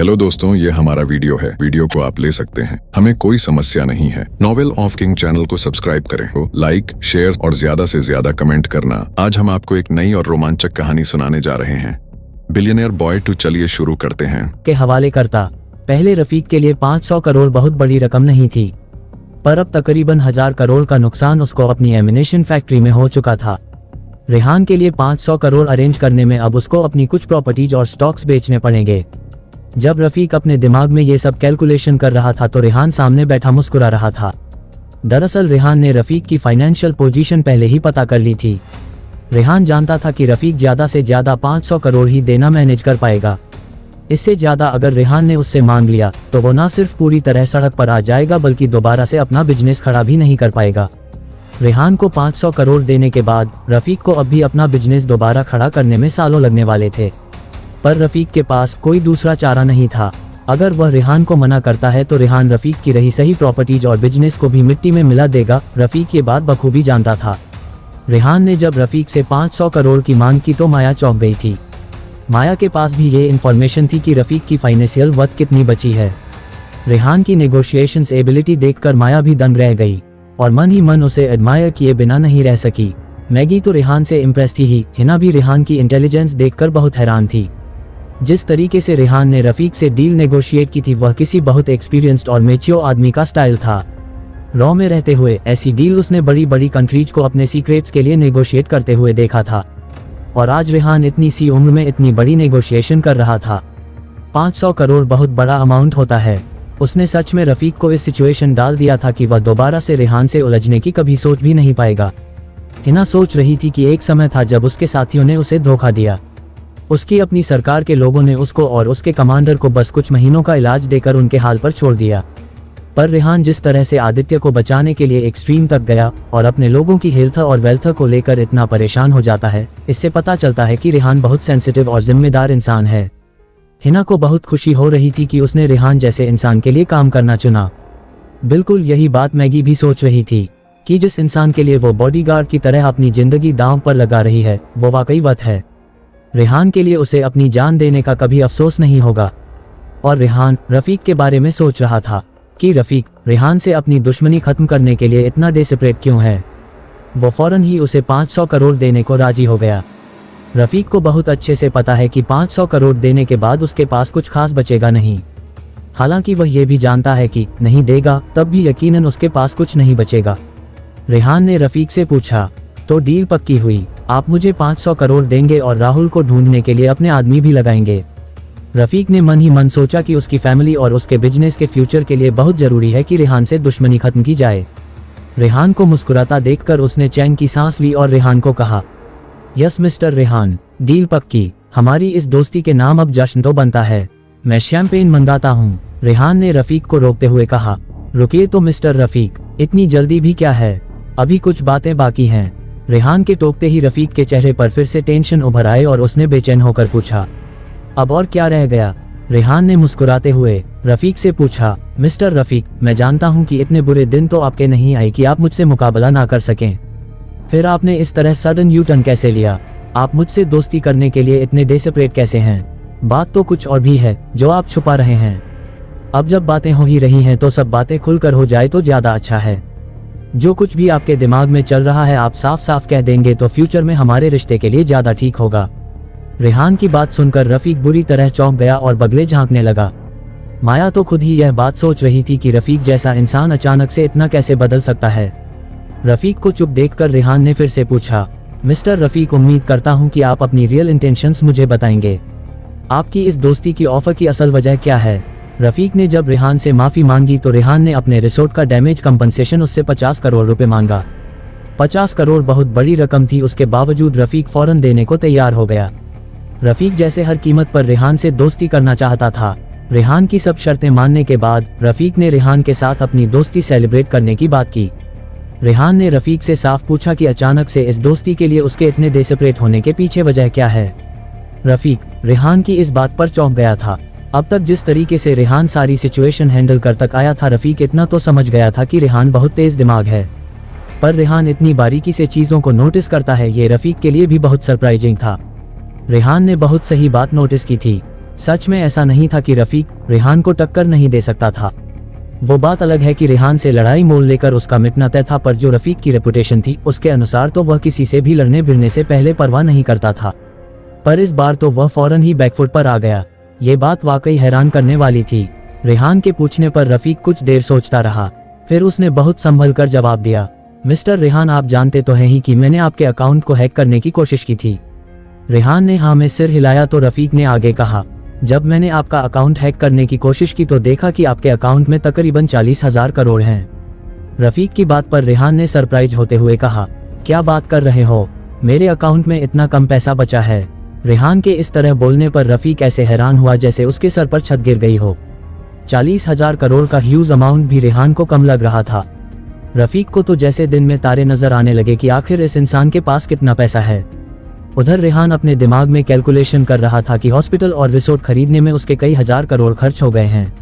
Hello दोस्तों, ये हमारा वीडियो है। वीडियो को आप ले सकते हैं, हमें कोई समस्या नहीं है। नॉवेल ऑफ किंग चैनल को सब्सक्राइब करें, लाइक, शेयर और ज्यादा से ज्यादा कमेंट करना। आज हम आपको एक नई और रोमांचक कहानी सुनाने जा रहे हैं, बिलियनियर बॉय 2। चलिए शुरू करते हैं। के हवाले करता। पहले रफीक के लिए 500 करोड़ बहुत बड़ी रकम नहीं थी, पर अब तकरीबन 1000 करोड़ का नुकसान उसको अपनी एमिनेशन फैक्ट्री में हो चुका था। रेहान के लिए 500 करोड़ अरेंज करने में अब उसको अपनी कुछ प्रॉपर्टीज और स्टॉक्स बेचने पड़ेंगे। जब रफीक अपने दिमाग में ये सब कैलकुलेशन कर रहा था तो रेहान सामने बैठा मुस्कुरा रहा था। दरअसल रेहान ने रफीक की फाइनेंशियल पोजीशन पहले ही पता कर ली थी। रेहान जानता था कि रफीक ज्यादा से ज्यादा 500 करोड़ ही देना मैनेज कर पाएगा। इससे ज्यादा अगर रेहान ने उससे मांग लिया तो वो ना सिर्फ पूरी तरह सड़क पर आ जाएगा बल्कि दोबारा से अपना बिजनेस खड़ा भी नहीं कर पाएगा। रेहान को 500 करोड़ देने के बाद रफीक को अब भी अपना बिजनेस दोबारा खड़ा करने में सालों लगने वाले थे, पर रफीक के पास कोई दूसरा चारा नहीं था। अगर वह रेहान को मना करता है तो रेहान रफीक की रही सही प्रॉपर्टीज और बिजनेस को भी मिट्टी में मिला देगा। रफीक ये बात बखूबी जानता था। रेहान ने जब रफीक से 500 करोड़ की मांग की तो माया चौंक गई थी। माया के पास भी ये इन्फॉर्मेशन थी कि रफीक की फाइनेंशियल वर्थ कितनी बची है। रेहान की नेगोशिएशंस एबिलिटी देखकर माया भी दंग रह गई और मन ही मन उसे एडमायर किए बिना नहीं रह सकी। मैगी तो रेहान से इम्प्रेस थी ही, हिना भी रेहान की इंटेलिजेंस देखकर बहुत हैरान थी। जिस तरीके से रेहान ने रफीक से डील नेगोशिएट की थी वह किसी बहुत एक्सपीरियंस्ड और मैच्योर आदमी का स्टाइल था। रॉ में रहते हुए ऐसी डील उसने बड़ी बड़ी कंट्रीज को अपने सीक्रेट्स के लिए नेगोशिएट करते हुए देखा था, और आज रेहान इतनी सी उम्र में इतनी बड़ी नेगोशिएशन कर रहा था। 500 करोड़ बहुत बड़ा अमाउंट होता है। उसने सच में रफीक को इस सिचुएशन डाल दिया था कि वह दोबारा से रेहान से उलझने की कभी सोच भी नहीं पाएगा। हिना सोच रही थी कि एक समय था जब उसके साथियों ने उसे धोखा दिया। उसकी अपनी सरकार के लोगों ने उसको और उसके कमांडर को बस कुछ महीनों का इलाज देकर उनके हाल पर छोड़ दिया। पर रेहान जिस तरह से आदित्य को बचाने के लिए एक्सट्रीम तक गया और अपने लोगों की हेल्थ और वेल्थ को लेकर इतना परेशान हो जाता है, इससे पता चलता है कि रेहान बहुत सेंसिटिव और जिम्मेदार इंसान है। हिना को बहुत खुशी हो रही थी कि उसने रेहान जैसे इंसान के लिए काम करना चुना। बिल्कुल यही बात मैगी भी सोच रही थी कि जिस इंसान के लिए वो बॉडीगार्ड की तरह अपनी जिंदगी दांव पर लगा रही है वो वाकई वत है। रेहान के लिए उसे अपनी जान देने का कभी अफसोस नहीं होगा। और रेहान रफीक के बारे में सोच रहा था कि रफीक रेहान से अपनी दुश्मनी खत्म करने के लिए इतना डेस्परेट क्यों है। वो फौरन ही उसे 500 करोड़ देने को राजी हो गया। रफीक को बहुत अच्छे से पता है कि 500 करोड़ देने के बाद उसके पास कुछ खास बचेगा नहीं। हालांकि वह ये भी जानता है कि नहीं देगा तब भी यकीनन उसके पास कुछ नहीं बचेगा। रेहान ने रफीक से पूछा, तो डील पक्की हुई? आप मुझे 500 करोड़ देंगे और राहुल को ढूंढने के लिए अपने आदमी भी लगाएंगे? रफीक ने मन ही मन सोचा कि उसकी फैमिली और उसके बिजनेस के फ्यूचर के लिए बहुत जरूरी है कि रेहान से दुश्मनी खत्म की जाए। रेहान को मुस्कुराता देखकर उसने चैन की सांस ली और रेहान को कहा, यस मिस्टर रेहान, डील पक्की। हमारी इस दोस्ती के नाम अब जश्न तो बनता है। मैं शैंपेन मंगाता हूँ। रेहान ने रफीक को रोकते हुए कहा। रुकिए तो मिस्टर रफीक, इतनी जल्दी भी क्या है, अभी कुछ बातें बाकी हैं। रेहान के टोकते ही रफीक के चेहरे पर फिर से टेंशन उभर आए और उसने बेचैन होकर पूछा, अब और क्या रह गया? रेहान ने मुस्कुराते हुए रफीक से पूछा, मिस्टर रफीक, मैं जानता हूं कि इतने बुरे दिन तो आपके नहीं आए कि आप मुझसे मुकाबला ना कर सकें, फिर आपने इस तरह सडन यू टर्न कैसे लिया? आप मुझसे दोस्ती करने के लिए इतने डेस्परेट कैसे हैं? बात तो कुछ और भी है जो आप छुपा रहे हैं। अब जब बातें हो ही रही हैं तो सब बातें खुलकर हो जाए तो ज्यादा अच्छा है। जो कुछ भी आपके दिमाग में चल रहा है आप साफ साफ कह देंगे तो फ्यूचर में हमारे रिश्ते के लिए ज्यादा ठीक होगा। रेहान की बात सुनकर रफीक बुरी तरह चौंक गया और बगले झांकने लगा। माया तो खुद ही यह बात सोच रही थी कि रफीक जैसा इंसान अचानक से इतना कैसे बदल सकता है। रफीक को चुप देखकर रेहान ने फिर से पूछा, मिस्टर रफीक, उम्मीद करता हूं कि आप अपनी रियल इंटेंशंस मुझे बताएंगे। आपकी इस दोस्ती की ऑफर की असल वजह क्या है? रफीक ने जब रेहान से माफी मांगी तो रेहान ने अपने रिसोर्ट का डैमेज कंपनसेशन उससे 50 करोड़ रुपए मांगा। 50 करोड़ बहुत बड़ी रकम थी, उसके बावजूद रफीक फौरन देने को तैयार हो गया। रफीक जैसे हर कीमत पर रेहान से दोस्ती करना चाहता था। रेहान की सब शर्तें मानने के बाद रफीक ने रेहान के साथ अपनी दोस्ती सेलिब्रेट करने की बात की। रेहान ने रफीक से साफ पूछा कि अचानक से इस दोस्ती के लिए उसके इतने डेस्परेट होने के पीछे वजह क्या है। रफीक रेहान की इस बात पर चौंक गया था। अब तक जिस तरीके से रेहान सारी सिचुएशन हैंडल कर तक आया था, रफीक इतना तो समझ गया था कि रेहान बहुत तेज दिमाग है, पर रेहान इतनी बारीकी से चीजों को नोटिस करता है, ये रफीक के लिए भी बहुत सरप्राइजिंग था। रेहान ने बहुत सही बात नोटिस की थी। सच में ऐसा नहीं था कि रफीक रेहान को टक्कर नहीं दे सकता था। वो बात अलग है कि रेहान से लड़ाई मोल लेकर उसका मिटना तय था, पर जो रफीक की रेपुटेशन थी उसके अनुसार तो वह किसी से भी लड़ने भिड़ने से पहले परवाह नहीं करता था। पर इस बार तो वह फौरन ही बैकफुट पर आ गया। ये बात वाकई हैरान करने वाली थी। रेहान के पूछने पर रफीक कुछ देर सोचता रहा, फिर उसने बहुत संभल कर जवाब दिया, मिस्टर रेहान, आप जानते तो हैं ही कि मैंने आपके अकाउंट को हैक करने की कोशिश की थी। रेहान ने हाँ में सिर हिलाया तो रफीक ने आगे कहा, जब मैंने आपका अकाउंट हैक करने की कोशिश की तो देखा कि आपके अकाउंट में तकरीबन 40,000 करोड़ हैं। रफीक की बात पर रेहान ने सरप्राइज होते हुए कहा, क्या बात कर रहे हो, मेरे अकाउंट में इतना कम पैसा बचा है। रेहान के इस तरह बोलने पर रफीक ऐसे हैरान हुआ जैसे उसके सर पर छत गिर गई हो। 40,000 करोड़ का ह्यूज अमाउंट भी रेहान को कम लग रहा था। रफीक को तो जैसे दिन में तारे नजर आने लगे कि आखिर इस इंसान के पास कितना पैसा है। उधर रेहान अपने दिमाग में कैलकुलेशन कर रहा था कि हॉस्पिटल और रिसोर्ट खरीदने में उसके कई हजार करोड़ खर्च हो गए हैं।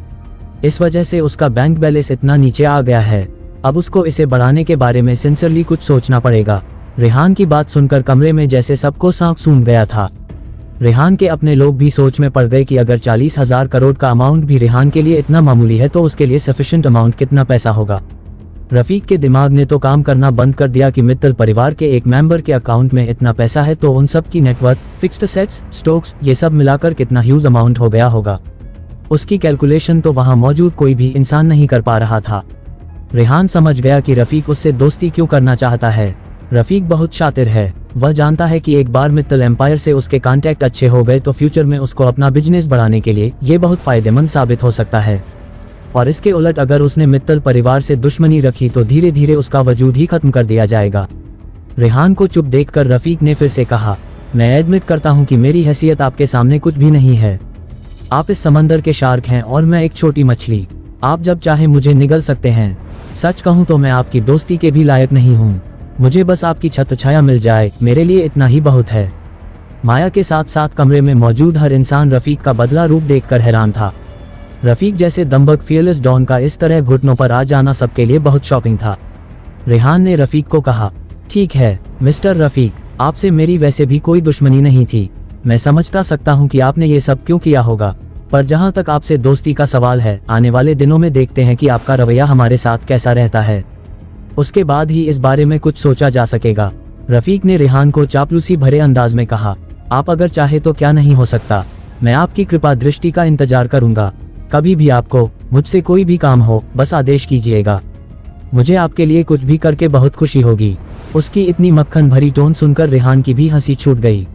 इस वजह से उसका बैंक बैलेंस इतना नीचे आ गया है। अब उसको इसे बढ़ाने के बारे में सिंसियरली कुछ सोचना पड़ेगा। रेहान की बात सुनकर कमरे में जैसे सबको सांप सूंघ गया था। रेहान के अपने लोग भी सोच में पड़ गए कि अगर 40,000 करोड़ का अमाउंट भी रेहान के लिए इतना मामूली है तो उसके लिए सफिशिएंट अमाउंट कितना पैसा होगा। रफीक के दिमाग ने तो काम करना बंद कर दिया कि मित्तल परिवार के एक मेंबर के अकाउंट में इतना पैसा है तो उन सब की नेटवर्थ, फिक्स्ड एसेट्स, स्टॉक्स, ये सब मिलाकर कितना ह्यूज अमाउंट हो गया होगा। उसकी कैलकुलेशन तो वहां मौजूद कोई भी इंसान नहीं कर पा रहा था। रेहान समझ गया कि रफीक उससे दोस्ती क्यों करना चाहता है। रफीक बहुत शातिर है। वह जानता है कि एक बार मित्तल एम्पायर से उसके कॉन्टैक्ट अच्छे हो गए तो फ्यूचर में उसको अपना बिजनेस बढ़ाने के लिए ये बहुत फायदेमंद साबित हो सकता है। और इसके उलट अगर उसने मित्तल परिवार से दुश्मनी रखी तो धीरे धीरे उसका वजूद ही खत्म कर दिया जाएगा। रेहान को चुप देखकर रफीक ने फिर से कहा, मैं एडमिट करता हूं कि मेरी हैसियत आपके सामने कुछ भी नहीं है। आप इस समंदर के शार्क हैं और मैं एक छोटी मछली। आप जब चाहे मुझे निगल सकते हैं। सच कहूं तो मैं आपकी दोस्ती के भी लायक नहीं हूँ। मुझे बस आपकी छत्र छाया मिल जाए, मेरे लिए इतना ही बहुत है। माया के साथ साथ कमरे में मौजूद हर इंसान रफीक का बदला रूप देखकर हैरान था। रफीक जैसे दम्बक फियरलेस डॉन का इस तरह घुटनों पर आ जाना सबके लिए बहुत शॉकिंग था। रेहान ने रफीक को कहा, ठीक है मिस्टर रफीक, आपसे मेरी वैसे भी कोई दुश्मनी नहीं थी। मैं समझता सकता हूँ कि आपने ये सब क्यों किया होगा, पर जहाँ तक आपसे दोस्ती का सवाल है, आने वाले दिनों में देखते हैं कि आपका रवैया हमारे साथ कैसा रहता है। उसके बाद ही इस बारे में कुछ सोचा जा सकेगा। रफीक ने रेहान को चापलूसी भरे अंदाज में कहा, आप अगर चाहे तो क्या नहीं हो सकता। मैं आपकी कृपा दृष्टि का इंतजार करूंगा। कभी भी आपको मुझसे कोई भी काम हो बस आदेश कीजिएगा। मुझे आपके लिए कुछ भी करके बहुत खुशी होगी। उसकी इतनी मक्खन भरी टोन सुनकर रेहान की भी हंसी छूट गई।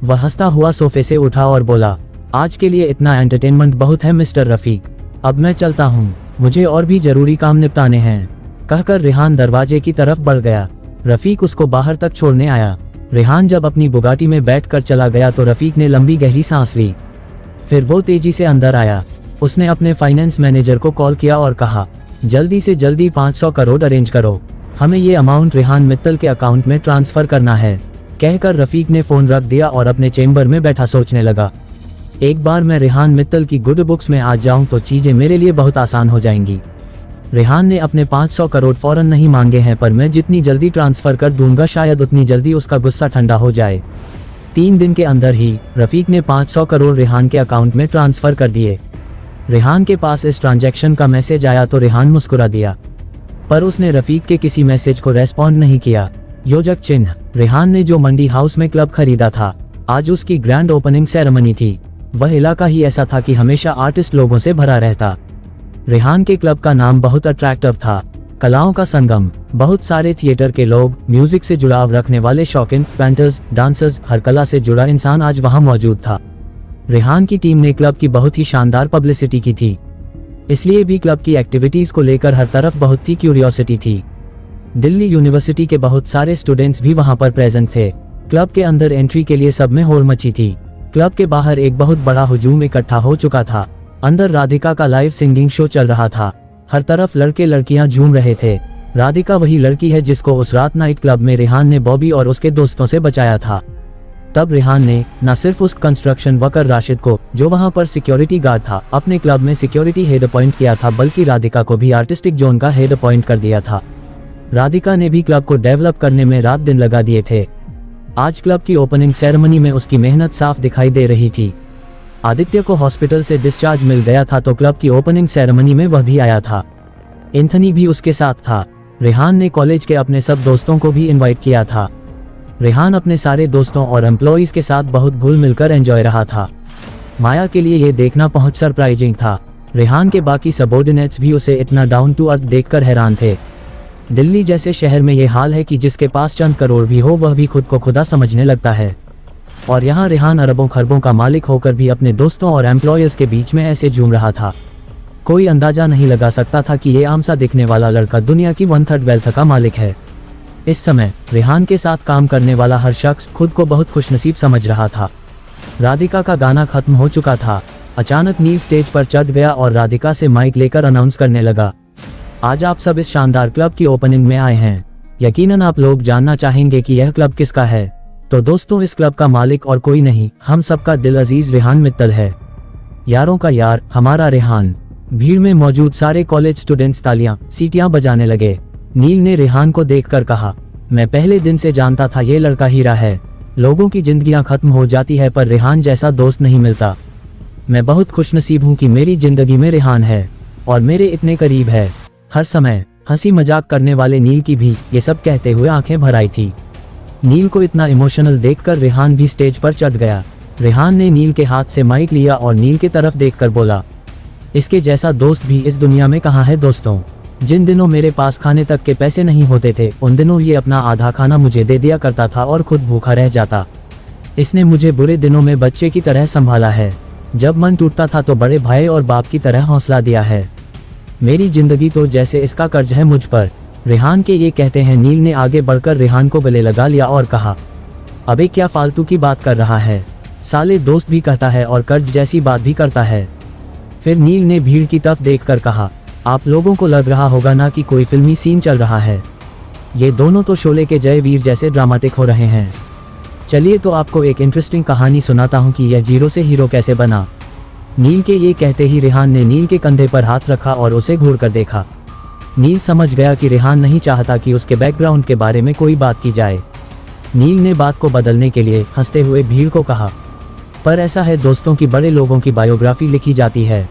वह हंसता हुआ सोफे से उठा और बोला, आज के लिए इतना एंटरटेनमेंट बहुत है मिस्टर रफीक, अब मैं चलता हूँ, मुझे और भी जरूरी काम निपटाने हैं। कहकर रेहान दरवाजे की तरफ बढ़ गया। रफीक उसको बाहर तक छोड़ने आया। रेहान जब अपनी बुगाटी में बैठकर चला गया तो रफीक ने लंबी गहरी सांस ली। फिर वो तेजी से अंदर आया। उसने अपने फाइनेंस मैनेजर को कॉल किया और कहा, जल्दी से जल्दी 500 करोड़ अरेंज करो, हमें ये अमाउंट रेहान मित्तल के अकाउंट में ट्रांसफर करना है। कहकर रफीक ने फोन रख दिया और अपने चेंबर में बैठा सोचने लगा, एक बार मैं रेहान मित्तल की गुड बुक्स में आ जाऊं तो चीजें मेरे लिए बहुत आसान हो जाएंगी। रेहान ने अपने 500 करोड़ फौरन नहीं मांगे हैं, पर मैं जितनी जल्दी ट्रांसफर कर दूंगा शायद उतनी जल्दी उसका गुस्सा ठंडा हो जाए। 3 दिन के अंदर ही रफीक ने 500 करोड़ रेहान के अकाउंट में ट्रांसफर कर दिए। रेहान के पास इस ट्रांजैक्शन का मैसेज आया तो रेहान मुस्कुरा दिया, पर उसने रफीक के किसी मैसेज को रेस्पॉन्ड नहीं किया। योजक चिन्ह, रेहान ने जो मंडी हाउस में क्लब खरीदा था, आज उसकी ग्रैंड ओपनिंग सेरेमनी थी। वह इलाका ही ऐसा था कि हमेशा आर्टिस्ट लोगों से भरा रहता। रेहान के क्लब का नाम बहुत अट्रैक्टिव था, कलाओं का संगम। बहुत सारे थिएटर के लोग, म्यूजिक से जुड़ाव रखने वाले शौकीन, पेंटर्स, डांसर्स, हर कला से जुड़ा इंसान आज वहां मौजूद था। रेहान की टीम ने क्लब की बहुत ही शानदार पब्लिसिटी की थी, इसलिए भी क्लब की एक्टिविटीज को लेकर हर तरफ बहुत ही क्यूरियोसिटी थी। दिल्ली यूनिवर्सिटी के बहुत सारे स्टूडेंट्स भी वहां पर प्रेजेंट थे। क्लब के अंदर एंट्री के लिए सब में होड़ मची थी। क्लब के बाहर एक बहुत बड़ा हुजूम इकट्ठा हो चुका था। अंदर राधिका का लाइव सिंगिंग शो चल रहा था। हर तरफ लड़के लड़कियां झूम रहे थे। राधिका वही लड़की है जिसको उस रात नाइट क्लब में रेहान ने बॉबी और उसके दोस्तों से बचाया था। तब रेहान ने न सिर्फ उस कंस्ट्रक्शन वर्कर राशिद को, जो वहां पर सिक्योरिटी गार्ड था, अपने क्लब में सिक्योरिटी हेड अपॉइंट किया था, बल्कि राधिका को भी आर्टिस्टिक जोन का हेड अपॉइंट कर दिया था। राधिका ने भी क्लब को डेवलप करने में रात दिन लगा दिए थे। आज क्लब की ओपनिंग सेरेमनी में उसकी मेहनत साफ दिखाई दे रही थी। आदित्य को हॉस्पिटल से डिस्चार्ज मिल गया था तो क्लब की ओपनिंग सेरेमनी में वह भी आया था। एंथनी भी उसके साथ था। रेहान ने कॉलेज के अपने सब दोस्तों को भी इनवाइट किया था। रेहान अपने सारे दोस्तों और एम्प्लॉइज के साथ बहुत घुल मिलकर एंजॉय रहा था। माया के लिए ये देखना बहुत सरप्राइजिंग था। रेहान के बाकी सबॉर्डिनेट्स भी उसे इतना डाउन टू अर्थ देखकर हैरान थे। दिल्ली जैसे शहर में ये हाल है कि जिसके पास चंद करोड़ भी हो वह भी खुद को खुदा समझने लगता है, और यहाँ रेहान अरबों खरबों का मालिक होकर भी अपने दोस्तों और एम्प्लॉयर्स के बीच में ऐसे झूम रहा था। कोई अंदाजा नहीं लगा सकता था कि ये आम सा दिखने वाला लड़का दुनिया की 1/3 वेल्थ का मालिक है। इस समय रेहान के साथ काम करने वाला हर शख्स खुद को बहुत खुशनसीब समझ रहा था। राधिका का गाना खत्म हो चुका था। अचानक नील स्टेज पर चढ़ गया और राधिका से माइक लेकर अनाउंस करने लगा, आज आप सब इस शानदार क्लब की ओपनिंग में आए हैं। यकीनन आप लोग जानना चाहेंगे कि यह क्लब किसका है। तो दोस्तों, इस क्लब का मालिक और कोई नहीं, हम सबका दिल अजीज रेहान मित्तल है। यारों का यार, हमारा रेहान। भीड़ में मौजूद सारे कॉलेज स्टूडेंट्स तालियां सीटियां बजाने लगे। नील ने रेहान को देखकर कहा, मैं पहले दिन से जानता था ये लड़का हीरा है। लोगों की जिंदगियां खत्म हो जाती है पर रेहान जैसा दोस्त नहीं मिलता। मैं बहुत खुशनसीब हूँ कि मेरी जिंदगी में रेहान है और मेरे इतने करीब है। हर समय हंसी मजाक करने वाले नील की भी ये सब कहते हुए आंखें भर आई थी। नील को इतना इमोशनल देखकर रेहान भी स्टेज पर चढ़ गया। रेहान ने नील के हाथ से माइक लिया और नील की तरफ देखकर बोला, इसके जैसा दोस्त भी इस दुनिया में कहाँ है दोस्तों। जिन दिनों मेरे पास खाने तक के पैसे नहीं होते थे उन दिनों ये अपना आधा खाना मुझे दे दिया करता था और खुद भूखा रह जाता। इसने मुझे बुरे दिनों में बच्चे की तरह संभाला है। जब मन टूटता था तो बड़े भाई और बाप की तरह हौसला दिया है। मेरी जिंदगी तो जैसे इसका कर्ज है मुझ पर। रेहान के ये कहते हैं नील ने आगे बढ़कर रेहान को गले लगा लिया और कहा, अबे क्या फालतू की बात कर रहा है, साले दोस्त भी कहता है और कर्ज जैसी बात भी करता है। फिर नील ने भीड़ की तरफ देखकर कहा, आप लोगों को लग रहा होगा ना कि कोई फिल्मी सीन चल रहा है। ये दोनों तो शोले के जय वीर जैसे ड्रामेटिक हो रहे हैं। चलिए तो आपको एक इंटरेस्टिंग कहानी सुनाता हूँ कि यह जीरो से हीरो कैसे बना। नील के ये कहते ही रेहान ने नील के कंधे पर हाथ रखा और उसे घूर कर देखा। नील समझ गया कि रेहान नहीं चाहता कि उसके बैकग्राउंड के बारे में कोई बात की जाए। नील ने बात को बदलने के लिए हंसते हुए भीड़ को कहा, पर ऐसा है दोस्तों कि बड़े लोगों की बायोग्राफी लिखी जाती है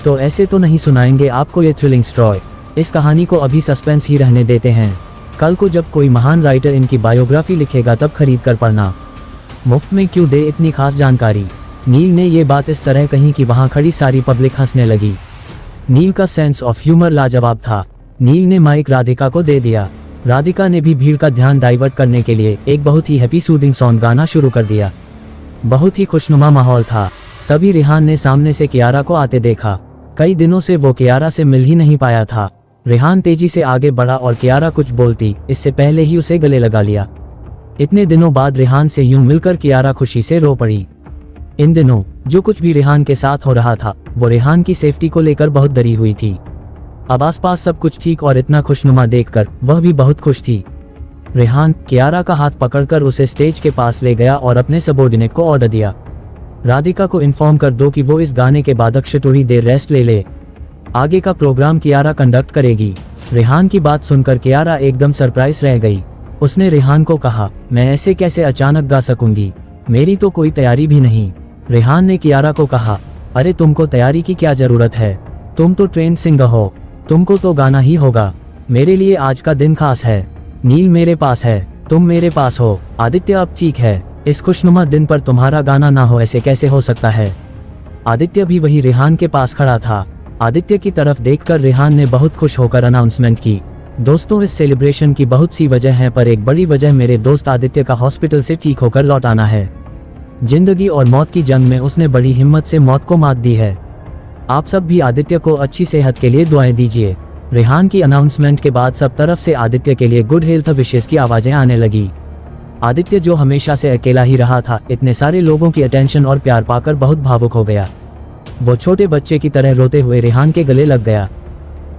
तो ऐसे तो नहीं सुनाएंगे आपको ये थ्रिलिंग स्टोरी। इस कहानी को अभी सस्पेंस ही रहने देते हैं। कल को जब कोई महान राइटर इनकी बायोग्राफी लिखेगा तब खरीद कर पढ़ना। मुफ्त में क्यों दे इतनी खास जानकारी। नील ने ये बात इस तरह कही कि वहाँ खड़ी सारी पब्लिक हंसने लगी। नील का सेंस ऑफ ह्यूमर लाजवाब था। नील ने माइक राधिका को दे दिया। राधिका ने भी भीड़ का ध्यान डाइवर्ट करने के लिए एक बहुत ही हैप्पी सूदिंग सॉन्ग गाना शुरू कर दिया। बहुत ही खुशनुमा माहौल था। तभी रेहान ने सामने से कियारा को आते देखा। कई दिनों से वो कियारा से मिल ही नहीं पाया था। रेहान तेजी से आगे बढ़ा और कियारा कुछ बोलती इससे पहले ही उसे गले लगा लिया। इतने दिनों बाद रेहान से यूं मिलकर कियारा खुशी से रो पड़ी। इन दिनों जो कुछ भी रेहान के साथ हो रहा था वो रेहान की सेफ्टी को लेकर बहुत डरी हुई थी। अब आसपास सब कुछ ठीक और इतना खुशनुमा देखकर वह भी बहुत खुश थी। रेहान कियारा का हाथ पकड़कर उसे स्टेज के पास ले गया और अपने सबॉर्डिनेट को ऑर्डर दिया, राधिका को इन्फॉर्म कर दो कि वो इस गाने के बाद थोड़ी देर रेस्ट ले ले। आगे का प्रोग्राम कियारा कंडक्ट करेगी। रेहान की बात सुनकर कियारा एकदम सरप्राइज रह गई। उसने रेहान को कहा, मैं ऐसे कैसे अचानक गा सकूंगी, मेरी तो कोई तैयारी भी नहीं। रेहान ने कियारा को कहा, अरे तुमको तैयारी की क्या जरूरत है, तुम तो ट्रेंड सिंगर हो, तुमको तो गाना ही होगा। मेरे लिए आज का दिन खास है। नील मेरे पास है, तुम मेरे पास हो। आदित्य अब ठीक है, इस खुशनुमा दिन पर तुम्हारा गाना ना हो ऐसे कैसे हो सकता है। आदित्य भी वही रेहान के पास खड़ा था। आदित्य की तरफ देखकर रेहान ने बहुत खुश होकर अनाउंसमेंट की, दोस्तों इस सेलिब्रेशन की बहुत सी वजह है पर एक बड़ी वजह मेरे दोस्त आदित्य का हॉस्पिटल से ठीक होकर लौट आना है। जिंदगी और मौत की जंग में उसने बड़ी हिम्मत से मौत को मात दी है। आप सब भी आदित्य को अच्छी सेहत के लिए दुआएं दीजिए। रेहान की अनाउंसमेंट के बाद सब तरफ से आदित्य के लिए गुड हेल्थ विशेष की आवाजें आने लगी। आदित्य जो हमेशा से अकेला ही रहा था, इतने सारे लोगों की अटेंशन और प्यार पाकर बहुत भावुक हो गया। वो छोटे बच्चे की तरह रोते हुए रेहान के गले लग गया।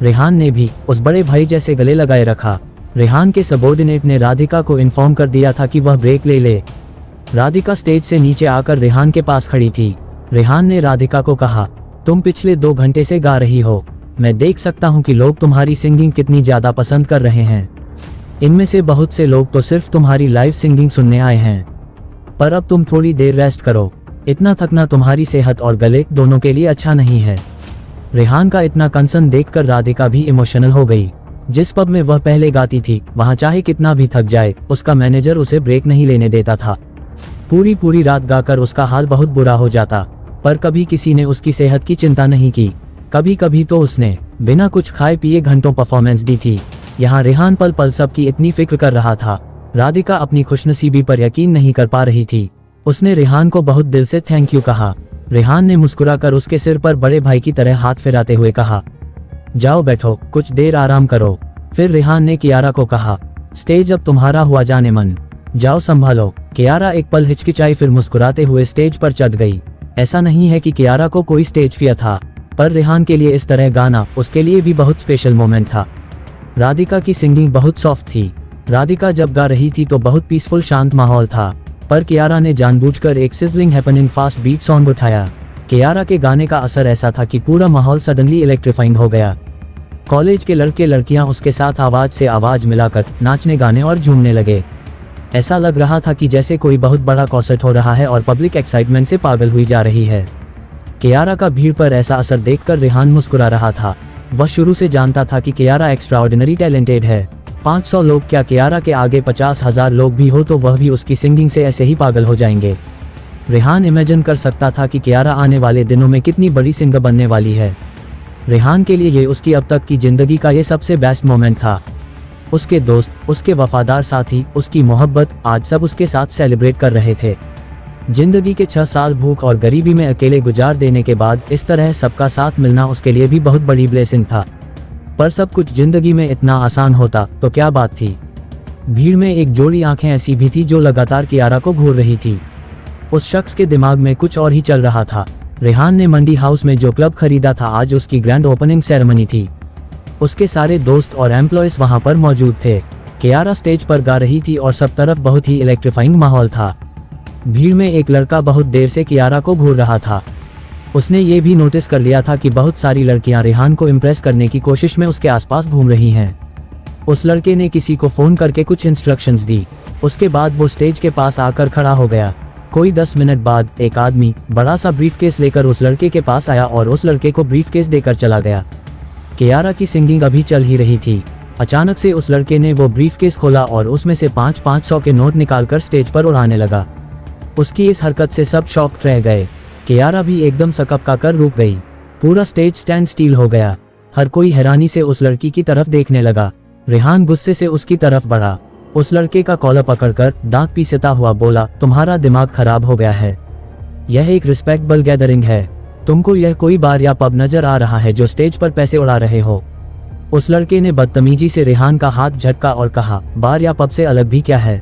रेहान ने भी उस बड़े भाई जैसे गले लगाए रखा। रेहान के सबॉर्डिनेट ने राधिका को इन्फॉर्म कर दिया था कि वह ब्रेक ले ले। राधिका स्टेज से नीचे आकर रेहान के पास खड़ी थी। रेहान ने राधिका को कहा, तुम पिछले 2 घंटे से गा रही हो, मैं देख सकता हूँ कि लोग तुम्हारी सिंगिंग कितनी ज्यादा पसंद कर रहे हैं। इनमें से बहुत से लोग तो सिर्फ तुम्हारी लाइव सिंगिंग सुनने आए हैं, पर अब तुम थोड़ी देर रेस्ट करो। इतना थकना तुम्हारी सेहत और गले दोनों के लिए अच्छा नहीं है। रेहान का इतना कंसर्न देखकर राधिका भी इमोशनल हो गई। जिस पब में वह पहले गाती थी वहां चाहे कितना भी थक जाए उसका मैनेजर उसे ब्रेक नहीं लेने देता था। पूरी रात गाकर उसका हाल बहुत बुरा हो जाता, पर कभी किसी ने उसकी सेहत की चिंता नहीं की। कभी कभी तो उसने बिना कुछ खाए पिए घंटों परफॉर्मेंस दी थी। यहाँ रेहान पल पल सबकी इतनी फिक्र कर रहा था। राधिका अपनी खुशनसीबी पर यकीन नहीं कर पा रही थी। उसने रेहान को बहुत दिल से थैंक यू कहा। रेहान ने मुस्कुराकर उसके सिर पर बड़े भाई की तरह हाथ फिराते हुए कहा, जाओ बैठो, कुछ देर आराम करो। फिर रेहान ने कियारा को कहा, स्टेज अब तुम्हारा हुआ, जाने मन, जाओ संभालो। कियारा एक पल हिचकिचाई, फिर मुस्कुराते हुए स्टेज पर चढ़ गई। ऐसा नहीं है कि कियारा को कोई स्टेज फियर था, पर रेहान के लिए इस तरह गाना उसके लिए भी बहुत स्पेशल मोमेंट था। राधिका की सिंगिंग बहुत सॉफ्ट थी। राधिका जब गा रही थी तो बहुत पीसफुल शांत माहौल था, पर कियारा ने जानबूझकर एक sizzling happening fast beat song उठाया। कियारा के गाने का असर ऐसा था कि पूरा माहौल सडनली इलेक्ट्रीफाइंग हो गया। कॉलेज के लड़के लड़कियां उसके साथ आवाज से आवाज मिलाकर नाचने गाने और झूमने लगे। ऐसा लग रहा था कि जैसे कोई बहुत बड़ा कॉन्सर्ट हो रहा है और पब्लिक एक्साइटमेंट से पागल हुई जा रही है। कियारा का भीड़ पर ऐसा असर देखकर रेहान मुस्कुरा रहा था। वह शुरू से जानता था कि कियारा एक्स्ट्राऑर्डिनरी टैलेंटेड है। 500 लोग क्या, कियारा के आगे 50,000 लोग भी हो तो वह भी उसकी सिंगिंग से ऐसे ही पागल हो जाएंगे। रेहान इमेजिन कर सकता था कि कियारा आने वाले दिनों में कितनी बड़ी सिंगर बनने वाली है। रेहान के लिए ये उसकी अब तक की जिंदगी का ये सबसे बेस्ट मोमेंट था। उसके दोस्त, उसके वफादार साथी, उसकी मोहब्बत, आज सब उसके साथ सेलिब्रेट कर रहे थे। जिंदगी के 6 साल भूख और गरीबी में अकेले गुजार देने के बाद इस तरह सबका साथ मिलना उसके लिए भी बहुत बड़ी ब्लेसिंग था। पर सब कुछ जिंदगी में इतना आसान होता तो क्या बात थी। भीड़ में एक जोड़ी आंखें ऐसी भी थी जो लगातार कियारा को घूर रही थी। उस शख्स के दिमाग में कुछ और ही चल रहा था। रेहान ने मंडी हाउस में जो क्लब खरीदा था, आज उसकी ग्रैंड ओपनिंग सेरेमनी थी। उसके सारे दोस्त और एम्प्लॉयज वहां पर मौजूद थे। कियारा स्टेज पर गा रही थी और सब तरफ बहुत ही इलेक्ट्रीफाइंग माहौल था। भीड़ में एक लड़का बहुत देर से कियारा को घूर रहा था। उसने ये भी नोटिस कर लिया था कि बहुत सारी लड़कियां रेहान को इम्प्रेस करने की कोशिश में उसके आसपास घूम रही हैं। उस लड़के ने किसी को फोन करके कुछ इंस्ट्रक्शंस दी। उसके बाद वो स्टेज के पास आकर खड़ा हो गया। कोई 10 मिनट बाद एक आदमी बड़ा सा ब्रीफकेस लेकर उस लड़के के पास आया और उस लड़के को ब्रीफकेस देकर चला गया। कियारा की सिंगिंग अभी चल ही रही थी। अचानक से उस लड़के ने वो ब्रीफकेस खोला और उसमें से 500 के नोट निकालकर स्टेज पर उड़ाने लगा। उसकी इस हरकत से सब शॉक्ड रह गए। कियारा भी एकदम सकपका कर रुक गई। पूरा स्टेज स्टैंड स्टील हो गया। हर कोई हैरानी से उस लड़की की तरफ देखने लगा। रेहान गुस्से से उसकी तरफ बढ़ा। उस लड़के का कॉलर पकड़कर दांत पीसता हुआ बोला, तुम्हारा दिमाग खराब हो गया है। यह एक रिस्पेक्टेबल गैदरिंग है। तुमको यह कोई बार या पब नजर आ रहा है जो स्टेज पर पैसे उड़ा रहे हो? उस लड़के ने बदतमीजी से रेहान का हाथ झटका और कहा, बार या पब से अलग भी क्या है,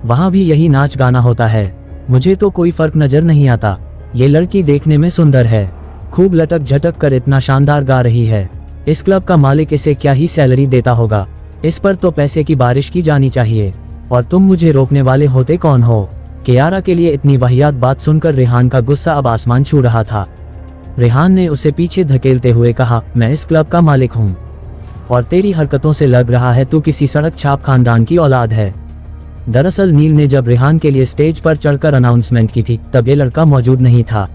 वहां भी यही नाच गाना होता है। मुझे तो कोई फर्क नजर नहीं आता। ये लड़की देखने में सुंदर है, खूब लटक झटक कर इतना शानदार गा रही है। इस क्लब का मालिक इसे क्या ही सैलरी देता होगा। इस पर तो पैसे की बारिश की जानी चाहिए। और तुम मुझे रोकने वाले होते कौन हो? कियारा के लिए इतनी वाहियात बात सुनकर रेहान का गुस्सा अब आसमान छू रहा था। रेहान ने उसे पीछे धकेलते हुए कहा, मैं इस क्लब का मालिक हूँ और तेरी हरकतों से लग रहा है तू किसी सड़क छाप खानदान की औलाद है। दरअसल नील ने जब रेहान के लिए स्टेज पर चढ़कर अनाउंसमेंट की थी तब ये लड़का मौजूद नहीं था।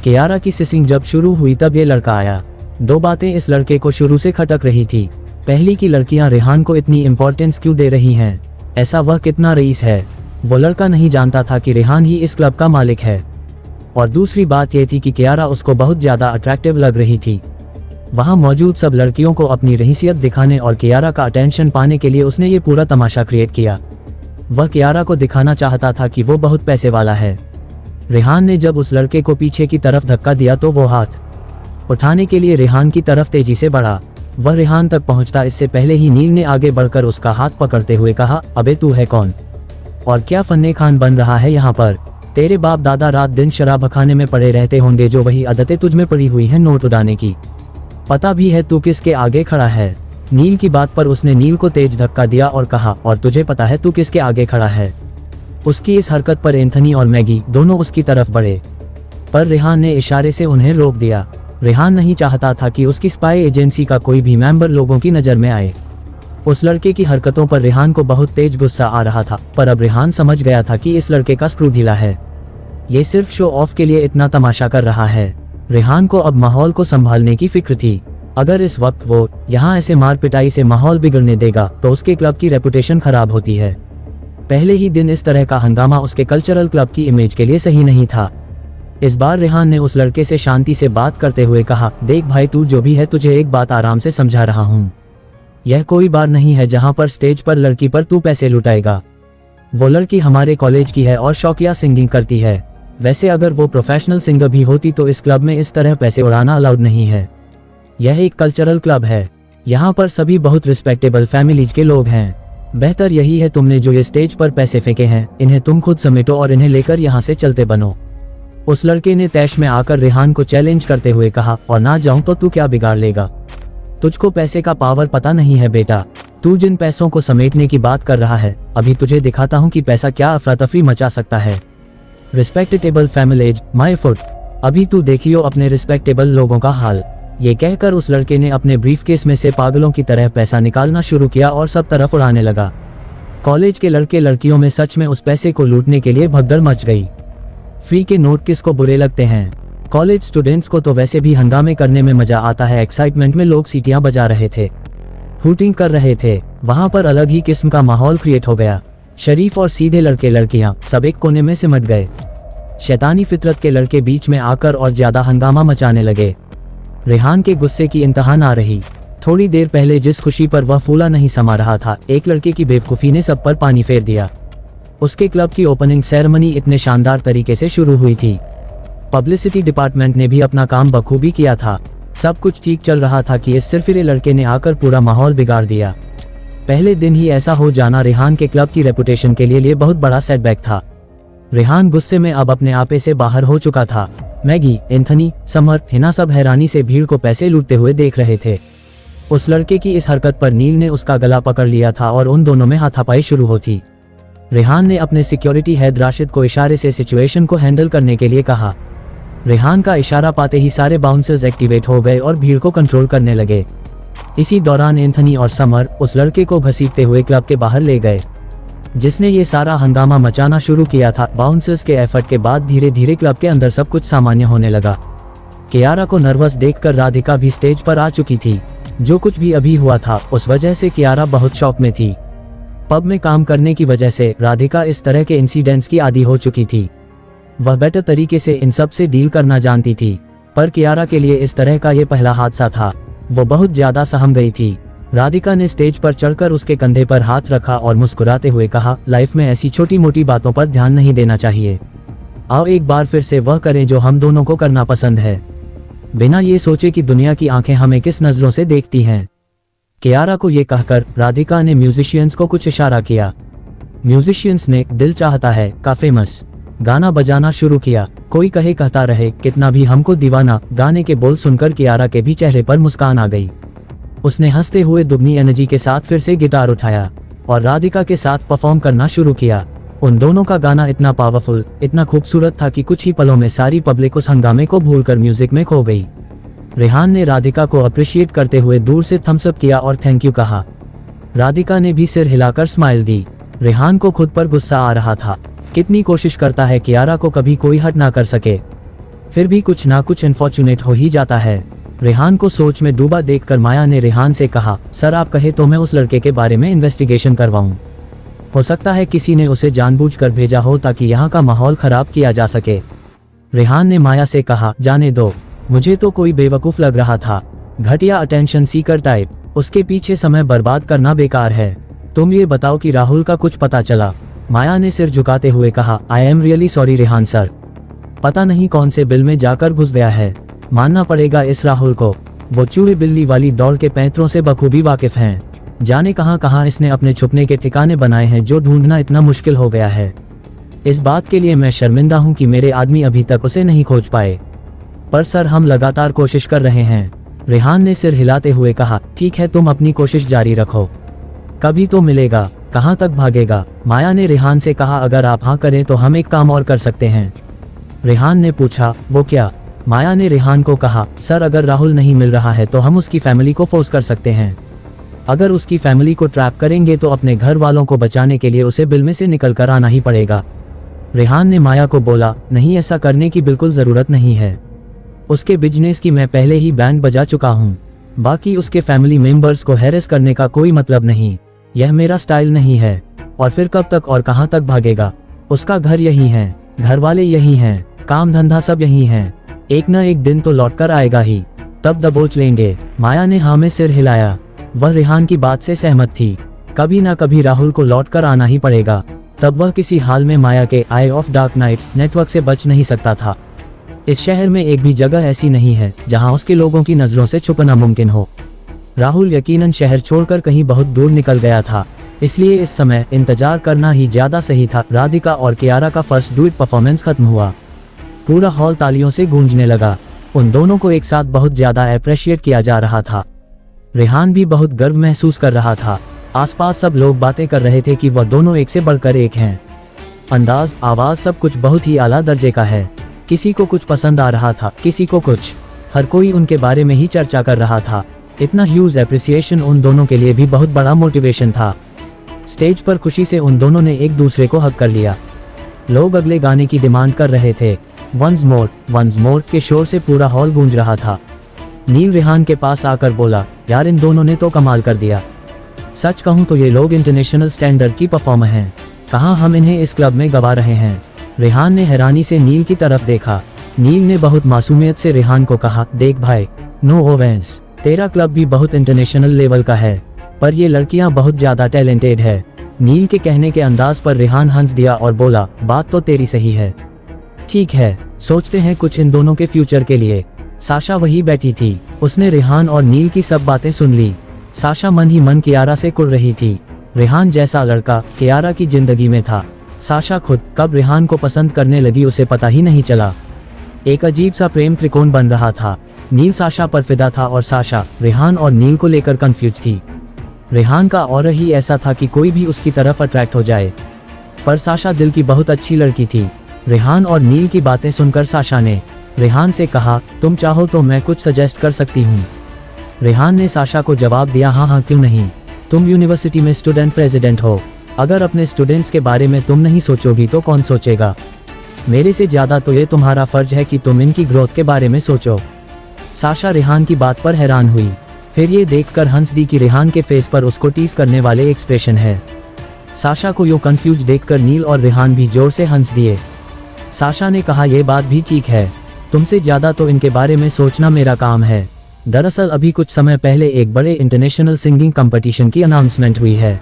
कियारा की सिंगिंग जब शुरू हुई तब ये लड़का आया। 2 बातें इस लड़के को शुरू से खटक रही थी। पहली की लड़कियां रेहान को इतनी इंपॉर्टेंस क्यों दे रही हैं? ऐसा वह कितना रईस है? वो लड़का नहीं जानता था कि रेहान ही इस क्लब का मालिक है। और दूसरी बात यह थी कि कियारा उसको बहुत ज्यादा अट्रैक्टिव लग रही थी। वहां मौजूद सब लड़कियों को अपनी रहीसियत दिखाने और कियारा का अटेंशन पाने के लिए उसने ये पूरा तमाशा क्रिएट किया। वह कियारा को दिखाना चाहता था कि वो बहुत पैसे वाला है। रेहान ने जब उस लड़के को पीछे की तरफ धक्का दिया तो वो हाथ उठाने के लिए रेहान की तरफ तेजी से बढ़ा। वह रेहान तक पहुंचता इससे पहले ही नील ने आगे बढ़कर उसका हाथ पकड़ते हुए कहा, अबे तू है कौन और क्या फन्ने खान बन रहा है यहाँ पर? तेरे बाप दादा रात दिन शराब खाने में पड़े रहते होंगे जो वही आदतें तुझ में पड़ी हुई हैं नोट उड़ाने की। पता भी है तू किसके आगे खड़ा है? नील की बात पर उसने नील को तेज धक्का दिया और कहा, और तुझे पता है तू किसके आगे खड़ा है? उसकी इस हरकत पर एंथनी और मैगी दोनों उसकी तरफ बढ़े, पर रेहान ने इशारे से उन्हें रोक दिया। रेहान नहीं चाहता था कि उसकी स्पाई एजेंसी का कोई भी मेंबर लोगों की नज़र में आए। उस लड़के की हरकतों पर रेहान को बहुत तेज गुस्सा आ रहा था, पर अब रेहान समझ गया था कि इस लड़के का स्क्रू ढीला है। ये सिर्फ शो ऑफ के लिए इतना तमाशा कर रहा है। रेहान को अब माहौल को संभालने की फिक्र थी। अगर इस वक्त वो यहाँ ऐसे मार पिटाई से माहौल बिगड़ने देगा तो उसके क्लब की रेपुटेशन खराब होती है। पहले ही दिन इस तरह का हंगामा उसके कल्चरल क्लब की इमेज के लिए सही नहीं था। इस बार रेहान ने उस लड़के से शांति से बात करते हुए कहा, देख भाई, तू जो भी है, तुझे एक बात आराम से समझा रहा हूँ। यह कोई बार नहीं है जहाँ पर स्टेज पर लड़की पर तू पैसे लुटाएगा। वो लड़की हमारे कॉलेज की है और शौकिया सिंगिंग करती है। वैसे अगर वो प्रोफेशनल सिंगर भी होती तो इस क्लब में इस तरह पैसे उड़ाना अलाउड नहीं है। यह एक कल्चरल क्लब है, यहाँ पर सभी बहुत रिस्पेक्टेबल फैमिलीज के लोग हैं। बेहतर यही है तुमने जो ये स्टेज पर पैसे फेंके हैं, इन्हें तुम खुद समेटो और इन्हें लेकर यहाँ से चलते बनो। उस लड़के ने तैश में आकर रेहान को चैलेंज करते हुए कहा, और ना जाऊं तो तू क्या बिगाड़ लेगा? तुझको पैसे का पावर पता नहीं है बेटा। तू जिन पैसों को समेटने की बात कर रहा है, अभी तुझे दिखाता हूँ कि पैसा क्या अफरा तफरी मचा सकता है। Respectable families my foot. अभी तू देखियो अपने रिस्पेक्टेबल लोगों का हाल। ये कहकर उस लड़के ने अपने ब्रीफकेस में से पागलों की तरह पैसा निकालना शुरू किया और सब तरफ उड़ाने लगा। कॉलेज के लड़के लड़कियों में सच में उस पैसे को लूटने के लिए भगदड़ मच गई। फ्री के नोट किसको बुरे लगते हैं? कॉलेज स्टूडेंट्स को तो वैसे भी हंगामे करने में मजा आता है। एक्साइटमेंट में लोग सीटियां बजा रहे थे, हूटिंग कर रहे थे। वहां पर अलग ही किस्म का माहौल क्रिएट हो गया। शरीफ और सीधे लड़के लड़कियां सब एक कोने में सिमट गए। शैतानी फितरत के लड़के बीच में आकर और ज्यादा हंगामा मचाने लगे। रेहान के गुस्से की इंतहा ना रही। थोड़ी देर पहले जिस खुशी पर वह फूला नहीं समा रहा था, एक लड़के की बेवकूफ़ी ने सब पर पानी फेर दिया। उसके क्लब की ओपनिंग सेरेमनी इतने शानदार तरीके से शुरू हुई थी। पब्लिसिटी डिपार्टमेंट ने भी अपना काम बखूबी किया था। सब कुछ ठीक चल रहा था कि इस सिरफिरे लड़के ने आकर पूरा माहौल बिगाड़ दिया। पहले दिन ही ऐसा हो जाना रेहान के क्लब की रेपुटेशन के लिए बहुत बड़ा सेटबैक था। रेहान गुस्से में अब अपने आपे से बाहर हो चुका था। मैगी, एंथनी, समर, हिना सब हैरानी से भीड़ को पैसे लूटते हुए देख रहे थे। उस लड़के की इस हरकत पर नील ने उसका गला पकड़ लिया था और उन दोनों में हाथापाई शुरू होती। रेहान ने अपने सिक्योरिटी हेड राशिद को इशारे से सिचुएशन को हैंडल करने के लिए कहा। रेहान का इशारा पाते ही सारे बाउंसर्स एक्टिवेट हो गए और भीड़ को कंट्रोल करने लगे। इसी दौरान एंथनी और समर उस लड़के को घसीटते हुए क्लब के बाहर ले गए जिसने ये सारा हंगामा मचाना शुरू किया था। बाउंसर्स के एफर्ट के बाद धीरे धीरे क्लब के अंदर सब कुछ सामान्य होने लगा। कियारा को नर्वस देखकर राधिका भी स्टेज पर आ चुकी थी। जो कुछ भी अभी हुआ था उस वजह से कियारा बहुत शौक में थी। पब में काम करने की वजह से राधिका इस तरह के इंसिडेंट्स की आदी हो चुकी थी। वह बेटर तरीके से इन सब से डील करना जानती थी, पर कियारा के लिए इस तरह का ये पहला हादसा था। वो बहुत ज्यादा सहम गई थी। राधिका ने स्टेज पर चढ़कर उसके कंधे पर हाथ रखा और मुस्कुराते हुए कहा, लाइफ में ऐसी छोटी मोटी बातों पर ध्यान नहीं देना चाहिए। आओ एक बार फिर से वह करें जो हम दोनों को करना पसंद है, बिना ये सोचे कि दुनिया की आंखें हमें किस नजरों से देखती हैं। कियारा को ये कहकर राधिका ने म्यूजिशियंस को कुछ इशारा किया। म्यूजिशियंस ने दिल चाहता है का फेमस गाना बजाना शुरू किया। कोई कहे कहता रहे कितना भी हमको दीवाना गाने के बोल सुनकर कियारा के भी चेहरे पर मुस्कान आ गई। उसने हंसते हुए दुगनी एनर्जी के साथ फिर से गिटार उठाया और राधिका के साथ परफॉर्म करना शुरू किया। उन दोनों का गाना इतना पावरफुल, इतना खूबसूरत था कि कुछ ही पलों में सारी पब्लिक उस हंगामे को भूलकर म्यूजिक में खो गई। रेहान ने राधिका को अप्रिशिएट करते हुए दूर से थम्स अप किया और थैंक यू कहा। राधिका ने भी सिर हिलाकर स्माइल दी। रेहान को खुद पर गुस्सा आ रहा था। कितनी कोशिश करता है कियारा को कभी कोई हट ना कर सके, फिर भी कुछ ना कुछ अनफॉर्चुनेट हो ही जाता है। रेहान को सोच में डूबा देखकर माया ने रेहान से कहा, सर आप कहे तो मैं उस लड़के के बारे में इन्वेस्टिगेशन करवाऊं। हो सकता है किसी ने उसे जानबूझकर भेजा हो ताकि यहाँ का माहौल खराब किया जा सके। रेहान ने माया से कहा, जाने दो, मुझे तो कोई बेवकूफ़ लग रहा था, घटिया अटेंशन सीकर टाइप, उसके पीछे समय बर्बाद करना बेकार है। तुम ये बताओ कि राहुल का कुछ पता चला? माया ने सिर झुकाते हुए कहा, I am really sorry Rehan sir, पता नहीं कौन से बिल में जाकर घुस गया है। मानना पड़ेगा इस राहुल को, वो चूहे बिल्ली वाली दौड़ के पैंतरों से बखूबी वाकिफ हैं। जाने कहां कहां इसने अपने छुपने के ठिकाने बनाए हैं जो ढूंढना इतना मुश्किल हो गया है। इस बात के लिए मैं शर्मिंदा हूं कि मेरे आदमी अभी तक उसे नहीं खोज पाए, पर सर हम लगातार कोशिश कर रहे हैं। रेहान ने सिर हिलाते हुए कहा, ठीक है तुम अपनी कोशिश जारी रखो, कभी तो मिलेगा, कहां तक भागेगा? माया ने रेहान से कहा, अगर आप हाँ करें तो हम एक काम और कर सकते हैं। रेहान ने पूछा, वो क्या? माया ने रेहान को कहा, सर अगर राहुल नहीं मिल रहा है तो हम उसकी फैमिली को फोर्स कर सकते हैं। अगर उसकी फैमिली को ट्रैप करेंगे तो अपने घर वालों को बचाने के लिए उसे बिल में से निकल कर आना ही पड़ेगा। रेहान ने माया को बोला, नहीं ऐसा करने की बिल्कुल ज़रूरत नहीं है। उसके बिजनेस की मैं पहले ही बैंड बजा चुका हूँ। बाकी उसके फैमिली मेंबर्स को हैरेस करने का कोई मतलब नहीं। यह मेरा स्टाइल नहीं है। और फिर कब तक और कहाँ तक भागेगा? उसका घर यही है, घर वाले यही हैं, काम धंधा सब यही है। एक न एक दिन तो लौट कर आएगा ही, तब दबोच लेंगे। माया ने हाँ में सिर हिलाया। वह रेहान की बात से सहमत थी। कभी ना कभी राहुल को लौट कर आना ही पड़ेगा। तब वह किसी हाल में माया के आई ऑफ डार्क नाइट नेटवर्क से बच नहीं सकता था। इस शहर में एक भी जगह ऐसी नहीं है जहां उसके लोगों की नजरों से छुपना मुमकिन हो। राहुल यकीनन शहर छोड़कर कहीं बहुत दूर निकल गया था, इसलिए इस समय इंतजार करना ही ज्यादा सही था। राधिका और कियारा का फर्स्ट डुएट परफॉर्मेंस खत्म हुआ। पूरा हॉल तालियों से गूंजने लगा। उन दोनों को एक साथ बहुत ज्यादा अप्रिशिएट किया जा रहा था। रेहान भी बहुत गर्व महसूस कर रहा था। आसपास सब लोग बातें कर रहे थे कि वह दोनों एक से बढ़कर एक हैं। अंदाज, आवाज, सब कुछ बहुत ही आला दर्जे का है। किसी को कुछ पसंद आ रहा था, किसी को कुछ। हर कोई उनके बारे में ही चर्चा कर रहा था। इतना ह्यूज एप्रिसिएशन उन दोनों के लिए भी बहुत बड़ा मोटिवेशन था। स्टेज पर खुशी से उन दोनों ने एक दूसरे को हग कर लिया। लोग अगले गाने की डिमांड कर रहे थे। वंस मोर के शोर से पूरा हॉल गूंज रहा था। नील रेहान के पास आकर बोला, यार इन दोनों ने तो कमाल कर दिया। सच कहूं तो ये लोग इंटरनेशनल स्टैंडर्ड की परफॉर्मर हैं। कहाँ हम इन्हें इस क्लब में गवा रहे हैं। रेहान ने हैरानी से नील की तरफ देखा। नील ने बहुत मासूमियत से रेहान को कहा, देख भाई, नो ओवेंस, तेरा क्लब भी बहुत इंटरनेशनल लेवल का है, पर ये लड़कियां बहुत ज्यादा टैलेंटेड है। नील के कहने के अंदाज पर रेहान हंस दिया और बोला, बात तो तेरी सही है। ठीक है, सोचते हैं कुछ इन दोनों के फ्यूचर के लिए। साशा वही बैठी थी। उसने रेहान और नील की सब बातें सुन ली। साशा मन ही मन कियारा से कुड़ रही थी। रेहान जैसा लड़का कियारा की जिंदगी में था। साशा खुद कब रेहान को पसंद करने लगी उसे पता ही नहीं चला। एक अजीब सा प्रेम त्रिकोण बन रहा था। नील साशा पर फिदा था और साशा रेहान और नील को लेकर कंफ्यूज थी। रेहान का ऑरा ही ऐसा था कि कोई भी उसकी तरफ अट्रैक्ट हो जाए। पर साशा दिल की बहुत अच्छी लड़की थी। रेहान और नील की बातें सुनकर साशा ने रेहान से कहा, तुम चाहो तो मैं कुछ सजेस्ट कर सकती हूँ। रेहान ने साशा को जवाब दिया, हाँ क्यों नहीं, तुम यूनिवर्सिटी में स्टूडेंट प्रेसिडेंट हो। अगर अपने स्टूडेंट्स के बारे में तुम नहीं सोचोगी तो कौन सोचेगा। मेरे से ज़्यादा तो ये तुम्हारा फर्ज है कि तुम इनकी ग्रोथ के बारे में सोचो। साशा रेहान की बात पर हैरान हुई, फिर ये देखकर हंस दी कि रेहान के फेस पर उसको टीज करने वाले एक्सप्रेशन है। साशा को यूँ कंफ्यूज देखकर नील और रेहान भी जोर से हंस दिए। साशा ने कहा, यह बात भी ठीक है, तुमसे ज़्यादा तो इनके बारे में सोचना मेरा काम है। दरअसल अभी कुछ समय पहले एक बड़े इंटरनेशनल सिंगिंग कंपटीशन की अनाउंसमेंट हुई है।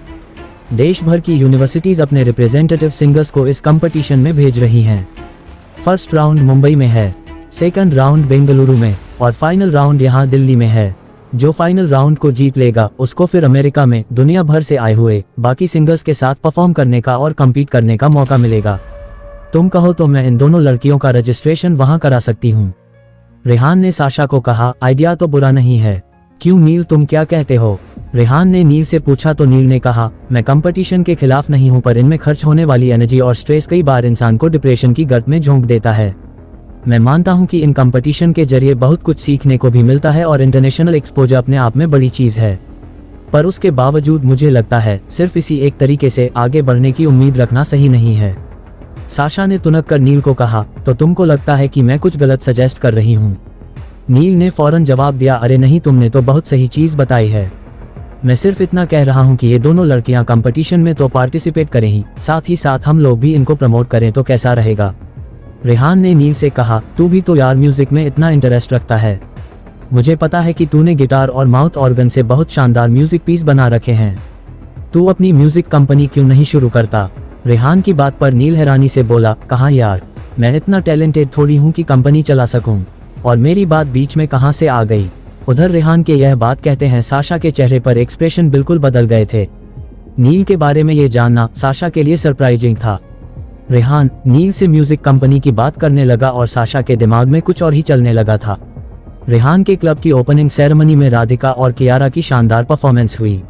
देश भर की यूनिवर्सिटीज़ अपने रिप्रेजेंटेटिव सिंगर्स को इस कंपटीशन में भेज रही हैं। फर्स्ट राउंड मुंबई में है, सेकंड राउंड बेंगलुरु में और फाइनल राउंड यहाँ दिल्ली में है। जो फाइनल राउंड को जीत लेगा उसको फिर अमेरिका में दुनिया भर से आए हुए बाकी सिंगर्स के साथ परफॉर्म करने का और कम्पीट करने का मौका मिलेगा। तुम कहो तो मैं इन दोनों लड़कियों का रजिस्ट्रेशन वहां करा सकती हूँ। रेहान ने साशा को कहा, आइडिया तो बुरा नहीं है। क्यों नील, तुम क्या कहते हो? रेहान ने नील से पूछा तो नील ने कहा, मैं कंपटीशन के खिलाफ नहीं हूँ, पर इनमें खर्च होने वाली एनर्जी और स्ट्रेस कई बार इंसान को डिप्रेशन की गर्त में झोंक देता है। मैं मानता हूँ कि इन कंपटीशन के जरिए बहुत कुछ सीखने को भी मिलता है और इंटरनेशनल एक्सपोजर अपने आप में बड़ी चीज़ है, पर उसके बावजूद मुझे लगता है सिर्फ इसी एक तरीके से आगे बढ़ने की उम्मीद रखना सही नहीं है। साशा ने तुनक कर नील को कहा, तो तुमको लगता है कि मैं कुछ गलत सजेस्ट कर रही हूँ? नील ने फौरन जवाब दिया, अरे नहीं, तुमने तो बहुत सही चीज़ बताई है। मैं सिर्फ इतना कह रहा हूँ कि ये दोनों लड़कियाँ कंपटीशन में तो पार्टिसिपेट करें ही साथ हम लोग भी इनको प्रमोट करें तो कैसा रहेगा? रेहान ने नील से कहा, तू भी तो यार म्यूजिक में इतना इंटरेस्ट रखता है। मुझे पता है कि तूने गिटार और माउथ ऑर्गन से बहुत शानदार म्यूजिक पीस बना रखे हैं। तू अपनी म्यूजिक कंपनी क्यों नहीं शुरू करता? रेहान की बात पर नील हैरानी से बोला, कहाँ यार, मैं इतना टैलेंटेड थोड़ी हूँ कि कंपनी चला सकूँ, और मेरी बात बीच में कहाँ से आ गई? उधर रेहान के यह बात कहते हैं साशा के चेहरे पर एक्सप्रेशन बिल्कुल बदल गए थे। नील के बारे में ये जानना साशा के लिए सरप्राइजिंग था। रेहान नील से म्यूजिक कंपनी की बात करने लगा और साशा के दिमाग में कुछ और ही चलने लगा था। रेहान के क्लब की ओपनिंग सेरेमनी में राधिका और कियारा की शानदार परफॉर्मेंस हुई।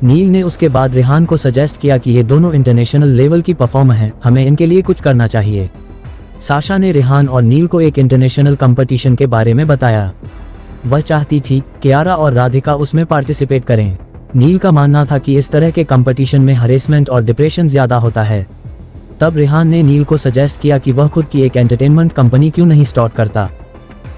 नील ने उसके बाद रेहान को सजेस्ट किया कि ये दोनों इंटरनेशनल लेवल की परफॉर्मर हैं, हमें इनके लिए कुछ करना चाहिए। साशा ने रेहान और नील को एक इंटरनेशनल कंपटीशन के बारे में बताया। वह चाहती थी कियारा और राधिका उसमें पार्टिसिपेट करें। नील का मानना था कि इस तरह के कंपटीशन में हरेसमेंट और डिप्रेशन ज़्यादा होता है। तब रेहान ने नील को सजेस्ट किया कि वह खुद की एक एंटरटेनमेंट कंपनी क्यों नहीं स्टार्ट करता।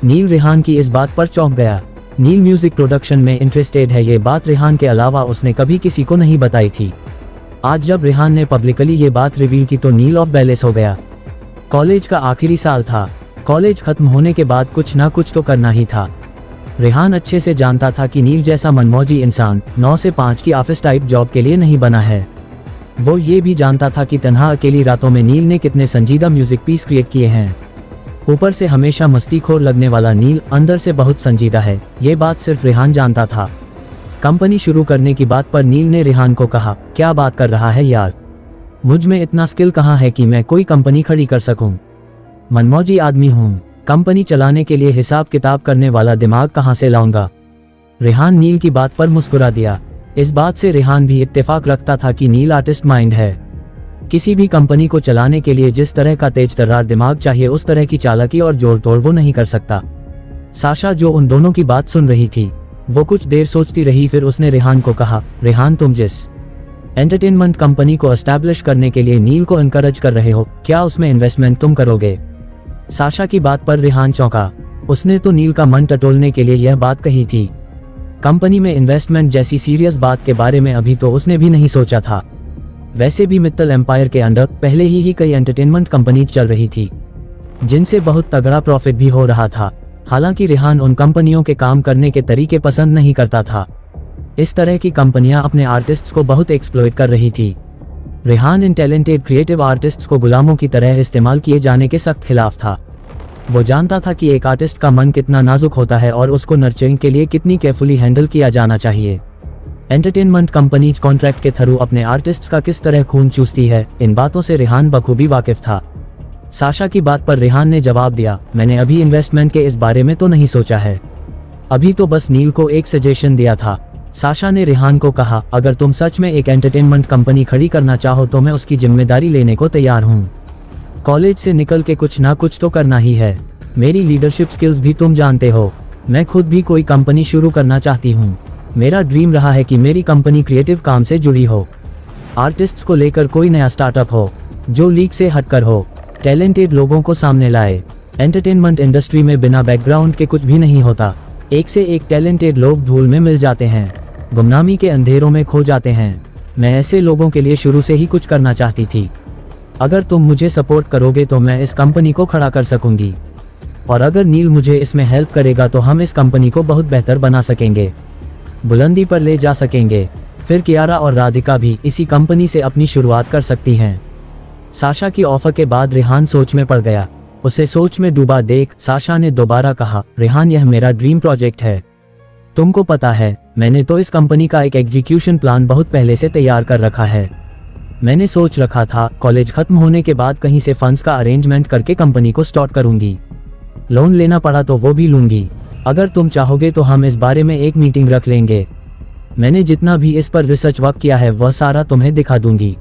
नील रेहान की इस बात पर चौंक गया। नील म्यूजिक प्रोडक्शन में इंटरेस्टेड है, ये बात रेहान के अलावा उसने कभी किसी को नहीं बताई थी। आज जब रेहान ने पब्लिकली ये बात रिवील की तो नील ऑफ बैलेंस हो गया। कॉलेज का आखिरी साल था। कॉलेज खत्म होने के बाद कुछ ना कुछ तो करना ही था। रेहान अच्छे से जानता था कि नील जैसा मनमौजी इंसान 9 से 5 की ऑफिस टाइप जॉब के लिए नहीं बना है। वो ये भी जानता था कि तन्हा अकेली रातों में नील ने कितने संजीदा म्यूजिक पीस क्रिएट किए हैं। ऊपर से हमेशा मस्तीखोर लगने वाला नील अंदर से बहुत संजीदा है, ये बात सिर्फ रेहान जानता था। कंपनी शुरू करने की बात पर नील ने रेहान को कहा, क्या बात कर रहा है यार, मुझ में इतना स्किल कहाँ है कि मैं कोई कंपनी खड़ी कर सकूं। मनमौजी आदमी हूँ, कंपनी चलाने के लिए हिसाब किताब करने वाला दिमाग कहाँ से लाऊंगा। रेहान नील की बात पर मुस्कुरा दिया। इस बात से रेहान भी इत्तेफाक रखता था कि नील आर्टिस्ट माइंड है। किसी भी कंपनी को चलाने के लिए जिस तरह का तेज तर्रार दिमाग चाहिए उस तरह की चालाकी और जोड़ तोड़ वो नहीं कर सकता। साशा जो उन दोनों की बात सुन रही थी वो कुछ देर सोचती रही, फिर उसने रेहान को कहा, रेहान तुम जिस एंटरटेनमेंट कंपनी को एस्टैब्लिश करने के लिए नील को एनकरेज कर रहे हो, क्या उसमें इन्वेस्टमेंट तुम करोगे। साशा की बात पर रेहान चौंका। उसने तो नील का मन टटोलने के लिए यह बात कही थी। कंपनी में इन्वेस्टमेंट जैसी सीरियस बात के बारे में अभी तो उसने भी नहीं सोचा था। वैसे भी मित्तल एम्पायर के अंडर पहले ही कई एंटरटेनमेंट कंपनी चल रही थी जिनसे बहुत तगड़ा प्रॉफिट भी हो रहा था। हालांकि रेहान उन कंपनियों के काम करने के तरीके पसंद नहीं करता था। इस तरह की कंपनियां अपने आर्टिस्ट्स को बहुत एक्सप्लॉइट कर रही थी। रेहान इन टैलेंटेड क्रिएटिव आर्टिस्ट्स को गुलामों की तरह इस्तेमाल किए जाने के सख्त खिलाफ था। वो जानता था कि एक आर्टिस्ट का मन कितना नाजुक होता है और उसको नर्चरिंग के लिए कितनी केयरफुली हैंडल किया जाना चाहिए। एंटरटेनमेंट कंपनी कॉन्ट्रैक्ट के थ्रू अपने आर्टिस्ट्स का किस तरह खून चूसती है, इन बातों से रेहान बखूबी वाकिफ था। साशा की बात पर रेहान ने जवाब दिया, मैंने अभी इन्वेस्टमेंट के इस बारे में तो नहीं सोचा है, अभी तो बस नील को एक सजेशन दिया था। साशा ने रेहान को कहा, अगर तुम सच में एक एंटरटेनमेंट कंपनी खड़ी करना चाहो तो मैं उसकी जिम्मेदारी लेने को तैयार हूँ। कॉलेज से निकल के कुछ ना कुछ तो करना ही है। मेरी लीडरशिप स्किल्स भी तुम जानते हो। मैं खुद भी कोई कंपनी शुरू करना चाहती हूँ। मेरा ड्रीम रहा है कि मेरी कंपनी क्रिएटिव काम से जुड़ी हो, आर्टिस्ट्स को लेकर कोई नया स्टार्टअप हो जो लीग से हटकर हो, टैलेंटेड लोगों को सामने लाए। एंटरटेनमेंट इंडस्ट्री में बिना बैकग्राउंड के कुछ भी नहीं होता। एक से एक टैलेंटेड लोग धूल में मिल जाते हैं, गुमनामी के अंधेरों में खो जाते हैं। मैं ऐसे लोगों के लिए शुरू से ही कुछ करना चाहती थी। अगर तुम मुझे सपोर्ट करोगे तो मैं इस कंपनी को खड़ा कर सकूंगी, और अगर नील मुझे इसमें हेल्प करेगा तो हम इस कंपनी को बहुत बेहतर बना सकेंगे, बुलंदी पर ले जा सकेंगे। फिर कियारा और राधिका भी इसी कंपनी से अपनी शुरुआत कर सकती हैं। साशा की ऑफर के बाद रेहान सोच में पड़ गया। उसे सोच में डूबा देख साशा ने दोबारा कहा, रेहान यह मेरा ड्रीम प्रोजेक्ट है। तुमको पता है मैंने तो इस कंपनी का एक एग्जीक्यूशन प्लान बहुत पहले से तैयार कर रखा है। मैंने सोच रखा था कॉलेज खत्म होने के बाद कहीं से फंड्स का अरेंजमेंट करके कंपनी को स्टार्ट करूंगी। लोन लेना पड़ा तो वो भी लूंगी। अगर तुम चाहोगे तो हम इस बारे में एक मीटिंग रख लेंगे। मैंने जितना भी इस पर रिसर्च वर्क किया है वह सारा तुम्हें दिखा दूंगी।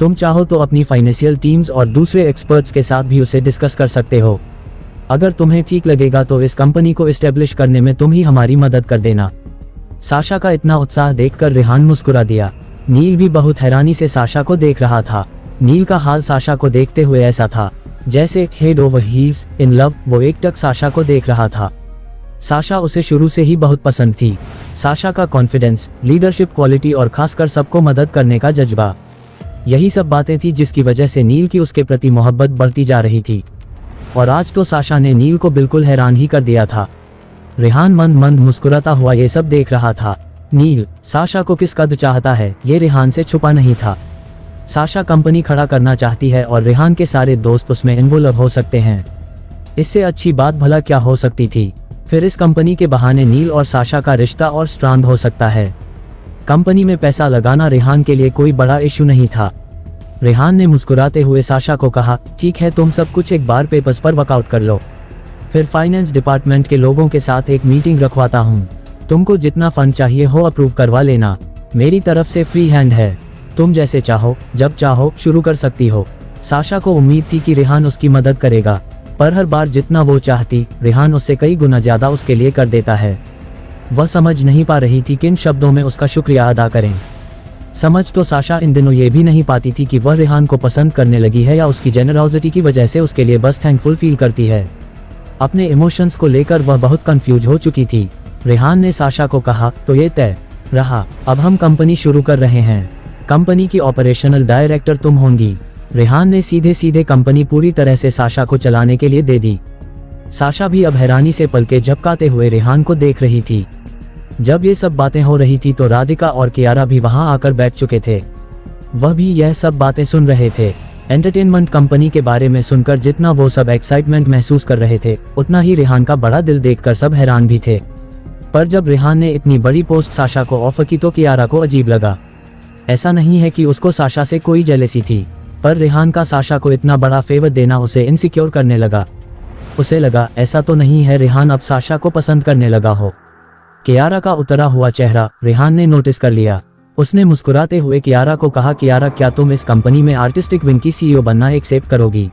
तुम चाहो तो अपनी फाइनेंशियल टीम्स और दूसरे एक्सपर्ट्स के साथ भी उसे डिस्कस कर सकते हो। अगर तुम्हें ठीक लगेगा तो इस कंपनी को एस्टेब्लिश करने में तुम ही हमारी मदद कर देना। साशा का इतना उत्साह देखकर रेहान मुस्कुरा दिया। नील भी बहुत हैरानी से साशा को देख रहा था। नील का हाल साशा को देखते हुए ऐसा था जैसे head over heels in love. वो एकटक साशा को देख रहा था। साशा उसे शुरू से ही बहुत पसंद थी। साशा का कॉन्फिडेंस, लीडरशिप क्वालिटी और खासकर सबको मदद करने का जज्बा, यही सब बातें थी जिसकी वजह से नील की उसके प्रति मोहब्बत बढ़ती जा रही थी। और आज तो साशा ने नील को बिल्कुल हैरान ही कर दिया था। रेहान मंद मंद मुस्कुराता हुआ ये सब देख रहा था। नील साशा को किस कद चाहता है ये रेहान से छुपा नहीं था। साशा कंपनी खड़ा करना चाहती है और रेहान के सारे दोस्त उसमें इन्वॉल्व हो सकते हैं। इससे अच्छी बात भला क्या हो सकती थी। फिर इस कंपनी के बहाने नील और साशा का रिश्ता और स्ट्रांग हो सकता है। कंपनी में पैसा लगाना रेहान के लिए कोई बड़ा इशू नहीं था। रेहान ने मुस्कुराते हुए साशा को कहा, ठीक है तुम सब कुछ एक बार पेपर्स पर वर्कआउट कर लो, फिर फाइनेंस डिपार्टमेंट के लोगों के साथ एक मीटिंग रखवाता हूँ। तुमको जितना फंड चाहिए हो अप्रूव करवा लेना, मेरी तरफ से फ्री हैंड है। तुम जैसे चाहो जब चाहो शुरू कर सकती हो। साशा को उम्मीद थी कि रेहान उसकी मदद करेगा, पर हर बार जितना वो चाहती रेहान उससे कई गुना ज्यादा उसके लिए कर देता है। वह समझ नहीं पा रही थी किन शब्दों में उसका शुक्रिया अदा करें। समझ तो साशा इन दिनों ये भी नहीं पाती थी कि वह रेहान को पसंद करने लगी है या उसकी जेनरॉसिटी की वजह से उसके लिए बस थैंकफुल फील करती है। अपने इमोशंस को लेकर वह बहुत कंफ्यूज हो चुकी थी। रेहान ने साशा को कहा, तो ये तय रहा, अब हम कंपनी शुरू कर रहे हैं। कंपनी की ऑपरेशनल डायरेक्टर तुम होंगी। रेहान ने सीधे सीधे कंपनी पूरी तरह से साशा को चलाने के लिए दे दी। साशा भी अब हैरानी से पलके झपकाते हुए रेहान को देख रही थी। जब ये सब बातें हो रही थी तो राधिका और कियारा भी वहां आकर बैठ चुके थे। वह भी यह सब बातें सुन रहे थे। एंटरटेनमेंट कंपनी के बारे में सुनकर जितना वो सब एक्साइटमेंट महसूस कर रहे थे, उतना ही रेहान का बड़ा दिल देखकर सब हैरान भी थे। पर जब रेहान ने इतनी बड़ी पोस्ट साशा को ऑफर की तो कियारा को अजीब लगा। ऐसा नहीं है कि उसको साशा से कोई जेलेसी थी, पर रेहान का साशा को इतना बड़ा फेवर देना उसे इनसिक्योर करने लगा। उसे लगा ऐसा तो नहीं है रेहान अब साशा को पसंद करने लगा हो। कियारा का उतरा हुआ चेहरा रेहान ने नोटिस कर लिया। उसने मुस्कुराते हुए कियारा को कहा, कियारा क्या तुम इस कंपनी में आर्टिस्टिक विंग की सीईओ बनना एक्सेप्ट करोगी?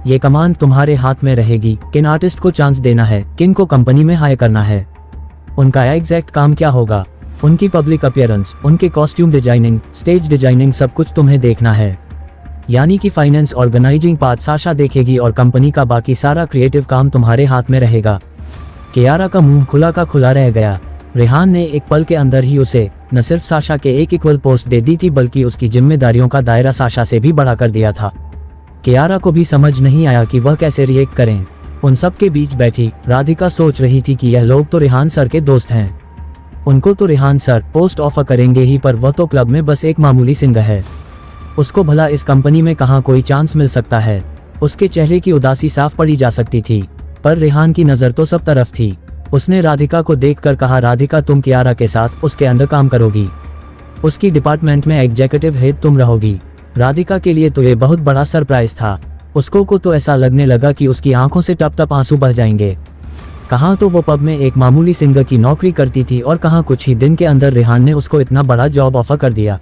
ये कमांड तुम्हारे हाथ में रहेगी। किन आर्टिस्ट को चांस देना है, किन को कंपनी में हायर करना है, उनका एग्जैक्ट काम क्या होगा, उनकी पब्लिक अपीयरेंस, उनके कॉस्ट्यूम डिजाइनिंग, स्टेज डिजाइनिंग, सब कुछ तुम्हें देखना है। यानी कि फाइनेंस ऑर्गेनाइजिंग पार्ट साशा देखेगी और कंपनी का बाकी सारा क्रिएटिव काम तुम्हारे हाथ में रहेगा। कियारा का मुंह खुला का खुला रह गया। रेहान ने एक पल के अंदर ही उसे न सिर्फ साशा के एक इक्वल पोस्ट दे दी थी, बल्कि उसकी जिम्मेदारियों का दायरा साशा से भी बढ़ा कर दिया था। कियारा को भी समझ नहीं आया कि वह कैसे रिएक्ट करें। उन सब के बीच बैठी राधिका सोच रही थी कि यह लोग तो रेहान सर के दोस्त हैं, उनको तो रेहान सर पोस्ट ऑफर करेंगे ही, पर वह तो क्लब में बस एक मामूली सिंगर है। उसको भला इस कंपनी में कहाँ कोई चांस मिल सकता है। उसके चेहरे की उदासी साफ पड़ी जा सकती थी, पर रेहान की नज़र तो सब तरफ थी। उसने राधिका को देखकर कहा, राधिका तुम कियारा के साथ उसके अंदर काम करोगी, उसकी डिपार्टमेंट में एग्जीक्यूटिव हेड तुम रहोगी। राधिका के लिए तो ये बहुत बड़ा सरप्राइज था। उसको को तो ऐसा लगने लगा कि उसकी आंखों से टप टप आंसू बह जाएंगे। कहाँ तो वो पब में एक मामूली सिंगर की नौकरी करती थी और कहाँ कुछ ही दिन के अंदर रेहान ने उसको इतना बड़ा जॉब ऑफर कर दिया।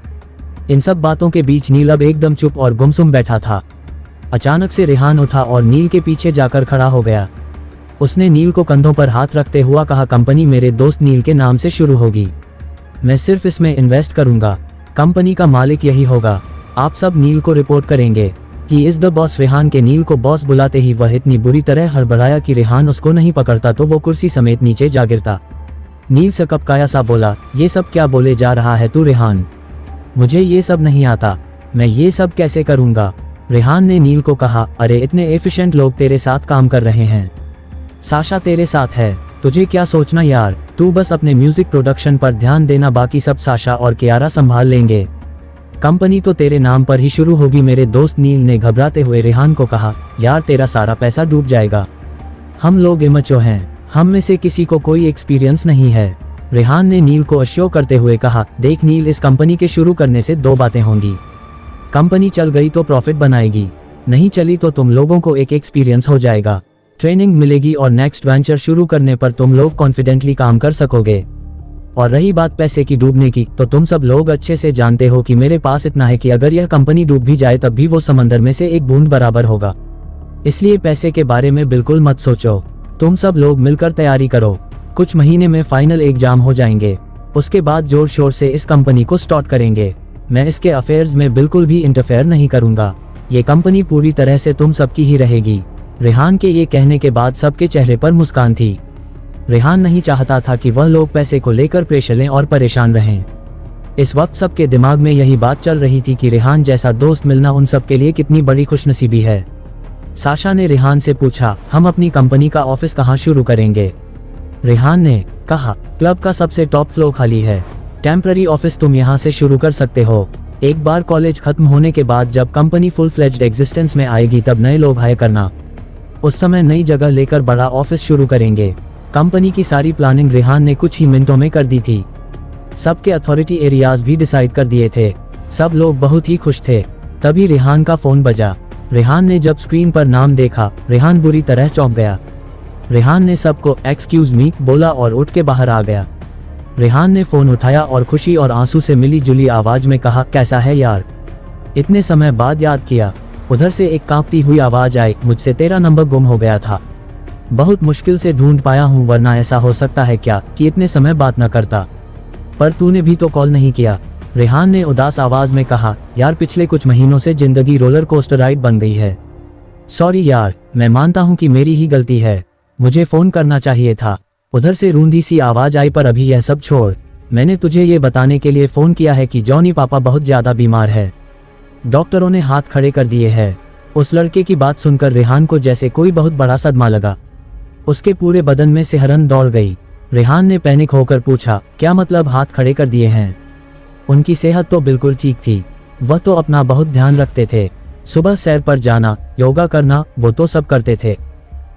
इन सब बातों के बीच नील अब एकदम चुप और गुमसुम बैठा था। अचानक से रेहान उठा और नील के पीछे जाकर खड़ा हो गया। उसने नील को कंधों पर हाथ रखते हुआ कहा, कंपनी मेरे दोस्त नील के नाम से शुरू होगी, मैं सिर्फ इसमें इन्वेस्ट करूंगा, कंपनी का मालिक यही होगा, आप सब नील को रिपोर्ट करेंगे। He is the boss. Rehan के नील को बॉस बुलाते ही वह इतनी बुरी तरह हड़बड़ाया कि रेहान उसको नहीं पकड़ता तो वो कुर्सी समेत नीचे जा गिरता। नील से कपकाया सा बोला, ये सब क्या बोले जा रहा है तू रेहान? मुझे ये सब नहीं आता, मैं ये सब कैसे करूंगा? रेहान ने नील को कहा, अरे इतने एफिशिएंट लोग तेरे साथ काम कर रहे हैं, साशा तेरे साथ है, तुझे क्या सोचना यार, तू बस अपने म्यूजिक प्रोडक्शन पर ध्यान देना, बाकी सब साशा और कियारा संभाल लेंगे, कंपनी तो तेरे नाम पर ही शुरू होगी। मेरे दोस्त नील ने घबराते हुए रेहान को कहा, यार तेरा सारा पैसा डूब जाएगा, हम लोग इमैच्योर हैं, हम में से किसी को कोई एक्सपीरियंस नहीं है। रेहान ने नील को अश्योर करते हुए कहा, देख नील, इस कंपनी के शुरू करने से दो बातें होंगी, कंपनी चल गई तो प्रॉफिट बनाएगी, नहीं चली तो तुम लोगों को एक एक्सपीरियंस हो जाएगा, ट्रेनिंग मिलेगी और नेक्स्ट वेंचर शुरू करने पर तुम लोग कॉन्फिडेंटली काम कर सकोगे। और रही बात पैसे की डूबने की, तो तुम सब लोग अच्छे से जानते हो कि मेरे पास इतना है कि अगर यह कंपनी डूब भी जाए तब भी वो समंदर में से एक बूंद बराबर होगा। इसलिए पैसे के बारे में बिल्कुल मत सोचो, तुम सब लोग मिलकर तैयारी करो, कुछ महीने में फाइनल एग्जाम हो जाएंगे, उसके बाद जोर शोर से इस कंपनी को स्टार्ट करेंगे। मैं इसके अफेयर्स में बिल्कुल भी इंटरफेयर नहीं करूंगा, ये कंपनी पूरी तरह से तुम सबकी ही रहेगी। रेहान के ये कहने के बाद सबके चेहरे पर मुस्कान थी। रेहान नहीं चाहता था कि वह लोग पैसे को लेकर प्रेशर लें और परेशान रहें। इस वक्त सबके दिमाग में यही बात चल रही थी कि रेहान जैसा दोस्त मिलना उन सब के लिए कितनी बड़ी खुशनसीबी है। साशा ने रेहान से पूछा, हम अपनी कंपनी का ऑफिस कहाँ शुरू करेंगे? रेहान ने कहा, क्लब का सबसे टॉप फ्लोर खाली है, टेम्पररी ऑफिस तुम यहाँ से शुरू कर सकते हो। एक बार कॉलेज खत्म होने के बाद जब कंपनी फुल फ्लेज्ड एग्जिस्टेंस में आएगी तब नए लोग हायर करना, उस समय नई जगह लेकर बड़ा ऑफिस शुरू करेंगे। कंपनी की सारी प्लानिंग रेहान ने कुछ ही मिनटों में कर दी थी। सबके अथॉरिटी एरियाज भी डिसाइड कर दिए थे। सब लोग बहुत ही खुश थे। तभी रेहान का फोन बजा। रेहान ने जब स्क्रीन पर नाम देखा, रेहान बुरी तरह चौंक गया। रेहान ने सबको एक्सक्यूज मी बोला और उठ के बाहर आ गया। रेहान ने फोन उठाया और खुशी और आंसू से मिली जुली आवाज में कहा, कैसा है यार, इतने समय बाद याद किया। उधर से एक कांपती हुई आवाज आई, मुझसे तेरा नंबर गुम हो गया था, बहुत मुश्किल से ढूंढ पाया हूँ, वरना ऐसा हो सकता है क्या कि इतने समय बात न करता, पर तूने भी तो कॉल नहीं किया। रेहान ने उदास आवाज में कहा, यार पिछले कुछ महीनों से जिंदगी रोलर कोस्टर राइड बन गई है। सॉरी यार, मैं मानता हूँ कि मेरी ही गलती है, मुझे फोन करना चाहिए था। उधर से रूंधी सी आवाज आई, पर अभी यह सब छोड़, मैंने तुझे ये बताने के लिए फोन किया है कि जॉनी पापा बहुत ज्यादा बीमार है। डॉक्टरों ने हाथ खड़े कर दिए हैं। उस लड़के की बात सुनकर रेहान को जैसे कोई बहुत बड़ा सदमा लगा। उसके पूरे बदन में सिहरन दौड़ गई। रेहान ने पैनिक होकर पूछा, क्या मतलब हाथ खड़े कर दिए हैं? उनकी सेहत तो बिल्कुल ठीक थी, वह तो अपना बहुत ध्यान रखते थे। सुबह सैर पर जाना, योगा करना, वो तो सब करते थे।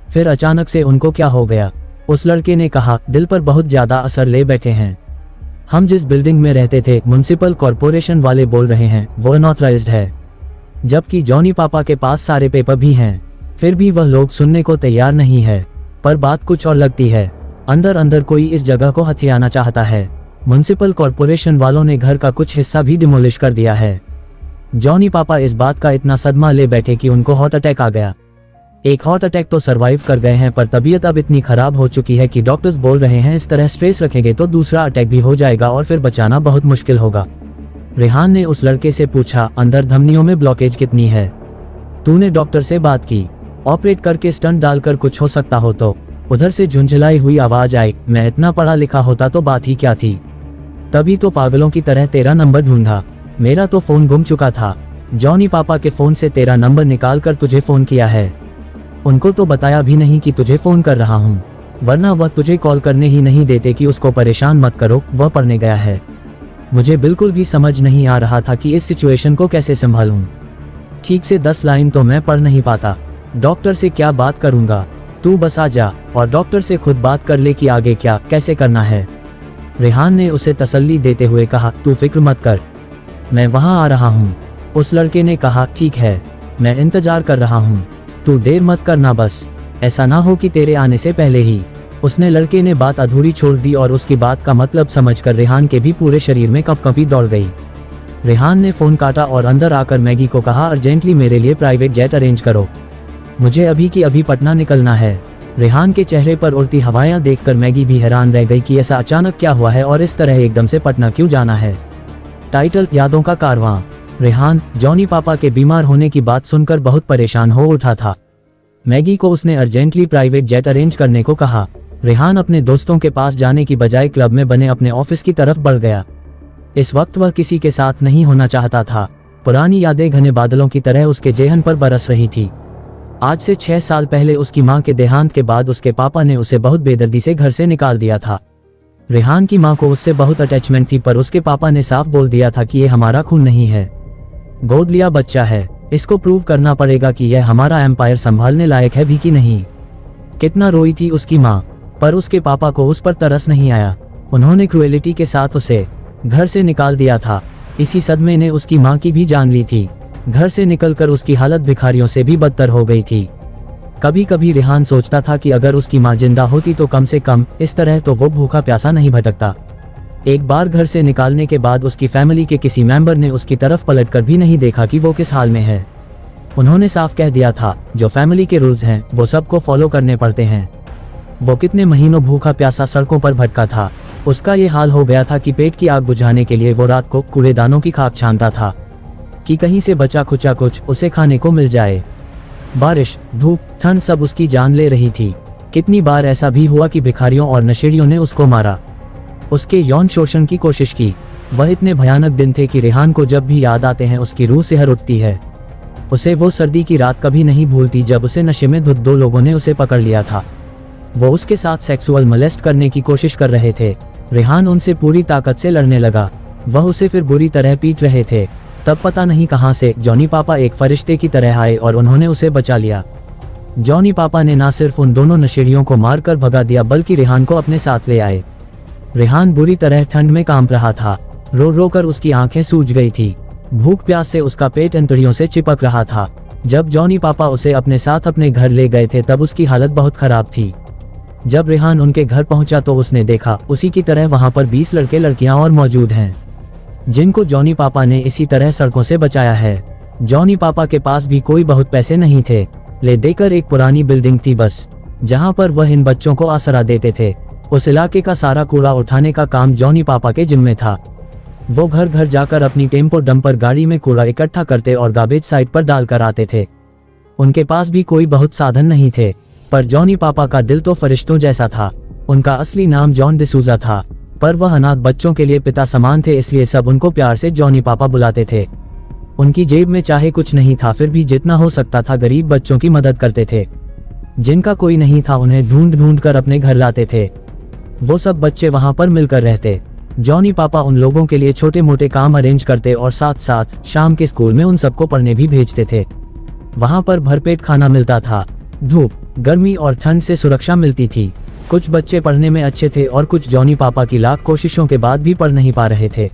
फिर अचानक से उनको क्या हो गया? उस लड़के ने कहा, दिल पर बहुत ज्यादा असर ले बैठे हैं। हम जिस बिल्डिंग में रहते थे, म्युनिसिपल कॉरपोरेशन वाले बोल रहे हैं वो अनऑथराइज्ड है, जबकि जॉनी पापा के पास सारे पेपर भी हैं। फिर भी वह लोग सुनने को तैयार नहीं है। पर बात कुछ और लगती है। अंदर अंदर कोई इस जगह को हथियाना चाहता है। म्युनिसिपल कॉरपोरेशन वालों ने घर का कुछ हिस्सा भी डिमोलिश कर दिया है। जॉनी पापा इस बात का इतना सदमा ले बैठे कि उनको हार्ट अटैक आ गया। एक हार्ट अटैक तो सरवाइव कर गए हैं, पर तबीयत अब इतनी खराब हो चुकी है कि डॉक्टर्स बोल रहे हैं इस तरह स्ट्रेस रखेंगे तो दूसरा अटैक भी हो जाएगा और फिर बचाना बहुत मुश्किल होगा। रेहान ने उस लड़के से पूछा, अंदर धमनियों में ब्लॉकेज कितनी है? तूने डॉक्टर से बात की? ऑपरेट करके स्टंट डालकर कुछ हो सकता हो तो? उधर से झुंझलाई हुई आवाज आई, मैं इतना पढ़ा लिखा होता तो बात ही क्या थी, तभी तो पागलों की तरह तेरा नंबर ढूंढा। मेरा तो फोन गुम चुका था। जॉनी पापा के फोन से तेरा नंबर निकाल कर तुझे फोन किया है। उनको तो बताया भी नहीं कि तुझे फोन कर रहा हूँ, वरना वह तुझे कॉल करने ही नहीं देते कि उसको परेशान मत करो, वह पढ़ने गया है। मुझे बिल्कुल भी समझ नहीं आ रहा था कि इस सिचुएशन को कैसे संभालूं। ठीक से 10 लाइन तो मैं पढ़ नहीं पाता। डॉक्टर से क्या बात करूंगा? तू बस आ जा और डॉक्टर से खुद बात कर ले कि आगे क्या कैसे करना है। रेहान ने उसे तसल्ली देते हुए कहा, तू फिक्र मत कर, मैं वहां आ रहा हूँ। उस लड़के ने कहा, ठीक है, मैं इंतजार कर रहा हूँ, तू देर मत करना, बस ऐसा ना हो कि तेरे आने से पहले ही। उसने लड़के ने बात अधूरी छोड़ दी और उसकी बात का मतलब समझकर रेहान के भी पूरे शरीर में कंपकंपी दौड़ गई। रेहान ने फोन काटा और अंदर आकर मैगी को कहा, अर्जेंटली मेरे लिए प्राइवेट जेट अरेंज करो, मुझे अभी की अभी पटना निकलना है। रेहान के चेहरे पर उड़ती हवाएं देखकर मैगी भी हैरान रह गई कि ऐसा अचानक क्या हुआ है और इस तरह एकदम से पटना क्यों जाना है। टाइटल, यादों का कारवां। रेहान जॉनी पापा के बीमार होने की बात सुनकर बहुत परेशान हो उठा था। मैगी को उसने अर्जेंटली प्राइवेट जेट अरेंज करने को कहा। रेहान अपने दोस्तों के पास जाने की बजाय क्लब में बने अपने ऑफिस की तरफ बढ़ गया। इस वक्त वह किसी के साथ नहीं होना चाहता था। पुरानी यादें घने बादलों की तरह उसके जेहन पर बरस रही थी। आज से 6 साल पहले उसकी मां के देहांत के बाद उसके पापा ने उसे बहुत बेदर्दी से घर से निकाल दिया था। रेहान की मां को उससे बहुत अटैचमेंट थी, पर उसके पापा ने साफ बोल दिया था कि ये हमारा खून नहीं है, गोद लिया बच्चा है, इसको प्रूव करना पड़ेगा कि यह हमारा एम्पायर संभालने लायक है भी कि नहीं। कितना रोई थी उसकी मां, पर उसके पापा को उस पर तरस नहीं आया। उन्होंने क्रुएलिटी के साथ उसे घर से निकाल दिया था। इसी सदमे ने उसकी मां की भी जान ली थी। घर से निकलकर उसकी हालत भिखारियों से भी बदतर हो गई थी। कभी कभी रेहान सोचता था कि अगर उसकी मां जिंदा होती तो कम से कम इस तरह तो वो भूखा प्यासा नहीं भटकता। एक बार घर से निकालने के बाद उसकी फैमिली के किसी मेंबर ने उसकी तरफ पलटकर भी नहीं देखा कि वो किस हाल में है। उन्होंने साफ कह दिया था, जो फैमिली के रूल्स हैं वो सबको फॉलो करने पड़ते हैं। वो कितने महीनों भूखा प्यासा सड़कों पर भटका था। उसका ये हाल हो गया था कि पेट की आग बुझाने के लिए वो रात को कूड़ेदानों की खाक छानता था कि कहीं से बचा खुचा कुछ उसे खाने को मिल जाए। बारिश, धूप, ठंड सब उसकी जान ले रही थी। कितनी बार ऐसा भी हुआ कि भिखारियों और नशेड़ियों ने उसको मारा, उसके यौन शोषण की कोशिश की। वह इतने भयानक दिन थे कि रेहान को जब भी याद आते हैं उसकी रूह सिहर उठती है। उसे वो सर्दी की रात कभी नहीं भूलती जब उसे नशे में धुत 2 लोगों ने उसे पकड़ लिया था। वो उसके साथ सेक्सुअल मोलेस्ट करने की कोशिश कर रहे थे। रेहान उनसे पूरी ताकत से लड़ने लगा। वह उसे फिर बुरी तरह पीट रहे थे। तब पता नहीं कहां से जॉनी पापा एक फरिश्ते की तरह आए और उन्होंने उसे बचा लिया। जॉनी पापा ने ना सिर्फ उन दोनों नशेड़ियों को मारकर भगा दिया बल्कि रेहान को अपने साथ ले आए। रेहान बुरी तरह ठंड में कांप रहा था। रो रो कर उसकी आंखें सूज गई थी। भूख प्यास से उसका पेट अंतड़ियों से चिपक रहा था। जब जॉनी पापा उसे अपने साथ अपने घर ले गए थे तब उसकी हालत बहुत खराब थी। जब रेहान उनके घर पहुंचा तो उसने देखा उसी की तरह वहां पर 20 लड़के लड़कियां और मौजूद हैं, जिनको जॉनी पापा ने इसी तरह सड़कों से बचाया है। जॉनी पापा के पास भी कोई बहुत पैसे नहीं थे। ले देकर एक पुरानी बिल्डिंग थी बस, जहां पर वह इन बच्चों को आसरा देते थे। उस इलाके का सारा कूड़ा उठाने का काम जॉनी पापा के जिम्मे था। वो घर घर जाकर अपनी टेम्पो डंपर गाड़ी में कूड़ा इकट्ठा करते और गार्बेज साइट पर डालकर आते थे। उनके पास भी कोई बहुत साधन नहीं थे, पर जॉनी पापा का दिल तो फरिश्तों जैसा था। उनका असली नाम जॉन डिसूजा था, पर वह अनाथ बच्चों के लिए पिता समान थे, इसलिए सब उनको प्यार से जॉनी पापा बुलाते थे। उनकी जेब में चाहे कुछ नहीं था, फिर भी जितना हो सकता था गरीब बच्चों की मदद करते थे। जिनका कोई नहीं था उन्हें ढूंढ ढूंढ कर अपने घर लाते थे। वो सब बच्चे वहां पर मिलकर रहते। जॉनी पापा उन लोगों के लिए छोटे मोटे काम अरेंज करते और साथ साथ शाम के स्कूल में उन सबको पढ़ने भी भेजते थे। वहां पर भरपेट खाना मिलता था, धूप, गर्मी और ठंड से सुरक्षा मिलती थी। कुछ बच्चे पढ़ने में अच्छे थे और कुछ जॉनी पापा की लाख कोशिशों के बाद भी पढ़ नहीं पा रहे थे।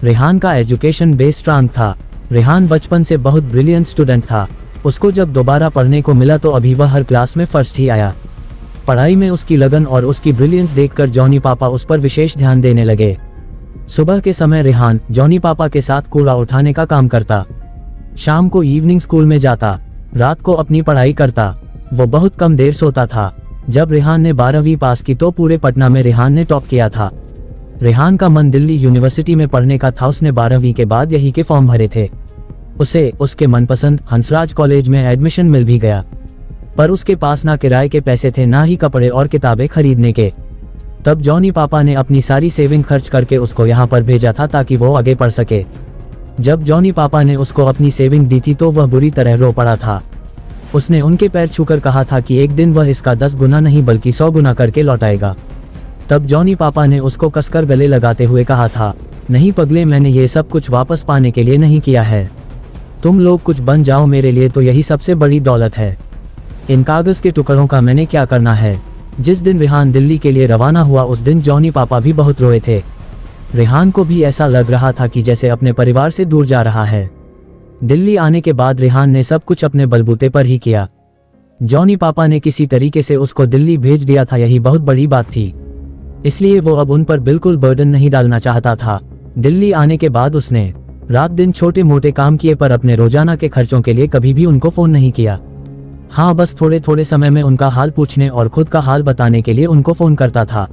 रेहान का एजुकेशन बेस स्ट्रांग था। रेहान बचपन से बहुत ब्रिलियंट स्टूडेंट था। उसको जब दोबारा पढ़ने को मिला तो अभी वह हर क्लास में फर्स्ट ही आया। पढ़ाई में उसकी लगन और उसकी ब्रिलियंस देखकर जॉनी पापा उस पर विशेष ध्यान देने लगे। सुबह के समय रेहान जॉनी पापा के साथ कूड़ा उठाने का काम करता, शाम को इवनिंग स्कूल में जाता, रात को अपनी पढ़ाई करता। वो बहुत कम देर सोता था। जब रेहान ने 12वीं पास की तो पूरे पटना में रेहान ने टॉप किया था। रेहान का मन दिल्ली यूनिवर्सिटी में पढ़ने का था। उसने 12वीं के बाद यही के फॉर्म भरे थे। उसे उसके मनपसंद हंसराज कॉलेज में एडमिशन मिल भी गया, पर उसके पास ना किराए के पैसे थे, ना ही कपड़े और किताबें खरीदने के। तब जॉनी पापा ने अपनी सारी सेविंग खर्च करके उसको यहाँ पर भेजा था ताकि वो आगे पढ़ सके। जब जॉनी पापा ने उसको अपनी सेविंग दी थी तो वह बुरी तरह रो पड़ा था। उसने उनके पैर छूकर कहा था कि एक दिन वह इसका 10 गुना नहीं बल्कि 100 गुना करके लौटाएगा। तब जॉनी पापा ने उसको कसकर गले लगाते हुए कहा था, नहीं पगले, मैंने ये सब कुछ वापस पाने के लिए नहीं किया है। तुम लोग कुछ बन जाओ, मेरे लिए तो यही सबसे बड़ी दौलत है। इन कागज के टुकड़ों का मैंने क्या करना है। जिस दिन रेहान दिल्ली के लिए रवाना हुआ उस दिन जॉनी पापा भी बहुत रोए थे। रेहान को भी ऐसा लग रहा था कि जैसे अपने परिवार से दूर जा रहा है। दिल्ली आने के बाद रेहान ने सब कुछ अपने बलबूते पर ही किया। जॉनी पापा ने किसी तरीके से उसको दिल्ली भेज दिया था, यही बहुत बड़ी बात थी। इसलिए वो अब उन पर बिल्कुल बर्डन नहीं डालना चाहता था। दिल्ली आने के बाद उसने रात दिन छोटे मोटे काम किए, पर अपने रोजाना के खर्चों के लिए कभी भी उनको फोन नहीं किया। हाँ, बस थोड़े थोड़े समय में उनका हाल पूछने और खुद का हाल बताने के लिए उनको फोन करता था।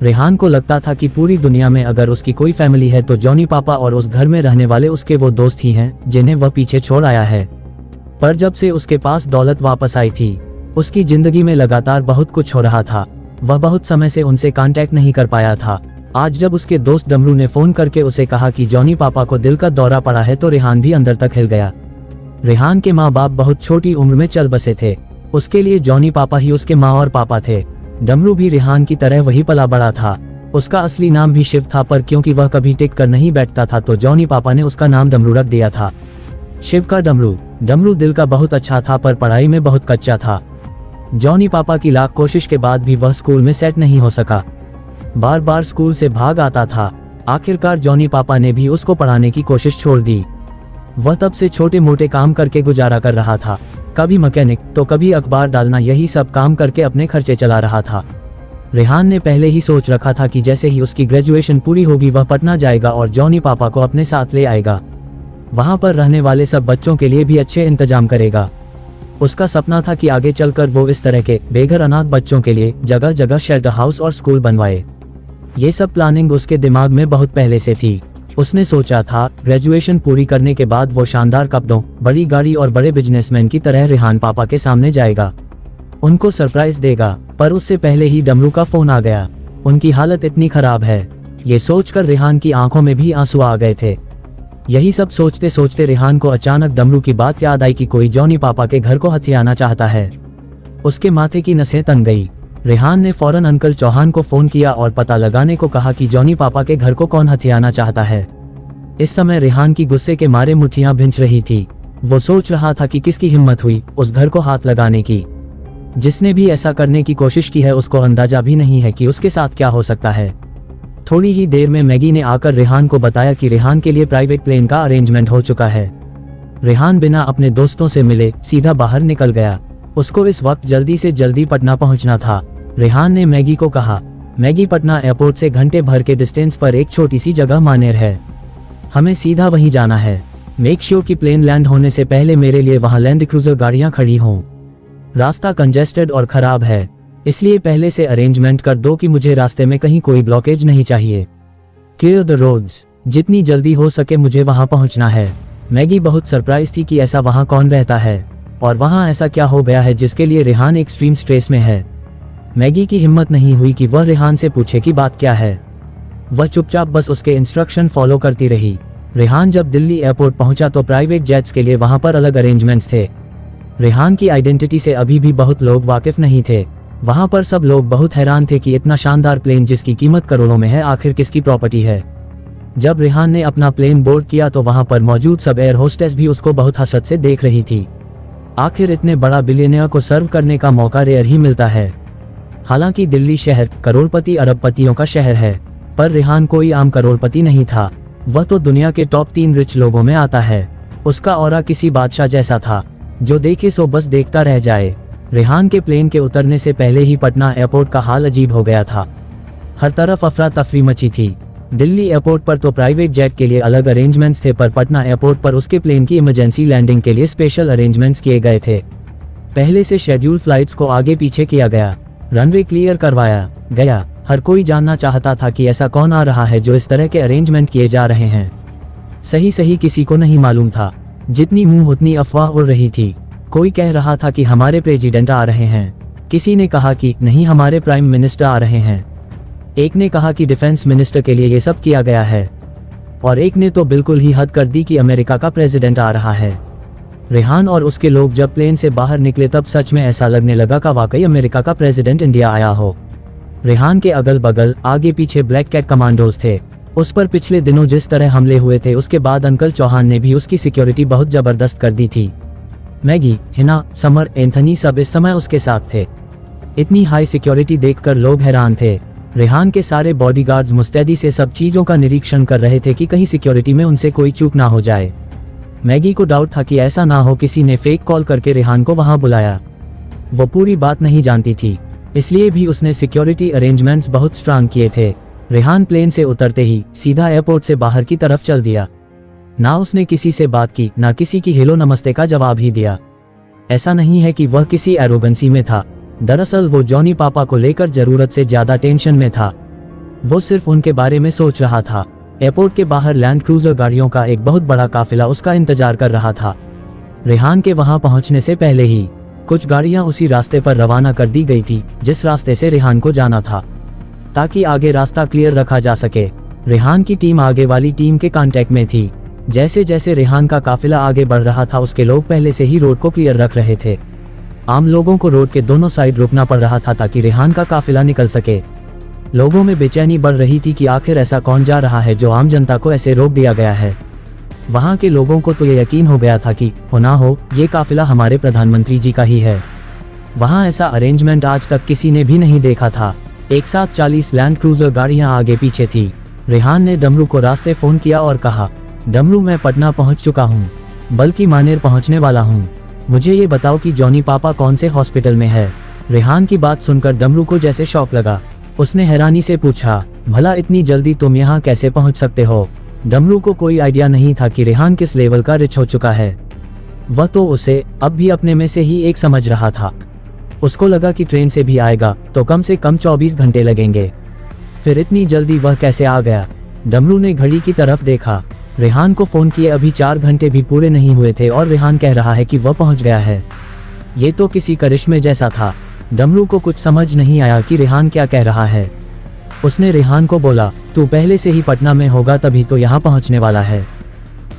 रेहान को लगता था कि पूरी दुनिया में अगर उसकी कोई फैमिली है तो जॉनी पापा और उस घर में रहने वाले उसके वो दोस्त ही हैं जिन्हें वह पीछे छोड़ आया है। पर जब से उसके पास दौलत वापस आई थी, उसकी जिंदगी में लगातार बहुत कुछ हो रहा था। वह बहुत समय से उनसे कांटेक्ट नहीं कर पाया था। आज जब उसके दोस्त डमरू ने फोन करके उसे कहा कि जॉनी पापा को दिल का दौरा पड़ा है तो रेहान भी अंदर तक हिल गया। रेहान के माँ बाप बहुत छोटी उम्र में चल बसे थे। उसके लिए जॉनी पापा ही उसके माँ और पापा थे। डमरू भी रेहान की तरह वही पला बड़ा था। उसका असली नाम भी शिव था, पर क्योंकि वह कभी टिक कर नहीं बैठता था तो जॉनी पापा ने उसका नाम डमरू रख दिया था। शिव का डमरू। डमरू दिल का बहुत अच्छा था पर पढ़ाई में बहुत कच्चा था। जॉनी पापा की लाख कोशिश के बाद भी वह स्कूल में सेट नहीं हो सका। बार बार स्कूल से भाग आता था। आखिरकार जॉनी पापा ने भी उसको पढ़ाने की कोशिश छोड़ दी। वह तब से छोटे मोटे काम करके गुजारा कर रहा था, कभी मैकेनिक तो कभी अखबार डालना, यही सब काम करके अपने खर्चे चला रहा था। रेहान ने पहले ही सोच रखा था कि जैसे ही उसकी ग्रेजुएशन पूरी होगी वह पटना जाएगा और जॉनी पापा को अपने साथ ले आएगा। वहां पर रहने वाले सब बच्चों के लिए भी अच्छे इंतजाम करेगा। उसका सपना था कि आगे चलकर वो इस तरह के बेघर अनाथ बच्चों के लिए जगह जगह शेल्टर हाउस और स्कूल बनवाए। ये सब प्लानिंग उसके दिमाग में बहुत पहले से थी। उसने सोचा था ग्रेजुएशन पूरी करने के बाद वो शानदार कपड़ों, बड़ी गाड़ी और बड़े बिजनेसमैन की तरह रेहान पापा के सामने जाएगा, उनको सरप्राइज देगा। पर उससे पहले ही डमरू का फोन आ गया। उनकी हालत इतनी खराब है, ये सोचकर रेहान की आंखों में भी आंसू आ गए थे। यही सब सोचते सोचते रेहान को अचानक डमरू की बात याद आई कि कोई जॉनी पापा के घर को हथियाना चाहता है। उसके माथे की नसें तन गई। रेहान ने फौरन अंकल चौहान को फोन किया और पता लगाने को कहा कि जॉनी पापा के घर को कौन हथियाना चाहता है। इस समय रेहान की गुस्से के मारे मुट्ठियां भिंच रही थी। वो सोच रहा था कि किसकी हिम्मत हुई उस घर को हाथ लगाने की। जिसने भी ऐसा करने की कोशिश की है उसको अंदाजा भी नहीं है कि उसके साथ क्या हो सकता है। थोड़ी ही देर में मैगी ने आकर रेहान को बताया कि रेहान के लिए प्राइवेट प्लेन का अरेंजमेंट हो चुका है। रेहान बिना अपने दोस्तों से मिले सीधा बाहर निकल गया। उसको इस वक्त जल्दी से जल्दी पटना पहुंचना था। रेहान ने मैगी को कहा, मैगी, पटना एयरपोर्ट से घंटे भर के डिस्टेंस पर एक छोटी सी जगह मानेर है, हमें सीधा वहीं जाना है। मेक श्योर कि प्लेन लैंड होने से पहले मेरे लिए वहां लैंड क्रूजर गाड़ियां खड़ी हों। रास्ता कंजेस्टेड और खराब है, इसलिए पहले से अरेंजमेंट कर दो कि मुझे रास्ते में कहीं कोई ब्लॉकेज नहीं चाहिए। Clear the roads. जितनी जल्दी हो सके मुझे वहां पहुंचना है। मैगी बहुत सरप्राइज थी कि ऐसा वहां कौन रहता है और वहां ऐसा क्या हो गया है जिसके लिए रेहान एक्सट्रीम स्ट्रेस में है। मैगी की हिम्मत नहीं हुई कि वह रेहान से पूछे कि बात क्या है। वह चुपचाप बस उसके इंस्ट्रक्शन फॉलो करती रही। रेहान जब दिल्ली एयरपोर्ट पहुंचा तो प्राइवेट जेट्स के लिए वहां पर अलग अरेंजमेंट्स थे। रेहान की आइडेंटिटी से अभी भी बहुत लोग वाकिफ नहीं थे। वहां पर सब लोग बहुत हैरान थे कि इतना शानदार प्लेन जिसकी कीमत करोड़ों में है आखिर किसकी प्रॉपर्टी है। जब रेहान ने अपना प्लेन बोर्ड किया तो वहां पर मौजूद सब एयर होस्टेस भी उसको बहुत हसरत से देख रही थी। आखिर इतने बड़ा बिलियनियर को सर्व करने का मौका रेयर ही मिलता है। हालांकि दिल्ली शहर करोड़पति अरबपतियों का शहर है, पर रेहान कोई आम करोड़पति नहीं था। वह तो दुनिया के टॉप 3 रिच लोगों में आता है। उसका ऑरा किसी बादशाह जैसा था, जो देखे सो बस देखता रह जाए। रेहान के प्लेन के उतरने से पहले ही पटना एयरपोर्ट का हाल अजीब हो गया था। हर तरफ अफरा तफरी मची थी। दिल्ली एयरपोर्ट पर तो प्राइवेट जेट के लिए अलग अरेंजमेंट्स थे, पर पटना एयरपोर्ट पर उसके प्लेन की इमरजेंसी लैंडिंग के लिए स्पेशल अरेंजमेंट्स किए गए थे। पहले से शेड्यूल फ्लाइट्स को आगे पीछे किया गया, रनवे क्लियर करवाया गया। हर कोई जानना चाहता था कि ऐसा कौन आ रहा है जो इस तरह के अरेंजमेंट किए जा रहे हैं। सही किसी को नहीं मालूम था। जितनी मुंह उतनी अफवाह उड़ रही थी। कोई कह रहा था कि हमारे प्रेसिडेंट आ रहे हैं, किसी ने कहा कि नहीं हमारे प्राइम मिनिस्टर आ रहे हैं, एक ने कहा कि डिफेंस मिनिस्टर के लिए ये सब किया गया है, और एक ने तो बिल्कुल ही हद कर दी कि अमेरिका का प्रेसिडेंट आ रहा है। रेहान और उसके लोग जब प्लेन से बाहर निकले तब सच में ऐसा लगने लगा कि वाकई अमेरिका का प्रेसिडेंट इंडिया आया हो। रेहान के अगल बगल आगे पीछे ब्लैक कैट कमांडोज थे। उस पर पिछले दिनों जिस तरह हमले हुए थे उसके बाद अंकल चौहान ने भी उसकी सिक्योरिटी बहुत जबरदस्त कर दी थी। मैगी, हिना, समर, एंथनी सब इस समय उसके साथ थे। इतनी हाई सिक्योरिटी देखकर लोग हैरान थे। रेहान के सारे बॉडीगार्ड्स मुस्तैदी से सब चीजों का निरीक्षण कर रहे थे कि कहीं सिक्योरिटी में उनसे कोई चूक ना हो जाए। मैगी को डाउट था कि ऐसा ना हो किसी ने फेक कॉल करके रेहान को वहां बुलाया। वो पूरी बात नहीं जानती थी, इसलिए भी उसने सिक्योरिटी अरेंजमेंट्स बहुत स्ट्रांग किए थे। रेहान प्लेन से उतरते ही सीधा एयरपोर्ट से बाहर की तरफ चल दिया। ना उसने किसी से बात की, ना किसी की हेलो नमस्ते का जवाब ही दिया। ऐसा नहीं है कि वह किसी एरोगेंसी में था, दरअसल वो जॉनी पापा को लेकर जरूरत से ज्यादा टेंशन में था। वो सिर्फ उनके बारे में सोच रहा था। एयरपोर्ट के बाहर लैंड क्रूजर गाड़ियों का एक बहुत बड़ा काफिला उसका इंतजार कर रहा था। रेहान के वहां पहुंचने से पहले ही कुछ गाड़ियां उसी रास्ते पर रवाना कर दी गई थी जिस रास्ते से रेहान को जाना था, ताकि आगे रास्ता क्लियर रखा जा सके। रेहान की टीम आगे वाली टीम के कांटेक्ट में थी। जैसे जैसे रेहान का काफिला आगे बढ़ रहा था उसके लोग पहले से ही रोड को क्लियर रख रहे थे। आम लोगों को रोड के दोनों साइड रुकना पड़ रहा था ताकि रेहान का काफिला निकल सके। लोगों में बेचैनी बढ़ रही थी कि आखिर ऐसा कौन जा रहा है जो आम जनता को ऐसे रोक दिया गया है। वहां के लोगों को तो ये यकीन हो गया था कि हो ना हो ये काफिला हमारे प्रधानमंत्री जी का ही है। वहां ऐसा अरेंजमेंट आज तक किसी ने भी नहीं देखा था। एक साथ 40 लैंड क्रूजर गाड़ियां आगे पीछे थी। रेहान ने डमरू को रास्ते फोन किया और कहा, डमरू मैं पटना पहुंच चुका हूं, बल्कि मानेर पहुंचने वाला हूं। मुझे ये बताओ कि जॉनी पापा कौन से हॉस्पिटल में है। रेहान की बात सुनकर डमरू को जैसे शौक लगा। उसने हैरानी से पूछा, भला इतनी जल्दी तुम यहाँ कैसे पहुंच सकते हो। डमरू को कोई आइडिया नहीं था कि रेहान किस लेवल का रिच हो चुका है। वह तो उसे अब भी अपने में से ही एक समझ रहा था। उसको लगा कि ट्रेन से भी आएगा तो कम से कम 24 घंटे लगेंगे, फिर इतनी जल्दी वह कैसे आ गया। डमरू ने घड़ी की तरफ देखा। रेहान को फोन किए अभी 4 घंटे भी पूरे नहीं हुए थे और रेहान कह रहा है कि वह पहुंच गया है। ये तो किसी करिश्मे जैसा था। डमरू को कुछ समझ नहीं आया कि रेहान क्या कह रहा है। उसने रेहान को बोला, तू पहले से ही पटना में होगा तभी तो यहाँ पहुँचने वाला है,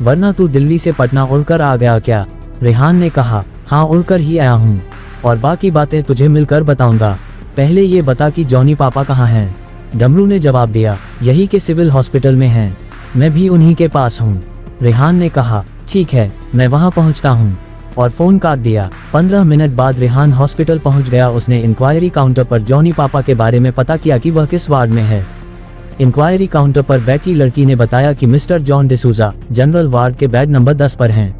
वरना तू दिल्ली से पटना उड़कर आ गया क्या। रेहान ने कहा, हाँ उड़कर ही आया हूँ, और बाकी बातें तुझे मिलकर बताऊंगा। पहले ये बता कि जॉनी पापा कहाँ हैं। डमरू ने जवाब दिया, यही के सिविल हॉस्पिटल में हैं, मैं भी उन्हीं के पास हूँ। रेहान ने कहा, ठीक है मैं वहाँ पहुँचता हूँ, और फोन काट दिया। 15 मिनट बाद रेहान हॉस्पिटल पहुँच गया। उसने इंक्वायरी काउंटर पर जॉनी पापा के बारे में पता किया कि वह किस वार्ड में है। इंक्वायरी काउंटर पर बैठी लड़की ने बताया कि mister John D'Souza general ward के बेड नंबर 10 पर हैं।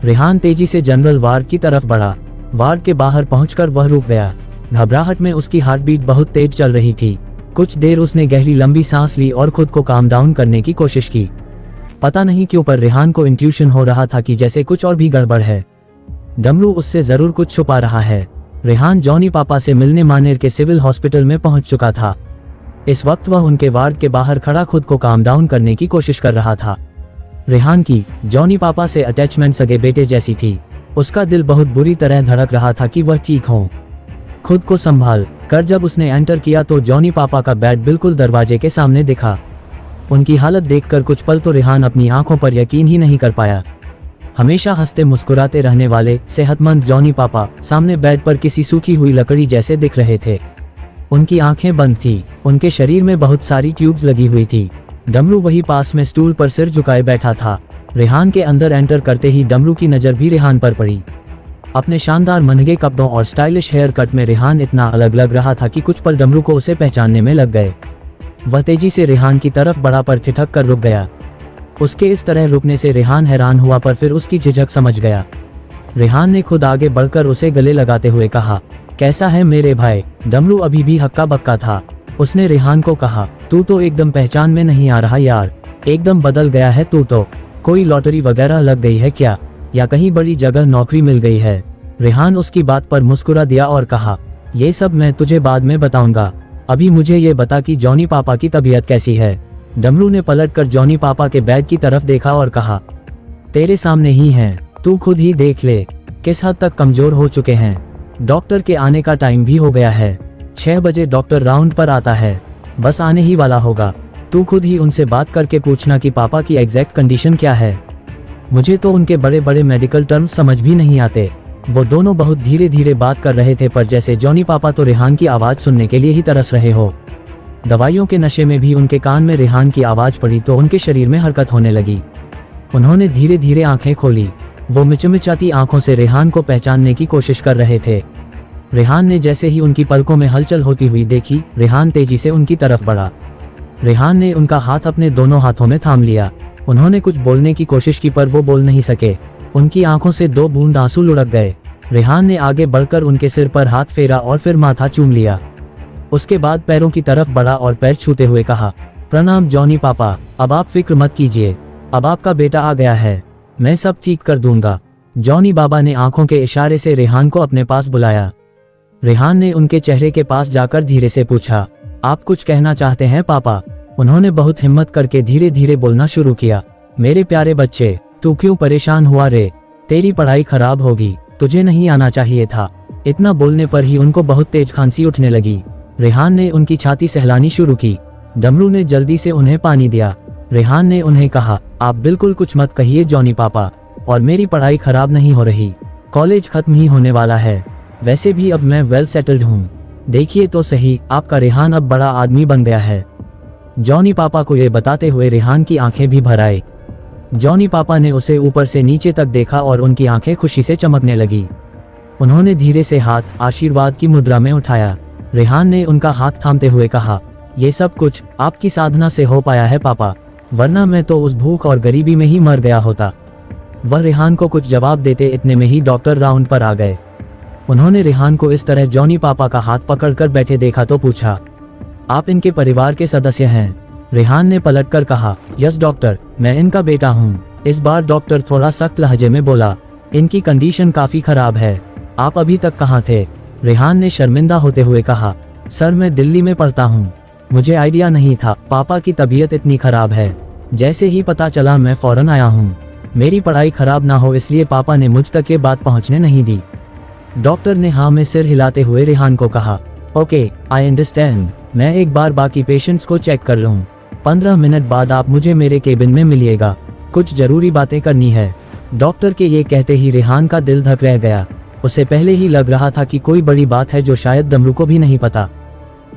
रेहान तेजी से जनरल वार्ड की तरफ बढ़ा। वार्ड के बाहर पहुंचकर वह रुक गया। घबराहट में उसकी हार्ट बीट बहुत तेज चल रही थी। कुछ देर उसने गहरी लंबी सांस ली और खुद को काम डाउन करने की कोशिश की। पता नहीं क्यों पर रेहान को इंट्यूशन हो रहा था कि जैसे कुछ और भी गड़बड़ है। डमरू उससे जरूर कुछ छुपा रहा है। रेहान जॉनी पापा से मिलने मानेर के सिविल हॉस्पिटल में पहुंच चुका था। इस वक्त वह उनके वार्ड के बाहर खड़ा खुद को काम डाउन करने की कोशिश कर रहा था। रेहान की जॉनी पापा से अटैचमेंट सगे बेटे जैसी थी। उसका दिल बहुत बुरी तरह धड़क रहा था कि वह ठीक हो। खुद को संभाल कर जब उसने एंटर किया तो जॉनी पापा का बेड बिल्कुल दरवाजे के सामने दिखा। उनकी हालत देखकर कुछ पल तो रेहान अपनी आंखों पर यकीन ही नहीं कर पाया। हमेशा हंसते मुस्कुराते रहने वाले सेहतमंद जॉनी पापा सामने बेड पर किसी सूखी हुई लकड़ी जैसे दिख रहे थे। उनकी आंखें बंद थी, उनके शरीर में बहुत सारी ट्यूब्स लगी हुई थी। डमरू वही पास में स्टूल पर सिर झुकाए बैठा था। रेहान के अंदर एंटर करते ही डमरू की नज़र भी रेहान पर पड़ी। अपने शानदार महंगे कपड़ों और स्टाइलिश हेयर कट में रेहान इतना अलग लग रहा था कि कुछ पल डमरू को उसे पहचानने में लग गए। वह तेजी से रेहान की तरफ बढ़ा पर ठिठक कर रुक गया। उसके इस तरह रुकने से रेहान हैरान हुआ पर फिर उसकी झिझक समझ गया। रेहान ने खुद आगे बढ़कर उसे गले लगाते हुए कहा, कैसा है मेरे भाई? डमरू अभी भी हक्का बक्का था। उसने रेहान को कहा, तू तो एकदम पहचान में नहीं आ रहा यार, एकदम बदल गया है तू तो। कोई लॉटरी वगैरह लग गई है क्या, या कहीं बड़ी जगह नौकरी मिल गई है? रेहान उसकी बात पर मुस्कुरा दिया और कहा, ये सब मैं तुझे बाद में बताऊंगा, अभी मुझे ये बता कि जॉनी पापा की तबीयत कैसी है। डमरू ने पलटकर जॉनी पापा के बेड की तरफ देखा और कहा, तेरे सामने ही हैं, तू खुद ही देख ले किस हद तक कमजोर हो चुके हैं। डॉक्टर के आने का टाइम भी हो गया है, 6 बजे डॉक्टर राउंड पर आता है, बस आने ही वाला होगा। तू खुद ही उनसे बात करके पूछना कि पापा की एग्जैक्ट कंडीशन क्या है। मुझे तो उनके बड़े बड़े मेडिकल टर्म्स समझ भी नहीं आते। वो दोनों बहुत धीरे धीरे बात कर रहे थे पर जैसे जॉनी पापा तो रेहान की आवाज़ सुनने के लिए ही तरस रहे हो। दवाइयों के नशे में भी उनके कान में रेहान की आवाज़ पड़ी तो उनके शरीर में हरकत होने लगी। उन्होंने धीरे धीरे आंखें खोली। वो मिचमिचाती आंखों से रेहान को पहचानने की कोशिश कर रहे थे। रेहान ने जैसे ही उनकी पलकों में हलचल होती हुई देखी, रेहान तेजी से उनकी तरफ बढ़ा। रेहान ने उनका हाथ अपने दोनों हाथों में थाम लिया। उन्होंने कुछ बोलने की कोशिश की पर वो बोल नहीं सके। उनकी आंखों से 2 बूंद आंसू लुढ़क गए। रेहान ने आगे बढ़कर उनके सिर पर हाथ फेरा और फिर माथा चूम लिया। उसके बाद पैरों की तरफ बढ़ा और पैर छूते हुए कहा, प्रणाम जॉनी पापा, अब आप फिक्र मत कीजिए, अब आपका बेटा आ गया है, मैं सब ठीक कर दूंगा। जॉनी बाबा ने आंखों के इशारे से रेहान को अपने पास बुलाया। रेहान ने उनके चेहरे के पास जाकर धीरे से पूछा, आप कुछ कहना चाहते हैं पापा? उन्होंने बहुत हिम्मत करके धीरे धीरे बोलना शुरू किया, मेरे प्यारे बच्चे, तू क्यों परेशान हुआ रे? तेरी पढ़ाई खराब होगी, तुझे नहीं आना चाहिए था। इतना बोलने पर ही उनको बहुत तेज खांसी उठने लगी। रेहान ने उनकी छाती सहलानी शुरू की। डमरू ने जल्दी से उन्हें पानी दिया। रेहान ने उन्हें कहा, आप बिल्कुल कुछ मत कहिए जॉनी पापा, और मेरी पढ़ाई खराब नहीं हो रही, कॉलेज खत्म ही होने वाला है, वैसे भी अब मैं वेल सेटल्ड हूँ। देखिए तो सही, आपका रेहान अब बड़ा आदमी बन गया है। जॉनी पापा को ये बताते हुए रेहान की आंखें भी भर आई। जॉनी पापा ने उसे ऊपर से नीचे तक देखा और उनकी आंखें खुशी से चमकने लगी। उन्होंने धीरे से हाथ आशीर्वाद की मुद्रा में उठाया। रेहान ने उनका हाथ थामते हुए कहा, ये सब कुछ आपकी साधना से हो पाया है पापा, वरना मैं तो उस भूख और गरीबी में ही मर गया होता। वह रेहान को कुछ जवाब देते इतने में ही डॉक्टर राउंड पर आ गए। उन्होंने रेहान को इस तरह जॉनी पापा का हाथ पकड़कर बैठे देखा तो पूछा, आप इनके परिवार के सदस्य हैं? रेहान ने पलटकर कहा, यस डॉक्टर, मैं इनका बेटा हूँ। इस बार डॉक्टर थोड़ा सख्त लहजे में बोला, इनकी कंडीशन काफी खराब है, आप अभी तक कहाँ थे? रेहान ने शर्मिंदा होते हुए कहा, सर मैं दिल्ली में पढ़ता हूँ, मुझे आइडिया नहीं था पापा की तबीयत इतनी खराब है, जैसे ही पता चला मैं फौरन आया हूँ। मेरी पढ़ाई खराब ना हो इसलिए पापा ने मुझ तक ये बात पहुँचने नहीं दी। डॉक्टर ने हाँ में सिर हिलाते हुए रेहान को कहा, ओके आई अंडरस्टैंड, मैं एक बार बाकी पेशेंट्स को चेक कर लूँ, 15 मिनट बाद आप मुझे मेरे केबिन में मिलिएगा, कुछ जरूरी बातें करनी है। डॉक्टर के ये कहते ही रेहान का दिल धक रह गया। उसे पहले ही लग रहा था कि कोई बड़ी बात है जो शायद डमरू को भी नहीं पता।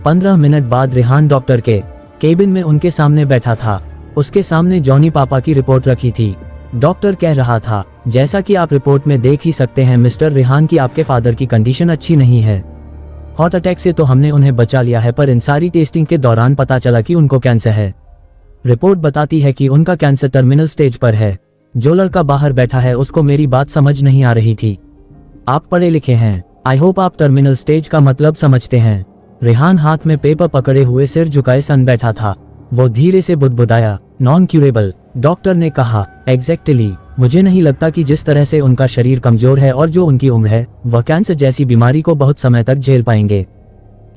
15 मिनट बाद रेहान डॉक्टर के केबिन में उनके सामने बैठा था। उसके सामने जॉनी पापा की रिपोर्ट रखी थी। डॉक्टर कह रहा था, जैसा कि आप रिपोर्ट में देख ही सकते हैं मिस्टर रेहान की आपके फादर की कंडीशन अच्छी नहीं है। हार्ट अटैक से तो हमने उन्हें बचा लिया है पर इन सारी टेस्टिंग के दौरान पता चला कि उनको कैंसर है। रिपोर्ट बताती है कि उनका कैंसर टर्मिनल स्टेज पर है। जो लड़का बाहर बैठा है उसको मेरी बात समझ नहीं आ रही थी। आप पढ़े लिखे हैं, आई होप आप टर्मिनल स्टेज का मतलब समझते हैं। रेहान हाथ में पेपर पकड़े हुए सिर झुकाए सन बैठा था। वो धीरे से बुदबुदाया, नॉन क्यूरेबल। डॉक्टर ने कहा, एग्जैक्टली, मुझे नहीं लगता कि जिस तरह से उनका शरीर कमजोर है और जो उनकी उम्र है वह कैंसर जैसी बीमारी को बहुत समय तक झेल पाएंगे।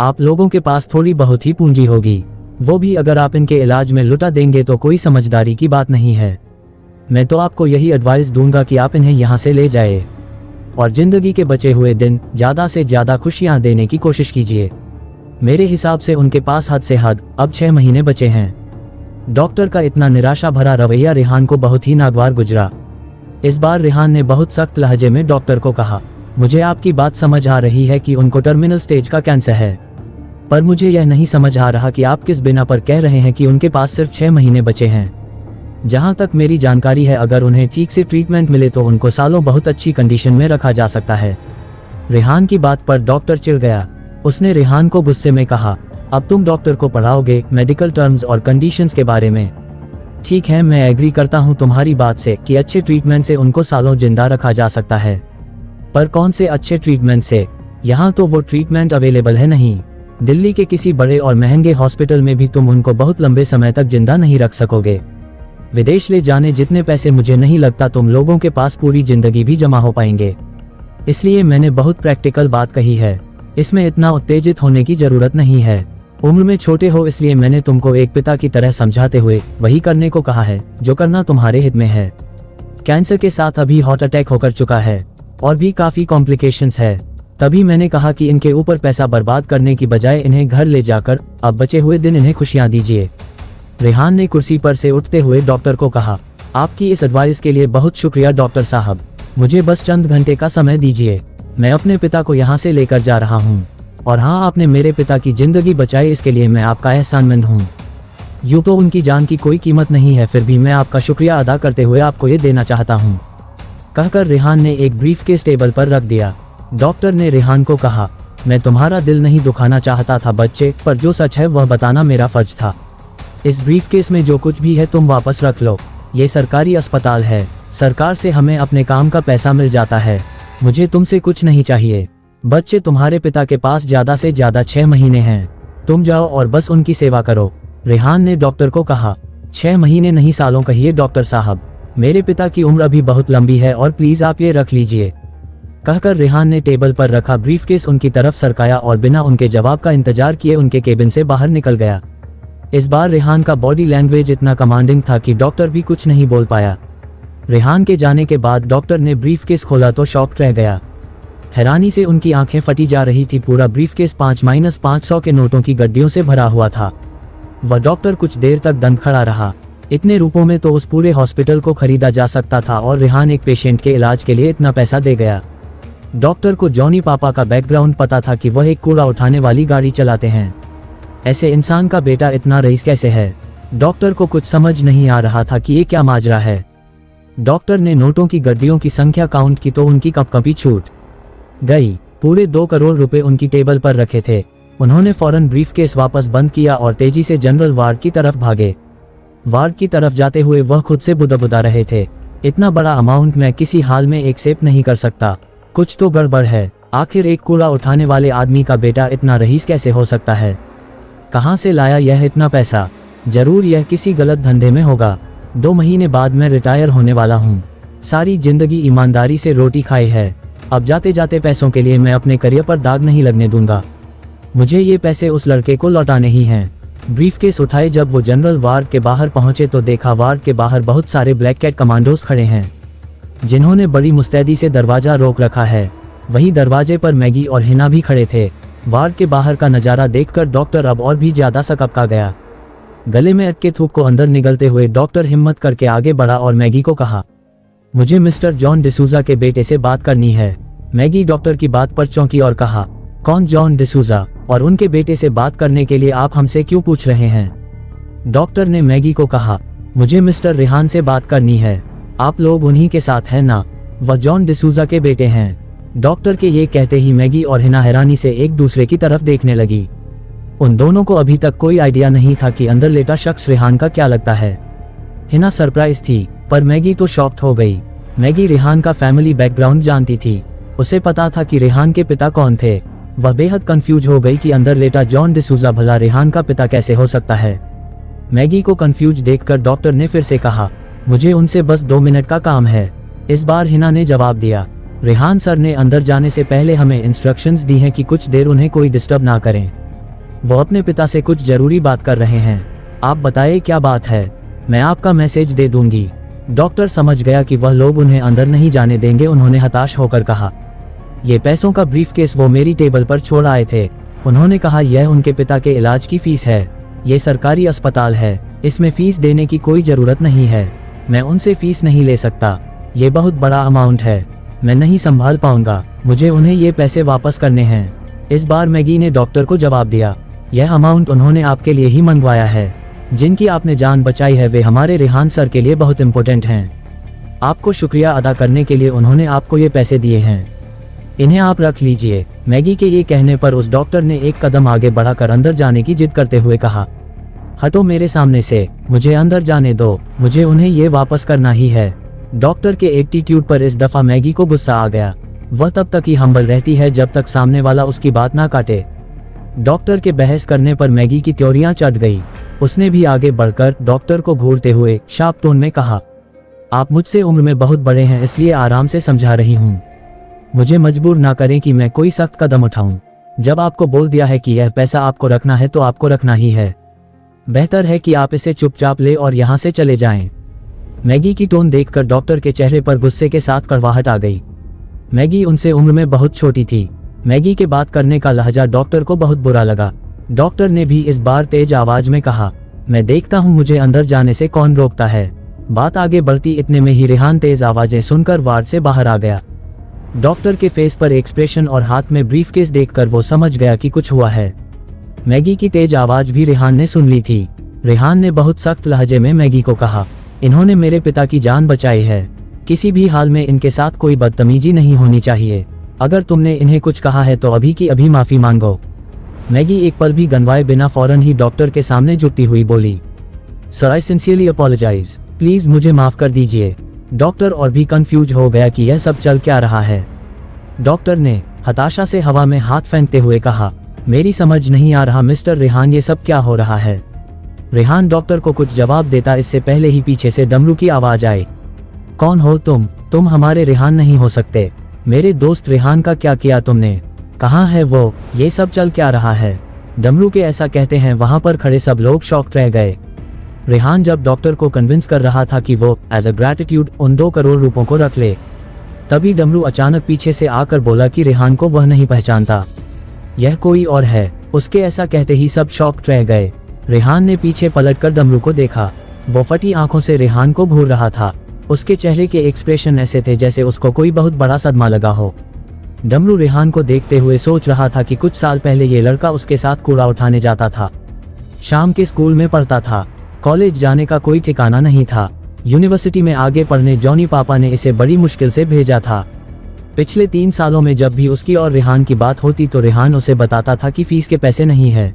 आप लोगों के पास थोड़ी बहुत ही पूंजी होगी, वो भी अगर आप इनके इलाज में लुटा देंगे तो कोई समझदारी की बात नहीं है। मैं तो आपको यही एडवाइस दूंगा कि आप इन्हें यहाँ से ले जाए और जिंदगी के बचे हुए दिन ज़्यादा से ज़्यादा खुशियाँ देने की कोशिश कीजिए। मेरे हिसाब से उनके पास हद से हद अब 6 महीने बचे हैं। डॉक्टर का इतना निराशा भरा रवैया रेहान को बहुत ही नागवार गुजरा। इस बार रेहान ने बहुत सख्त लहजे में डॉक्टर को कहा, मुझे आपकी बात समझ आ रही है कि उनको टर्मिनल स्टेज का कैंसर है, पर मुझे यह नहीं समझ आ रहा कि आप किस बिना पर कह रहे हैं कि उनके पास सिर्फ 6 महीने बचे हैं। जहां तक मेरी जानकारी है, अगर उन्हें ठीक से ट्रीटमेंट मिले तो उनको सालों बहुत अच्छी कंडीशन में रखा जा सकता है। रेहान की बात पर डॉक्टर चिढ़ गया। उसने रेहान को गुस्से में कहा, अब तुम डॉक्टर को पढ़ाओगे मेडिकल टर्म्स और कंडीशंस के बारे में। ठीक है, मैं एग्री करता हूं तुम्हारी बात से कि अच्छे ट्रीटमेंट से उनको सालों जिंदा रखा जा सकता है, पर कौन से अच्छे ट्रीटमेंट से? यहाँ तो वो ट्रीटमेंट अवेलेबल है नहीं। दिल्ली के किसी बड़े और महंगे हॉस्पिटल में भी तुम उनको बहुत लंबे समय तक जिंदा नहीं रख सकोगे। विदेश ले जाने जितने पैसे मुझे नहीं लगता तुम लोगों के पास पूरी जिंदगी भी जमा हो पाएंगे। इसलिए मैंने बहुत प्रैक्टिकल बात कही है, इसमें इतना उत्तेजित होने की जरूरत नहीं है। उम्र में छोटे हो इसलिए मैंने तुमको एक पिता की तरह समझाते हुए वही करने को कहा है जो करना तुम्हारे हित में है। कैंसर के साथ अभी हार्ट अटैक होकर चुका है और भी काफी कॉम्प्लिकेशंस है। तभी मैंने कहा कि इनके ऊपर पैसा बर्बाद करने की बजाय इन्हें घर ले जाकर अब बचे हुए दिन इन्हें खुशियां दीजिए। रेहान ने कुर्सी पर से उठते हुए डॉक्टर को कहा, आपकी इस एडवाइस के लिए बहुत शुक्रिया डॉक्टर साहब, मुझे बस चंद घंटे का समय दीजिए। मैं अपने पिता को यहाँ से लेकर जा रहा हूँ और हाँ, आपने मेरे पिता की जिंदगी बचाई, इसके लिए मैं आपका एहसानमंद हूँ। यूँ तो उनकी जान की कोई कीमत नहीं है, फिर भी मैं आपका शुक्रिया अदा करते हुए आपको ये देना चाहता हूँ। कहकर रेहान ने एक ब्रीफकेस टेबल पर रख दिया। डॉक्टर ने रेहान को कहा, मैं तुम्हारा दिल नहीं दुखाना चाहता था बच्चे, पर जो सच है वह बताना मेरा फर्ज था। इस ब्रीफकेस में जो कुछ भी है तुम वापस रख लो। ये सरकारी अस्पताल है, सरकार से हमें अपने काम का पैसा मिल जाता है। मुझे तुमसे कुछ नहीं चाहिए। बच्चे, तुम्हारे पिता के पास ज्यादा से ज्यादा 6 महीने हैं, तुम जाओ और बस उनकी सेवा करो। रेहान ने डॉक्टर को कहा, 6 महीने नहीं सालों कहिए डॉक्टर साहब, मेरे पिता की उम्र अभी बहुत लंबी है और प्लीज आप ये रख लीजिए। कहकर रेहान ने टेबल पर रखा ब्रीफकेस उनकी तरफ सरकाया और बिना उनके जवाब का इंतजार किए उनके केबिन से बाहर निकल गया। इस बार रेहान का बॉडी लैंग्वेज इतना कमांडिंग था कि डॉक्टर भी कुछ नहीं बोल पाया। रेहान के जाने के बाद डॉक्टर ने ब्रीफकेस खोला तो शॉक्ड रह गया। हैरानी से उनकी आंखें फटी जा रही थी। पूरा ब्रीफकेस 5-500 के नोटों की गड्डियों से भरा हुआ था। वह डॉक्टर कुछ देर तक दंग खड़ा रहा। इतने रुपयों में तो उस पूरे हॉस्पिटल को खरीदा जा सकता था और रेहान एक पेशेंट के इलाज के लिए इतना पैसा दे गया। डॉक्टर को जॉनी पापा का बैकग्राउंड पता था कि वह एक कूड़ा उठाने वाली गाड़ी चलाते हैं। ऐसे इंसान का बेटा इतना रईस कैसे है? डॉक्टर को कुछ समझ नहीं आ रहा था कि ये क्या माजरा है। डॉक्टर ने नोटों की गड्डियों की संख्या काउंट की तो उनकी कपकपी छूट गई। पूरे 2 करोड़ रुपए उनकी टेबल पर रखे थे। उन्होंने फौरन ब्रीफकेस वापस बंद किया और तेजी से जनरल वार्ड की तरफ भागे। वार्ड की तरफ जाते हुए वह खुद से बुदबुदा रहे थे, इतना बड़ा अमाउंट मैं किसी हाल में एक्सेप्ट नहीं कर सकता, कुछ तो गड़बड़ है। आखिर एक कूड़ा उठाने वाले आदमी का बेटा इतना रईस कैसे हो सकता है? कहाँ से लाया यह इतना पैसा? जरूर यह किसी गलत धंधे में होगा। 2 महीने बाद मैं रिटायर होने वाला हूँ। सारी जिंदगी ईमानदारी से रोटी खाई है। अब जाते जाते पैसों के लिए मैं अपने करियर पर दाग नहीं लगने दूंगा। मुझे ये पैसे उस लड़के को लौटाने ही हैं। ब्रीफकेस उठाए जब वो जनरल वार्ड के बाहर पहुंचे तो देखा वार्ड के बाहर बहुत सारे ब्लैक कैट कमांडोज खड़े हैं, जिन्होंने बड़ी मुस्तैदी से दरवाजा रोक रखा है। वहीं दरवाजे पर मैगी और हिना भी खड़े थे। वार्ड के बाहर का नज़ारा देखकर डॉक्टर अब और भी ज्यादा सकपका गया। गले में अटके थूक को अंदर निगलते हुए डॉक्टर हिम्मत करके आगे बढ़ा और मैगी को कहा, मुझे मिस्टर जॉन डिसूजा के बेटे से बात करनी है। मैगी डॉक्टर की बात पर चौंकी और कहा, कौन जॉन डिसूजा? और उनके बेटे से बात करने के लिए आप हमसे क्यों पूछ रहे हैं? डॉक्टर ने मैगी को कहा, मुझे मिस्टर रेहान से बात करनी है। आप लोग उन्हीं के साथ हैं ना? वह जॉन डिसूजा के बेटे हैं। डॉक्टर के ये कहते ही मैगी और हिना हैरानी से एक दूसरे की तरफ देखने लगी। उन दोनों को अभी तक कोई आइडिया नहीं था कि अंदर लेटा शख्स रेहान का क्या लगता है। हिना सरप्राइज थी, पर मैगी तो शॉक्ड हो गई। मैगी रेहान का फैमिली बैकग्राउंड जानती थी, उसे पता था कि रेहान के पिता कौन थे। वह बेहद कंफ्यूज हो गई कि अंदर लेटा जॉन डिसूजा भला रेहान का पिता कैसे हो सकता है। मैगी को कंफ्यूज देखकर डॉक्टर ने फिर से कहा, मुझे उनसे बस 2 मिनट का काम है। इस बार हिना ने जवाब दिया, रेहान सर ने अंदर जाने से पहले हमें इंस्ट्रक्शंस दी हैं कि कुछ देर उन्हें कोई डिस्टर्ब ना करें। वो अपने पिता से कुछ जरूरी बात कर रहे हैं। आप बताइए क्या बात है, मैं आपका मैसेज दे दूंगी। डॉक्टर समझ गया कि वह लोग उन्हें अंदर नहीं जाने देंगे। उन्होंने हताश होकर कहा, ये पैसों का ब्रीफकेस वो मेरी टेबल पर छोड़ आए थे। उन्होंने कहा, यह उनके पिता के इलाज की फीस है। ये सरकारी अस्पताल है, इसमें फीस देने की कोई जरूरत नहीं है। मैं उनसे फीस नहीं ले सकता, ये बहुत बड़ा अमाउंट है, मैं नहीं संभाल पाऊंगा। मुझे उन्हें ये पैसे वापस करने हैं। इस बार मैगी ने डॉक्टर को जवाब दिया, यह अमाउंट उन्होंने आपके लिए ही मंगवाया है। जिनकी आपने जान बचाई है वे हमारे रेहान सर के लिए बहुत इंपॉर्टेंट हैं। आपको शुक्रिया अदा करने के लिए उन्होंने आपको ये पैसे दिए हैं, इन्हें आप रख लीजिए। मैगी के ये कहने पर उस डॉक्टर ने एक कदम आगे बढ़ाकर अंदर जाने की जिद करते हुए कहा, हटो मेरे सामने से, मुझे अंदर जाने दो, मुझे उन्हें ये वापस करना ही है। डॉक्टर के एटीट्यूड पर इस दफा मैगी को गुस्सा आ गया। वह तब तक ही हम्बल रहती है जब तक सामने वाला उसकी बात ना काटे। डॉक्टर के बहस करने पर मैगी की त्योरियां चढ़ गई। उसने भी आगे बढ़कर डॉक्टर को घूरते हुए शार्प टोन में कहा, आप मुझसे उम्र में बहुत बड़े हैं, इसलिए आराम से समझा रही हूँ। मुझे मजबूर ना करें कि मैं कोई सख्त कदम उठाऊं। जब आपको बोल दिया है कि यह पैसा आपको रखना है तो आपको रखना ही है। बेहतर है कि आप इसे चुपचाप ले और यहाँ से चले जाएं। मैगी की टोन देखकर डॉक्टर के चेहरे पर गुस्से के साथ कड़वाहट आ गई। मैगी उनसे उम्र में बहुत छोटी थी। मैगी के बात करने का लहजा डॉक्टर को बहुत बुरा लगा। डॉक्टर ने भी इस बार तेज आवाज में कहा, मैं देखता हूँ मुझे अंदर जाने से कौन रोकता है। बात आगे बढ़ती इतने में ही रेहान तेज आवाजें सुनकर वार्ड से बाहर आ गया। डॉक्टर के फेस पर एक्सप्रेशन और हाथ में ब्रीफकेस देखकर वो समझ गया कि कुछ हुआ है। मैगी की तेज आवाज भी रेहान ने सुन ली थी। रेहान ने बहुत सख्त लहजे में मैगी को कहा, इन्होंने मेरे पिता की जान बचाई है, किसी भी हाल में इनके साथ कोई बदतमीजी नहीं होनी चाहिए। अगर तुमने इन्हें कुछ कहा है तो अभी की अभी माफी मांगो। मैगी एक पल भी गनवाए बिना फौरन ही डॉक्टर के सामने झुकती हुई बोली, sir I sincerely apologise, please मुझे माफ कर दीजिए। डॉक्टर और भी कंफ्यूज हो गया कि यह सब चल क्या रहा है। डॉक्टर ने हताशा से हवा में हाथ फेंकते हुए कहा, मेरी समझ नहीं आ रहा मिस्टर रेहान, ये सब क्या हो रहा है। रेहान डॉक्टर को कुछ जवाब देता इससे पहले ही पीछे से डमरू की आवाज आई, कौन हो तुम हमारे रेहान नहीं हो सकते। मेरे दोस्त रेहान का क्या किया तुमने, कहाँ है वो, ये सब चल क्या रहा है। डमरू के ऐसा कहते हैं वहां पर खड़े सब लोग शॉक्ड रह गए। रेहान जब डॉक्टर को कन्विंस कर रहा था कि वो एज अ ग्रैटिट्यूड उन 2 करोड़ रुपयों को रख ले, तभी डमरू अचानक पीछे से आकर बोला कि रेहान को वह नहीं पहचानता, यह कोई और है। उसके ऐसा कहते ही सब शॉक्ड रह गए। रेहान ने पीछे पलटकर डमरू को देखा। वो फटी आंखों से रेहान को घूर रहा था। उसके चेहरे के एक्सप्रेशन ऐसे थे जैसे उसको कोई बहुत बड़ा सदमा लगा हो। डमरू रेहान को देखते हुए सोच रहा था कि कुछ साल पहले ये लड़का उसके साथ कूड़ा उठाने जाता था, शाम के स्कूल में पढ़ता था, कॉलेज जाने का कोई ठिकाना नहीं था, यूनिवर्सिटी में आगे पढ़ने जॉनी पापा ने इसे बड़ी मुश्किल से भेजा था। पिछले 3 सालों में जब भी उसकी और रेहान की बात होती तो रेहान उसे बताता था कि फीस के पैसे नहीं है।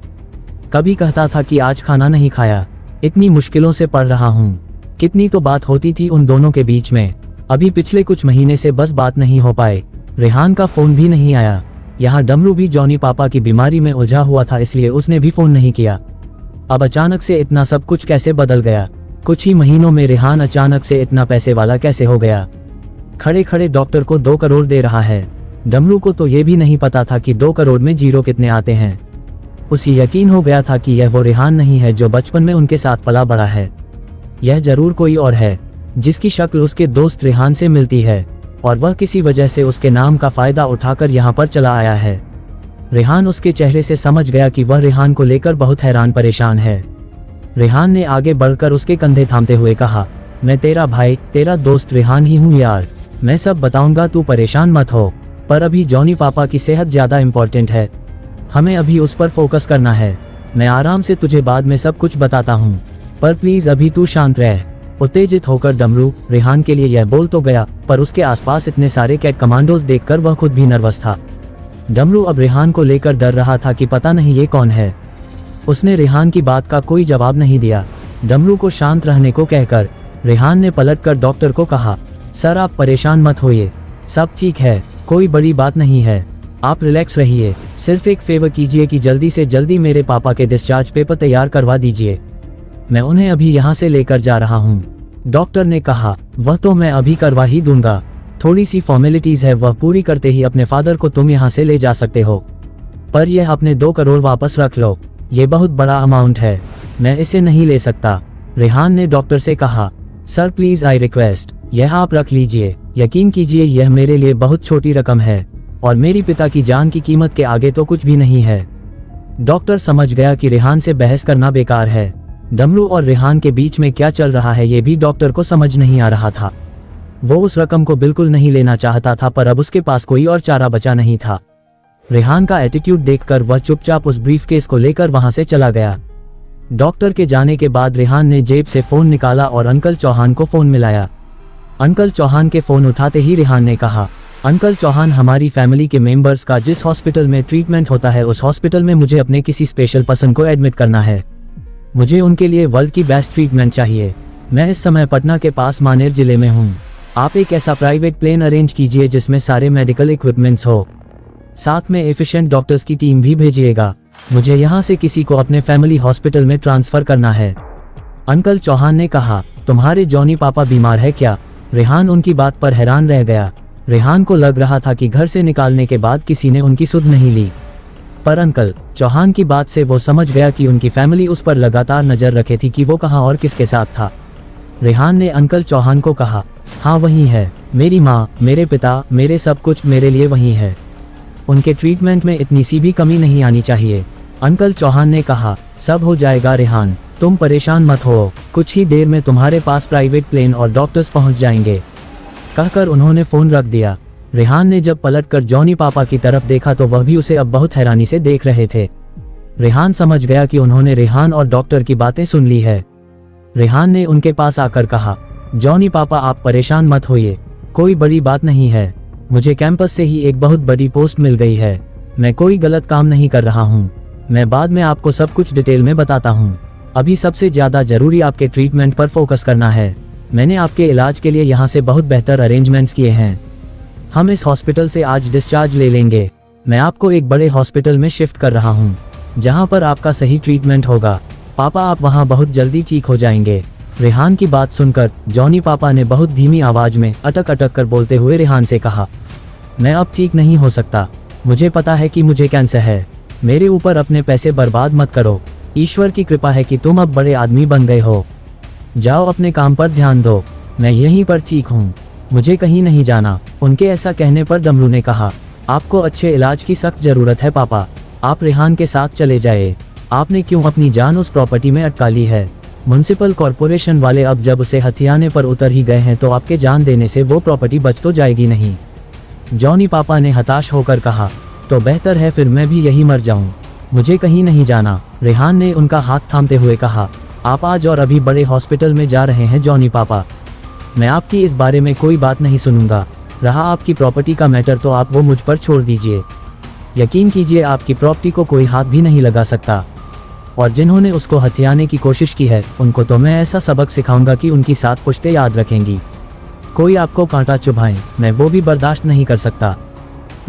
कभी कहता था कि आज खाना नहीं खाया, इतनी मुश्किलों से पढ़ रहा हूँ। कितनी तो बात होती थी उन दोनों के बीच में। अभी पिछले कुछ महीने से बस बात नहीं हो पाए। रेहान का फोन भी नहीं आया। यहाँ डमरू भी जॉनी पापा की बीमारी में उलझा हुआ था, इसलिए उसने भी फोन नहीं किया। अब अचानक से इतना सब कुछ कैसे बदल गया। कुछ ही महीनों में रेहान अचानक से इतना पैसे वाला कैसे हो गया। खड़े खड़े डॉक्टर को 2 करोड़ दे रहा है। डमरू को तो ये भी नहीं पता था कि 2 करोड़ में जीरो कितने आते हैं। उसे यकीन हो गया था कि यह वो रेहान नहीं है जो बचपन में उनके साथ पला बड़ा है। यह जरूर कोई और है जिसकी शक्ल उसके दोस्त रेहान से मिलती है और वह किसी वजह से उसके नाम का फायदा उठाकर यहाँ पर चला आया है। रेहान उसके चेहरे से समझ गया कि वह रेहान को लेकर बहुत हैरान परेशान है। रेहान ने आगे बढ़कर उसके कंधे थामते हुए कहा, मैं तेरा भाई, तेरा दोस्त रेहान ही हूँ यार, मैं सब बताऊंगा, तू परेशान मत हो। पर अभी जॉनी पापा की सेहत ज्यादा इम्पोर्टेंट है, हमें अभी उस पर फोकस करना है। मैं आराम से तुझे बाद में सब कुछ बताता हूँ, पर प्लीज अभी तू शांत रह। उत्तेजित होकर डमरू रेहान के लिए यह बोल तो गया, पर उसके आसपास इतने सारे कैट कमांडोज देखकर वह खुद भी नर्वस था। डमरू अब रेहान को लेकर डर रहा था कि पता नहीं ये कौन है। उसने रेहान की बात का कोई जवाब नहीं दिया। डमरू को शांत रहने को कहकर रेहान ने पलटकर डॉक्टर को कहा, सर आप परेशान मत होइए, सब ठीक है, कोई बड़ी बात नहीं है, आप रिलैक्स रहिए। सिर्फ एक फेवर कीजिए कि जल्दी से जल्दी मेरे पापा के डिस्चार्ज पेपर तैयार करवा दीजिए, मैं उन्हें अभी यहाँ से लेकर जा रहा हूँ। डॉक्टर ने कहा, वह तो मैं अभी करवा ही दूंगा, थोड़ी सी फॉर्मेलिटीज है, वह पूरी करते ही अपने फादर को तुम यहाँ से ले जा सकते हो, पर यह अपने 2 करोड़ वापस रख लो। ये बहुत बड़ा अमाउंट है, मैं इसे नहीं ले सकता। रेहान ने डॉक्टर से कहा, सर प्लीज आई रिक्वेस्ट, यह आप रख लीजिए, यकीन कीजिए यह मेरे लिए बहुत छोटी रकम है और मेरी पिता की जान की कीमत के आगे तो कुछ भी नहीं है। डॉक्टर समझ गया कि रेहान से बहस करना बेकार है। डमरू और रेहान के बीच में क्या चल रहा है ये भी डॉक्टर को समझ नहीं आ रहा था। वो उस रकम को बिल्कुल नहीं लेना चाहता था, पर अब उसके पास कोई और चारा बचा नहीं था। रेहान का एटीट्यूड देखकर वह चुपचाप उस ब्रीफकेस को लेकर वहां से चला गया। डॉक्टर के जाने के बाद रेहान ने जेब से फोन निकाला और अंकल चौहान को फोन मिलाया। अंकल चौहान के फोन उठाते ही रेहान ने कहा, अंकल चौहान, हमारी फैमिली के मेंबर्स का जिस हॉस्पिटल में ट्रीटमेंट होता है उस हॉस्पिटल में मुझे अपने किसी स्पेशल पर्सन को एडमिट करना है। मुझे उनके लिए वर्ल्ड की बेस्ट ट्रीटमेंट चाहिए। मैं इस समय पटना के पास मानेर जिले में हूँ। आप एक ऐसा प्राइवेट प्लेन अरेंज कीजिए जिसमें सारे मेडिकल इक्विपमेंट्स हो, साथ में एफिशिएंट डॉक्टर्स की टीम भी भेजिएगा। मुझे यहाँ से किसी को अपने फैमिली हॉस्पिटल में ट्रांसफर करना है। अंकल चौहान ने कहा, तुम्हारे जॉनी पापा बीमार है क्या? रेहान उनकी बात पर हैरान रह गया। रेहान को लग रहा था कि घर से निकालने के बाद किसी ने उनकी सुध नहीं ली, पर अंकल चौहान की बात से वो समझ गया कि उनकी फैमिली उस पर लगातार नजर रखे थी कि वो कहाँ और किसके साथ था। रेहान ने अंकल चौहान को कहा, हाँ वही है, मेरी माँ, मेरे पिता, मेरे सब कुछ मेरे लिए वही है। उनके ट्रीटमेंट में इतनी सी भी कमी नहीं आनी चाहिए। अंकल चौहान ने कहा, सब हो जाएगा रेहान, तुम परेशान मत हो, कुछ ही देर में तुम्हारे पास प्राइवेट प्लेन और डॉक्टर्स पहुंच जाएंगे। कहकर उन्होंने फोन रख दिया। रेहान ने जब पलटकर जॉनी पापा की तरफ देखा तो वह भी उसे अब बहुत हैरानी से देख रहे थे। रेहान समझ गया कि उन्होंने रेहान और डॉक्टर की बातें सुन ली है। रेहान ने उनके पास आकर कहा, जॉनी पापा आप परेशान मत होइए, कोई बड़ी बात नहीं है। मुझे कैंपस से ही एक बहुत बड़ी पोस्ट मिल गई है। मैं कोई गलत काम नहीं कर रहा हूँ। मैं बाद में आपको सब कुछ डिटेल में बताता हूँ। अभी सबसे ज्यादा जरूरी आपके ट्रीटमेंट पर फोकस करना है। मैंने आपके इलाज के लिए यहाँ से बहुत बेहतर अरेंजमेंट्स किए हैं। हम इस हॉस्पिटल से आज डिस्चार्ज ले लेंगे। मैं आपको एक बड़े हॉस्पिटल में शिफ्ट कर रहा हूँ जहाँ पर आपका सही ट्रीटमेंट होगा। पापा आप वहाँ बहुत जल्दी ठीक हो जाएंगे। रेहान की बात सुनकर जॉनी पापा ने बहुत धीमी आवाज में अटक अटक कर बोलते हुए रेहान से कहा, मैं अब ठीक नहीं हो सकता। मुझे पता है कि मुझे कैंसर है। मेरे ऊपर अपने पैसे बर्बाद मत करो। ईश्वर की कृपा है कि तुम अब बड़े आदमी बन गए हो। जाओ अपने काम पर ध्यान दो। मैं यहीं पर ठीक हूँ, मुझे कहीं नहीं जाना। उनके ऐसा कहने पर डमरू ने कहा, आपको अच्छे इलाज की सख्त जरूरत है पापा। आप रेहान के साथ चले जाए। आपने क्यों अपनी जान उस प्रॉपर्टी में अटका ली है? म्युनिसिपल कॉरपोरेशन वाले अब जब उसे हथियाने पर उतर ही गए हैं तो आपके जान देने से वो प्रॉपर्टी बच तो जाएगी नहीं। जॉनी पापा ने हताश होकर कहा, तो बेहतर है फिर मैं भी यही मर जाऊं। मुझे कहीं नहीं जाना। रेहान ने उनका हाथ थामते हुए कहा, आप आज और अभी बड़े हॉस्पिटल में जा रहे हैं जॉनी पापा। मैं आपकी इस बारे में कोई बात नहीं सुनूंगा। रहा आपकी प्रॉपर्टी का मैटर तो आप वो मुझ पर छोड़ दीजिए। यकीन कीजिए आपकी प्रॉपर्टी को कोई हाथ भी नहीं लगा सकता। और जिन्होंने उसको हथियाने की कोशिश की है उनको तो मैं ऐसा सबक सिखाऊंगा कि उनकी 7 पुश्तें याद रखेंगी। कोई आपको कांटा चुभाए मैं वो भी बर्दाश्त नहीं कर सकता।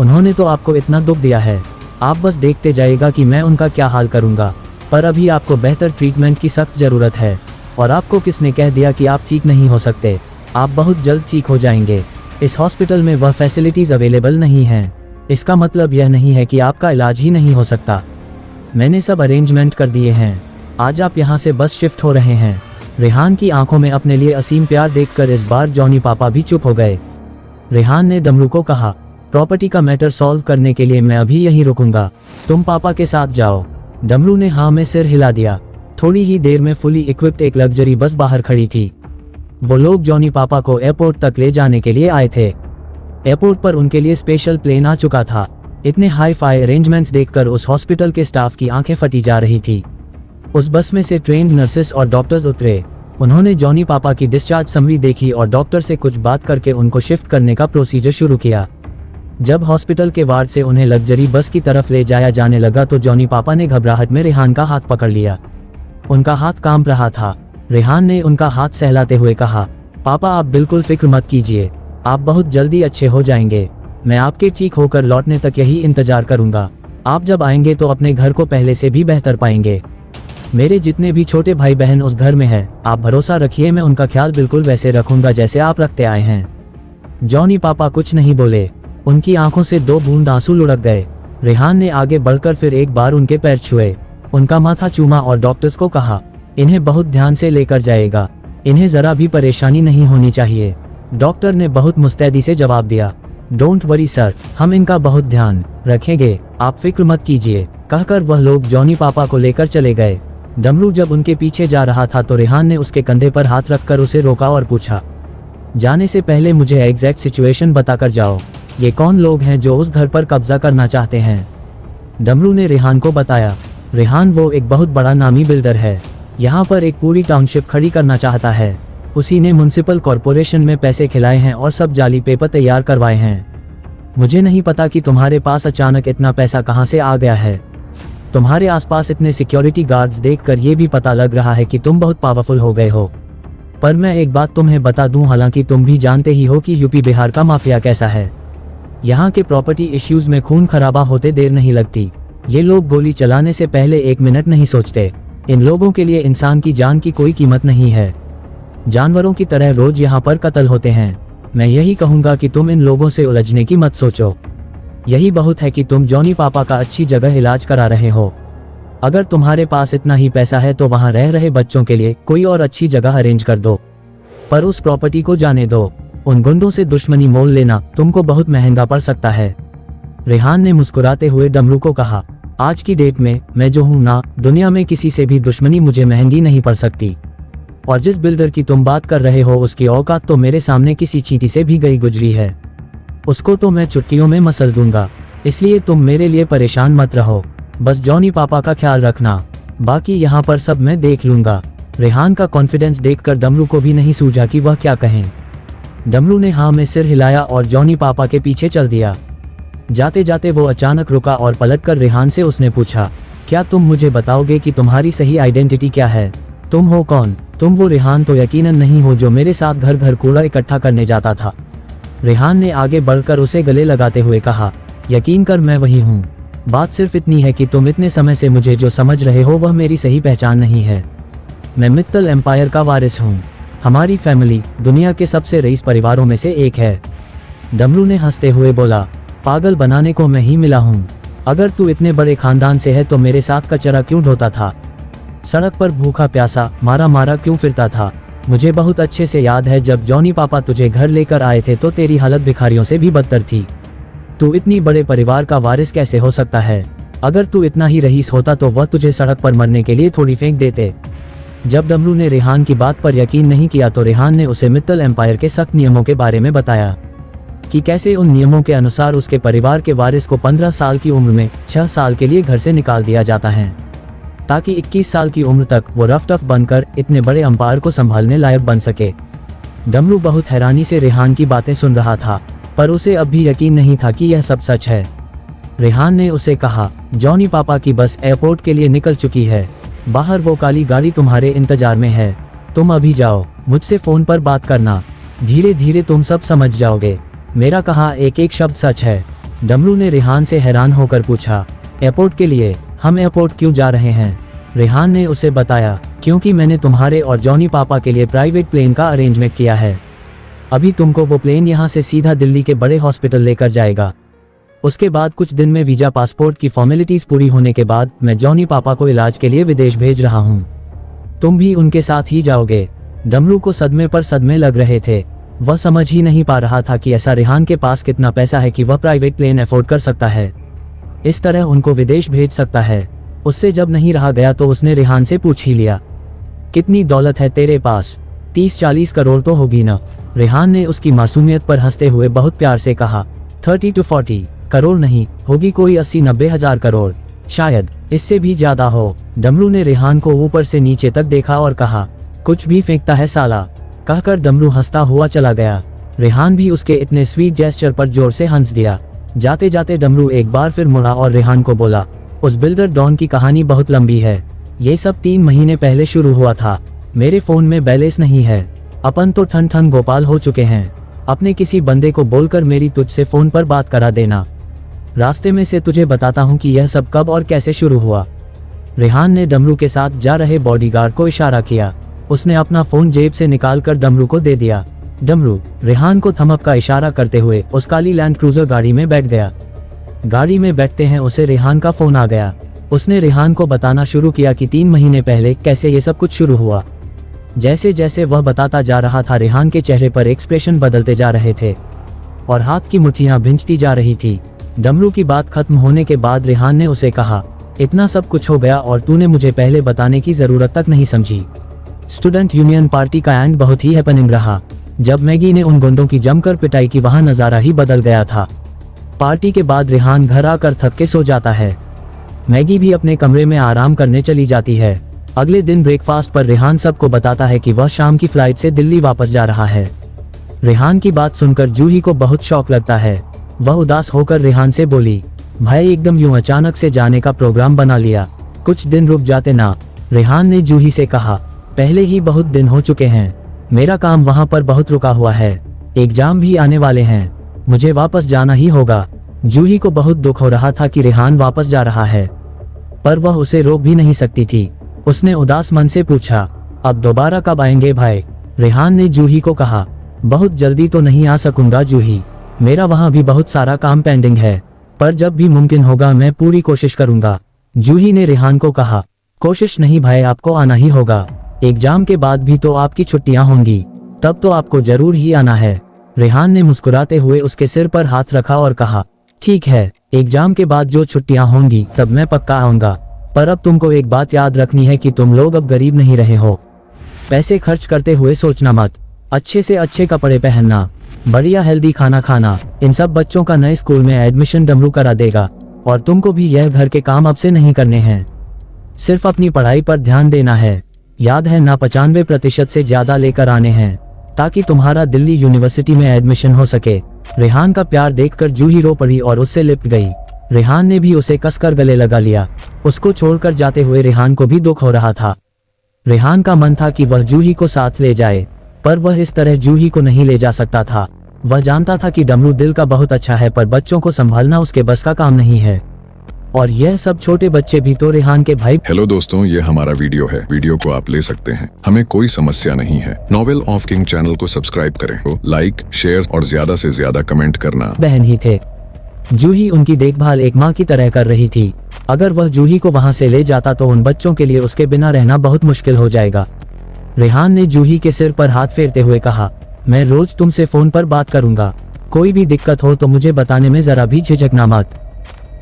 उन्होंने तो आपको इतना दुख दिया है, आप बस देखते जाइएगा कि मैं उनका क्या हाल करूंगा। पर अभी आपको बेहतर ट्रीटमेंट की सख्त जरूरत है। और आपको किसने कह दिया कि आप ठीक नहीं हो सकते? आप बहुत जल्द ठीक हो जाएंगे। इस हॉस्पिटल में वह फैसिलिटीज अवेलेबल नहीं हैं। इसका मतलब यह नहीं है कि आपका इलाज ही नहीं हो सकता। मैंने सब अरेंजमेंट कर दिए हैं। आज आप यहाँ से बस शिफ्ट हो रहे हैं। रेहान की आंखों में अपने लिए असीम प्यार देखकर इस बार जॉनी पापा भी चुप हो गए। रेहान ने डमरू को कहा, प्रॉपर्टी का मैटर सॉल्व करने के लिए मैं अभी यहीं रुकूंगा, तुम पापा के साथ जाओ। डमरू ने हाँ में सिर हिला दिया। थोड़ी ही देर में फुली इक्विप्ड एक लग्जरी बस बाहर खड़ी थी। वो लोग जॉनी पापा को एयरपोर्ट तक ले जाने के लिए आए थे। एयरपोर्ट पर उनके लिए स्पेशल प्लेन आ चुका था। इतने हाई फाई अरेंजमेंट्स देखकर उस हॉस्पिटल के स्टाफ की आंखें फटी जा रही थी। उस बस में से ट्रेन्ड नर्सेस और डॉक्टर्स उतरे। उन्होंने जॉनी पापा की डिस्चार्ज समरी देखी और डॉक्टर से कुछ बात करके उनको शिफ्ट करने का प्रोसीजर शुरू किया। जब हॉस्पिटल के वार्ड से उन्हें लग्जरी बस की तरफ ले जाया जाने लगा तो जॉनी पापा ने घबराहट में रेहान का हाथ पकड़ लिया। उनका हाथ कांप रहा था। रेहान ने उनका हाथ सहलाते हुए कहा, पापा आप बिल्कुल फिक्र मत कीजिए, आप बहुत जल्दी अच्छे हो जाएंगे। मैं आपके ठीक होकर लौटने तक यही इंतजार करूंगा। आप जब आएंगे तो अपने घर को पहले से भी बेहतर पाएंगे। मेरे जितने भी छोटे भाई बहन उस घर में हैं, आप भरोसा रखिए मैं उनका ख्याल बिल्कुल वैसे रखूंगा जैसे आप रखते आए हैं। जॉनी पापा कुछ नहीं बोले। उनकी आंखों से 2 बूंद आंसू लुढ़क गए। रेहान ने आगे बढ़कर फिर एक बार उनके पैर छुए। उनका माथा चूमा और डॉक्टर्स को कहा, इन्हें बहुत ध्यान से लेकर जाएगा, इन्हें जरा भी परेशानी नहीं होनी चाहिए। डॉक्टर ने बहुत मुस्तैदी से जवाब दिया, डोंट वरी सर, हम इनका बहुत ध्यान रखेंगे, आप फिक्र मत कीजिए। कहकर वह लोग जॉनी पापा को लेकर चले गए। डमरू जब उनके पीछे जा रहा था तो रेहान ने उसके कंधे पर हाथ रखकर उसे रोका और पूछा, जाने से पहले मुझे एग्जैक्ट सिचुएशन बताकर जाओ, ये कौन लोग हैं जो उस घर पर कब्जा करना चाहते हैं? डमरू ने रेहान को बताया, रेहान वो एक बहुत बड़ा नामी बिल्डर है, यहाँ पर एक पूरी टाउनशिप खड़ी करना चाहता है। उसी ने म्युनिसिपल कॉरपोरेशन में पैसे खिलाए हैं और सब जाली पेपर तैयार करवाए हैं। मुझे नहीं पता कि तुम्हारे पास अचानक इतना पैसा कहाँ से आ गया है। तुम्हारे आसपास इतने सिक्योरिटी गार्ड्स देखकर ये भी पता लग रहा है कि तुम बहुत पावरफुल हो गए हो। पर मैं एक बात तुम्हें बता दूं, हालांकि तुम भी जानते ही हो कि यूपी बिहार का माफिया कैसा है। यहाँ के प्रॉपर्टी इश्यूज में खून खराबा होते देर नहीं लगती। ये लोग गोली चलाने से पहले 1 मिनट नहीं सोचते। इन लोगों के लिए इंसान की जान की कोई कीमत नहीं है। जानवरों की तरह रोज यहाँ पर कत्ल होते हैं। मैं यही कहूँगा कि तुम इन लोगों से उलझने की मत सोचो। यही बहुत है कि तुम जॉनी पापा का अच्छी जगह इलाज करा रहे हो। अगर तुम्हारे पास इतना ही पैसा है तो वहाँ रह रहे बच्चों के लिए कोई और अच्छी जगह अरेंज कर दो, पर उस प्रॉपर्टी को जाने दो। उन गुंडों से दुश्मनी मोल लेना तुमको बहुत महंगा पड़ सकता है। रेहान ने मुस्कुराते हुए डमरू को कहा, आज की डेट में मैं जो हूँ ना, दुनिया में किसी से भी दुश्मनी मुझे महंगी नहीं पड़ सकती। और जिस बिल्डर की तुम बात कर रहे हो उसकी औकात तो मेरे सामने किसी चींटी से भी गई गुजरी है। उसको तो मैं चुटकियों में मसल दूंगा। इसलिए तुम मेरे लिए परेशान मत रहो, बस जॉनी पापा का ख्याल रखना, बाकी यहाँ पर सब मैं देख लूंगा। रेहान का कॉन्फिडेंस देखकर डमरू को भी नहीं सूझा कि वह क्या कहें। डमरू ने हाँ में सिर हिलाया और जॉनी पापा के पीछे चल दिया। जाते जाते वो अचानक रुका और पलटकर रेहान से उसने पूछा, क्या तुम मुझे बताओगे कि तुम्हारी सही आइडेंटिटी क्या है? तुम हो कौन? तुम वो रेहान तो यकीनन नहीं हो जो मेरे साथ घर घर कूड़ा इकट्ठा करने जाता था। रेहान ने आगे बढ़कर उसे गले लगाते हुए कहा, यकीन कर मैं वही हूँ। बात सिर्फ इतनी है कि तुम इतने समय से मुझे जो समझ रहे हो वह मेरी सही पहचान नहीं है। मैं मित्तल एम्पायर का वारिस हूँ। हमारी फैमिली दुनिया के सबसे रईस परिवारों में से एक है। डमरू ने हंसते हुए बोला, पागल बनाने को मैं ही मिला हूँ। अगर तू इतने बड़े खानदान से है तो मेरे साथ कचरा क्यों ढोता था? सड़क पर भूखा प्यासा मारा मारा क्यों फिरता था? मुझे बहुत अच्छे से याद है जब जॉनी पापा तुझे घर लेकर आए थे तो तेरी हालत भिखारियों से भी बदतर थी। तू इतनी बड़े परिवार का वारिस कैसे हो सकता है? अगर तू इतना ही रईस होता तो वह तुझे सड़क पर मरने के लिए थोड़ी फेंक देते। जब डमरू ने रेहान की बात पर यकीन नहीं किया तो रेहान ने उसे मित्तल एम्पायर के सख्त नियमों के बारे में बताया कि कैसे उन नियमों के अनुसार उसके परिवार के वारिस को 15 साल की उम्र में 6 साल के लिए घर से निकाल दिया जाता है, ताकि 21 साल की उम्र तक वो रफ टफ बनकर इतने बड़े अंपायर को संभालने लायक बन सके। डमरू बहुत हैरानी से रेहान की बातें सुन रहा था, पर उसे अब भी यकीन नहीं था कि यह सब सच है। रेहान ने उसे कहा, जॉनी पापा की बस एयरपोर्ट के लिए निकल चुकी है। बाहर वो काली गाड़ी तुम्हारे इंतजार में है। तुम अभी जाओ, मुझसे फोन पर बात करना। धीरे धीरे तुम सब समझ जाओगे। मेरा कहा एक एक शब्द सच है। डमरू ने रेहान से हैरान होकर पूछा, एयरपोर्ट के लिए? हम एयरपोर्ट क्यों जा रहे हैं? रेहान ने उसे बताया, क्योंकि मैंने तुम्हारे और जॉनी पापा के लिए प्राइवेट प्लेन का अरेंजमेंट किया है। अभी तुमको वो प्लेन यहाँ से सीधा दिल्ली के बड़े हॉस्पिटल लेकर जाएगा। उसके बाद कुछ दिन में वीजा पासपोर्ट की फॉर्मेलिटीज पूरी होने के बाद मैं जॉनी पापा को इलाज के लिए विदेश भेज रहा हूँ। तुम भी उनके साथ ही जाओगे। डमरू को सदमे पर सदमे लग रहे थे। वह समझ ही नहीं पा रहा था कि ऐसा रेहान के पास कितना पैसा है कि वह प्राइवेट प्लेन अफोर्ड कर सकता है, इस तरह उनको विदेश भेज सकता है। उससे जब नहीं रहा गया तो उसने रेहान से पूछ ही लिया, कितनी दौलत है तेरे पास? 30-40 करोड़ तो होगी ना? रेहान ने उसकी मासूमियत पर हंसते हुए बहुत प्यार से कहा, 30 to 40 करोड़ नहीं, होगी कोई 80-90 हजार करोड़, शायद इससे भी ज्यादा हो। डमरू ने रेहान को ऊपर से नीचे तक देखा और कहा, कुछ भी फेंकता है साला। कहकर डमरू हंसता हुआ चला गया। रेहान भी उसके इतने स्वीट जेस्चर पर जोर से हंस दिया। जाते जाते डमरू एक बार फिर मुड़ा और रेहान को बोला, उस बिल्डर डॉन की कहानी बहुत लंबी है। ये सब 3 महीने पहले शुरू हुआ था। मेरे फोन में बैलेंस नहीं है। अपन तो ठन ठन गोपाल हो चुके हैं। अपने किसी बंदे को बोलकर मेरी तुझसे फोन पर बात करा देना। रास्ते में से तुझे बताता हूँ कि यह सब कब और कैसे शुरू हुआ। रेहान ने डमरू के साथ जा रहे बॉडीगार्ड को इशारा किया। उसने अपना फोन जेब से निकालकर डमरू को दे दिया। डमरू रेहान को थंब अप का इशारा करते हुए उस काली लैंड क्रूजर गाड़ी में बैठ गया। गाड़ी में बैठते हैं उसे रेहान का फोन आ गया। उसने रेहान को बताना शुरू किया कि 3 महीने पहले कैसे ये सब कुछ शुरू हुआ। जैसे जैसे वह बताता जा रहा था, रेहान के चेहरे पर एक्सप्रेशन बदलते जा रहे थे और हाथ की मुट्ठियां भिंचती जा रही थी। डमरू की बात खत्म होने के बाद रेहान ने उसे कहा, इतना सब कुछ हो गया और तूने मुझे पहले बताने की जरूरत तक नहीं समझी। स्टूडेंट यूनियन पार्टी का एंड बहुत ही हैपनिंग रहा। जब मैगी ने उन गुंडों की जमकर पिटाई की, वहां नजारा ही बदल गया था। पार्टी के बाद रेहान घर आकर थक के सो जाता है। मैगी भी अपने कमरे में आराम करने चली जाती है। अगले दिन ब्रेकफास्ट पर रेहान सबको बताता है कि वह शाम की फ्लाइट से दिल्ली वापस जा रहा है। रेहान की बात सुनकर जूही को बहुत शौक लगता है। वह उदास होकर रेहान से बोली, भाई एकदम यूं अचानक से जाने का प्रोग्राम बना लिया, कुछ दिन रुक जाते ना। रेहान ने जूही से कहा, पहले ही बहुत दिन हो चुके हैं, मेरा काम वहां पर बहुत रुका हुआ है, एग्जाम भी आने वाले हैं, मुझे वापस जाना ही होगा। जूही को बहुत दुख हो रहा था कि रेहान वापस जा रहा है, पर वह उसे रोक भी नहीं सकती थी। उसने उदास मन से पूछा, अब दोबारा कब आएंगे भाई? रेहान ने जूही को कहा, बहुत जल्दी तो नहीं आ सकूंगा जूही, मेरा वहां भी बहुत सारा काम पेंडिंग है, पर जब भी मुमकिन होगा मैं पूरी कोशिश करूंगा। जूही ने रेहान को कहा, कोशिश नहीं भाई, आपको आना ही होगा, एग्जाम के बाद भी तो आपकी छुट्टियां होंगी, तब तो आपको जरूर ही आना है। रेहान ने मुस्कुराते हुए उसके सिर पर हाथ रखा और कहा, ठीक है, एग्जाम के बाद जो छुट्टियां होंगी तब मैं पक्का आऊंगा, पर अब तुमको एक बात याद रखनी है कि तुम लोग अब गरीब नहीं रहे हो। पैसे खर्च करते हुए सोचना मत, अच्छे से अच्छे कपड़े पहनना, बढ़िया हेल्दी खाना खाना। इन सब बच्चों का नए स्कूल में एडमिशन डमरू करा देगा और तुमको भी यह घर के काम अब से नहीं करने हैं, सिर्फ अपनी पढ़ाई पर ध्यान देना है। याद है ना, 95% से ज्यादा लेकर आने हैं ताकि तुम्हारा दिल्ली यूनिवर्सिटी में एडमिशन हो सके। रेहान का प्यार देखकर जूही रो पड़ी और उससे लिपट गई। रेहान ने भी उसे कसकर गले लगा लिया। उसको छोड़कर जाते हुए रेहान को भी दुख हो रहा था। रेहान का मन था कि वह जूही को साथ ले जाए, पर वह इस तरह जूही को नहीं ले जा सकता था। वह जानता था कि डमरू दिल का बहुत अच्छा है, पर बच्चों को संभालना उसके बस का काम नहीं है, और यह सब छोटे बच्चे भी तो रेहान के भाई। हेलो दोस्तों, ये हमारा वीडियो है, वीडियो को आप ले सकते हैं, हमें कोई समस्या नहीं है। नॉवेल ऑफ किंग चैनल को सब्सक्राइब करें, लाइक शेयर और ज्यादा से ज्यादा कमेंट करना। बहन ही थे। जूही उनकी देखभाल एक माँ की तरह कर रही थी। अगर वह जूही को वहां से ले जाता तो उन बच्चों के लिए उसके बिना रहना बहुत मुश्किल हो जाएगा। रेहान ने जूही के सिर पर हाथ फेरते हुए कहा, मैं रोज तुमसे फोन पर बात करूंगा, कोई भी दिक्कत हो तो मुझे बताने में जरा भी झिझकना मत।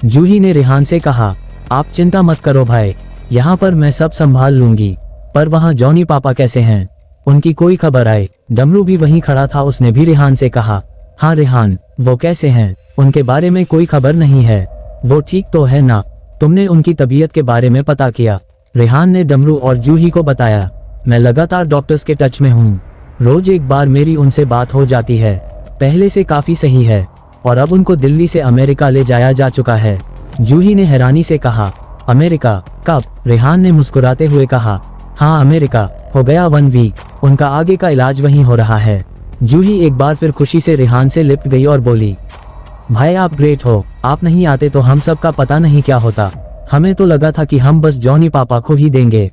जूही ने रेहान से कहा, आप चिंता मत करो भाई, यहाँ पर मैं सब संभाल लूंगी। पर वहाँ जॉनी पापा कैसे हैं? उनकी कोई खबर आए? डमरू भी वहीं खड़ा था, उसने भी रेहान से कहा, हाँ रेहान, वो कैसे हैं? उनके बारे में कोई खबर नहीं है, वो ठीक तो है ना? तुमने उनकी तबीयत के बारे में पता किया? रेहान ने डमरू और जूही को बताया, मैं लगातार डॉक्टर्स के टच में हूँ, रोज एक बार मेरी उनसे बात हो जाती है, पहले से काफी सही है और अब उनको दिल्ली से अमेरिका ले जाया जा चुका है। जूही ने हैरानी से कहा, अमेरिका? कब? रेहान ने मुस्कुराते हुए कहा, हाँ अमेरिका, हो गया 1 वीक, उनका आगे का इलाज वहीं हो रहा है। जूही एक बार फिर खुशी से रेहान से लिपट गई और बोली, भाई आप ग्रेट हो, आप नहीं आते तो हम सब का पता नहीं क्या होता, हमें तो लगा था कि हम बस जॉनी पापा को ही देंगे।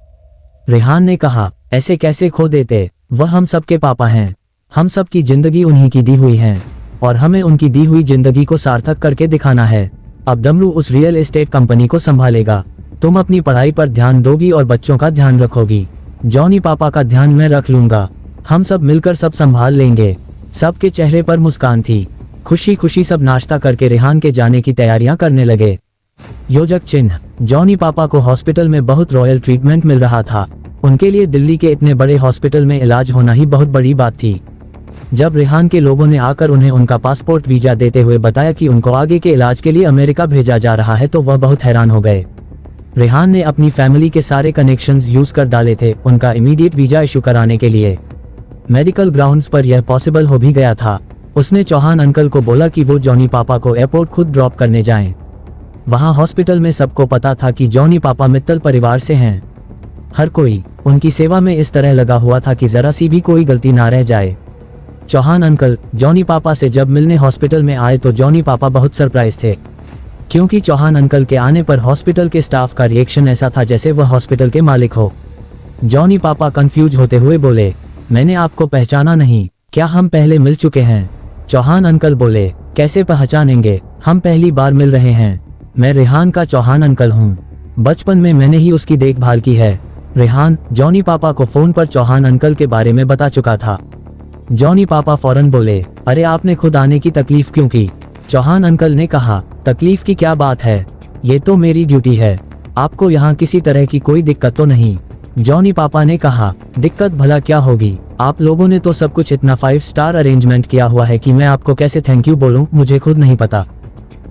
रेहान ने कहा, ऐसे कैसे खो देते, वह हम सब के पापा हैं, हम सब की जिंदगी उन्हीं की दी हुई है और हमें उनकी दी हुई जिंदगी को सार्थक करके दिखाना है। अब डमरू उस रियल एस्टेट कंपनी को संभालेगा, तुम अपनी पढ़ाई पर ध्यान दोगी और बच्चों का ध्यान रखोगी, जॉनी पापा का ध्यान मैं रख लूंगा, हम सब मिलकर सब संभाल लेंगे। सबके चेहरे पर मुस्कान थी। खुशी खुशी सब नाश्ता करके रेहान के जाने की तैयारियां करने लगे। योजक चिन्ह, जॉनी पापा को हॉस्पिटल में बहुत रॉयल ट्रीटमेंट मिल रहा था। उनके लिए दिल्ली के इतने बड़े हॉस्पिटल में इलाज होना ही बहुत बड़ी बात थी। जब रेहान के लोगों ने आकर उन्हें उनका पासपोर्ट वीजा देते हुए बताया कि उनको आगे के इलाज के लिए अमेरिका भेजा जा रहा है तो वह बहुत हैरान हो गए। रेहान ने अपनी फैमिली के सारे कनेक्शंस यूज कर डाले थे उनका इमीडिएट वीजा इशू कराने के लिए। मेडिकल ग्राउंड्स पर यह पॉसिबल हो भी गया था। उसने चौहान अंकल को बोला कि वो जॉनी पापा को एयरपोर्ट खुद ड्रॉप करने जाएं। वहां हॉस्पिटल में सबको पता था कि जॉनी पापा मित्तल परिवार से हैं। हर कोई उनकी सेवा में इस तरह लगा हुआ था कि जरा सी भी कोई गलती ना रह जाए। चौहान अंकल जॉनी पापा से जब मिलने हॉस्पिटल में आए तो जॉनी पापा बहुत सरप्राइज थे, क्योंकि चौहान अंकल के आने पर हॉस्पिटल के स्टाफ का रिएक्शन ऐसा था जैसे वह हॉस्पिटल के मालिक हो। जॉनी पापा कंफ्यूज होते हुए बोले, मैंने आपको पहचाना नहीं, क्या हम पहले मिल चुके हैं? चौहान अंकल बोले, कैसे पहचानेंगे, हम पहली बार मिल रहे हैं, मैं रेहान का चौहान अंकल हूँ। बचपन में मैंने ही उसकी देखभाल की है। रेहान जॉनी पापा को फोन पर चौहान अंकल के बारे में बता चुका था। जॉनी पापा फौरन बोले, अरे आपने खुद आने की तकलीफ क्यों की? चौहान अंकल ने कहा, तकलीफ की क्या बात है, ये तो मेरी ड्यूटी है, आपको यहाँ किसी तरह की कोई दिक्कत तो नहीं? जॉनी पापा ने कहा, दिक्कत भला क्या होगी, आप लोगों ने तो सब कुछ इतना 5 स्टार अरेंजमेंट किया हुआ है कि मैं आपको कैसे थैंक यू बोलूं, मुझे खुद नहीं पता।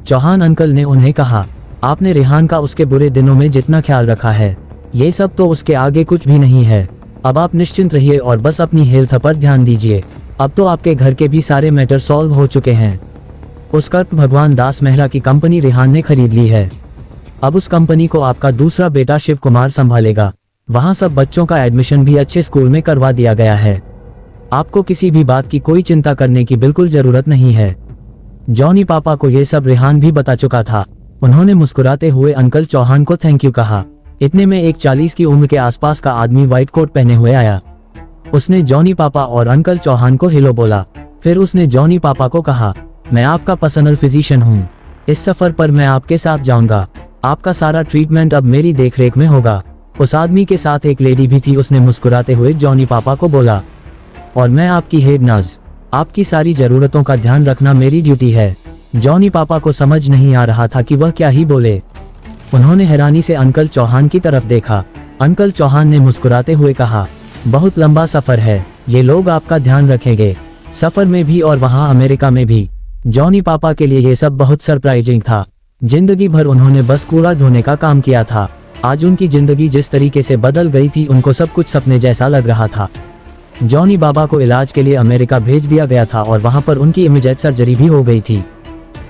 चौहान अंकल ने उन्हें कहा, आपने रेहान का उसके बुरे दिनों में जितना ख्याल रखा है, ये सब तो उसके आगे कुछ भी नहीं है। अब आप निश्चिंत रहिए और बस अपनी हेल्थ पर ध्यान दीजिए। अब तो आपके घर के भी सारे मैटर सॉल्व हो चुके हैं। उस कर्प भगवान दास मेहरा की कंपनी रेहान ने खरीद ली है। अब उस कंपनी को आपका दूसरा बेटा शिव कुमार संभालेगा। वहाँ सब बच्चों का एडमिशन भी अच्छे स्कूल में करवा दिया गया है। आपको किसी भी बात की कोई चिंता करने की बिल्कुल जरूरत नहीं है। जॉनी पापा को ये सब रेहान भी बता चुका था। उन्होंने मुस्कुराते हुए अंकल चौहान को थैंक यू कहा। इतने में एक 40 की उम्र के आसपास का आदमी व्हाइट कोट पहने हुए आया। उसने जॉनी पापा और अंकल चौहान को हेलो बोला। फिर उसने जॉनी पापा को कहा, मैं आपका पर्सनल फिजिशियन हूँ, इस सफर पर मैं आपके साथ जाऊंगा, आपका सारा ट्रीटमेंट अब मेरी देखरेख में होगा। उस आदमी के साथ एक लेडी भी थी। उसने मुस्कुराते हुए जॉनी पापा को बोला, और मैं आपकी हेड नर्स, आपकी सारी जरूरतों का ध्यान रखना मेरी ड्यूटी है। जॉनी पापा को समझ नहीं आ रहा था कि वह क्या ही बोले। उन्होंने हैरानी से अंकल चौहान की तरफ देखा। अंकल चौहान ने मुस्कुराते हुए कहा, बहुत लंबा सफर है, ये लोग आपका ध्यान रखेंगे, सफर में भी और वहाँ अमेरिका में भी। जॉनी पापा के लिए ये सब बहुत सरप्राइजिंग था। जिंदगी भर उन्होंने बस कूड़ा ढोने का काम किया था। आज उनकी जिंदगी जिस तरीके से बदल गई थी, उनको सब कुछ सपने जैसा लग रहा था। जॉनी बाबा को इलाज के लिए अमेरिका भेज दिया गया था और वहाँ पर उनकी इमीडिएट सर्जरी भी हो गई थी।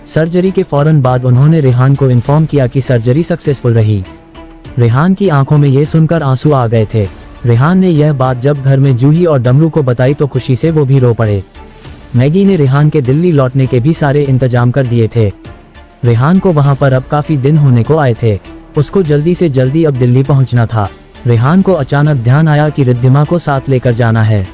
सर्जरी के फौरन बाद उन्होंने रेहान को इन्फॉर्म किया कि सर्जरी सक्सेसफुल रही। रेहान की आंखों में ये सुनकर आंसू आ गए थे। रेहान ने यह बात जब घर में जूही और डमरू को बताई तो खुशी से वो भी रो पड़े। मैगी ने रेहान के दिल्ली लौटने के भी सारे इंतजाम कर दिए थे। रेहान को वहां पर अब काफी दिन होने को आए थे। उसको जल्दी से जल्दी अब दिल्ली पहुंचना था। रेहान को अचानक ध्यान आया कि रिद्धिमा को साथ लेकर जाना है।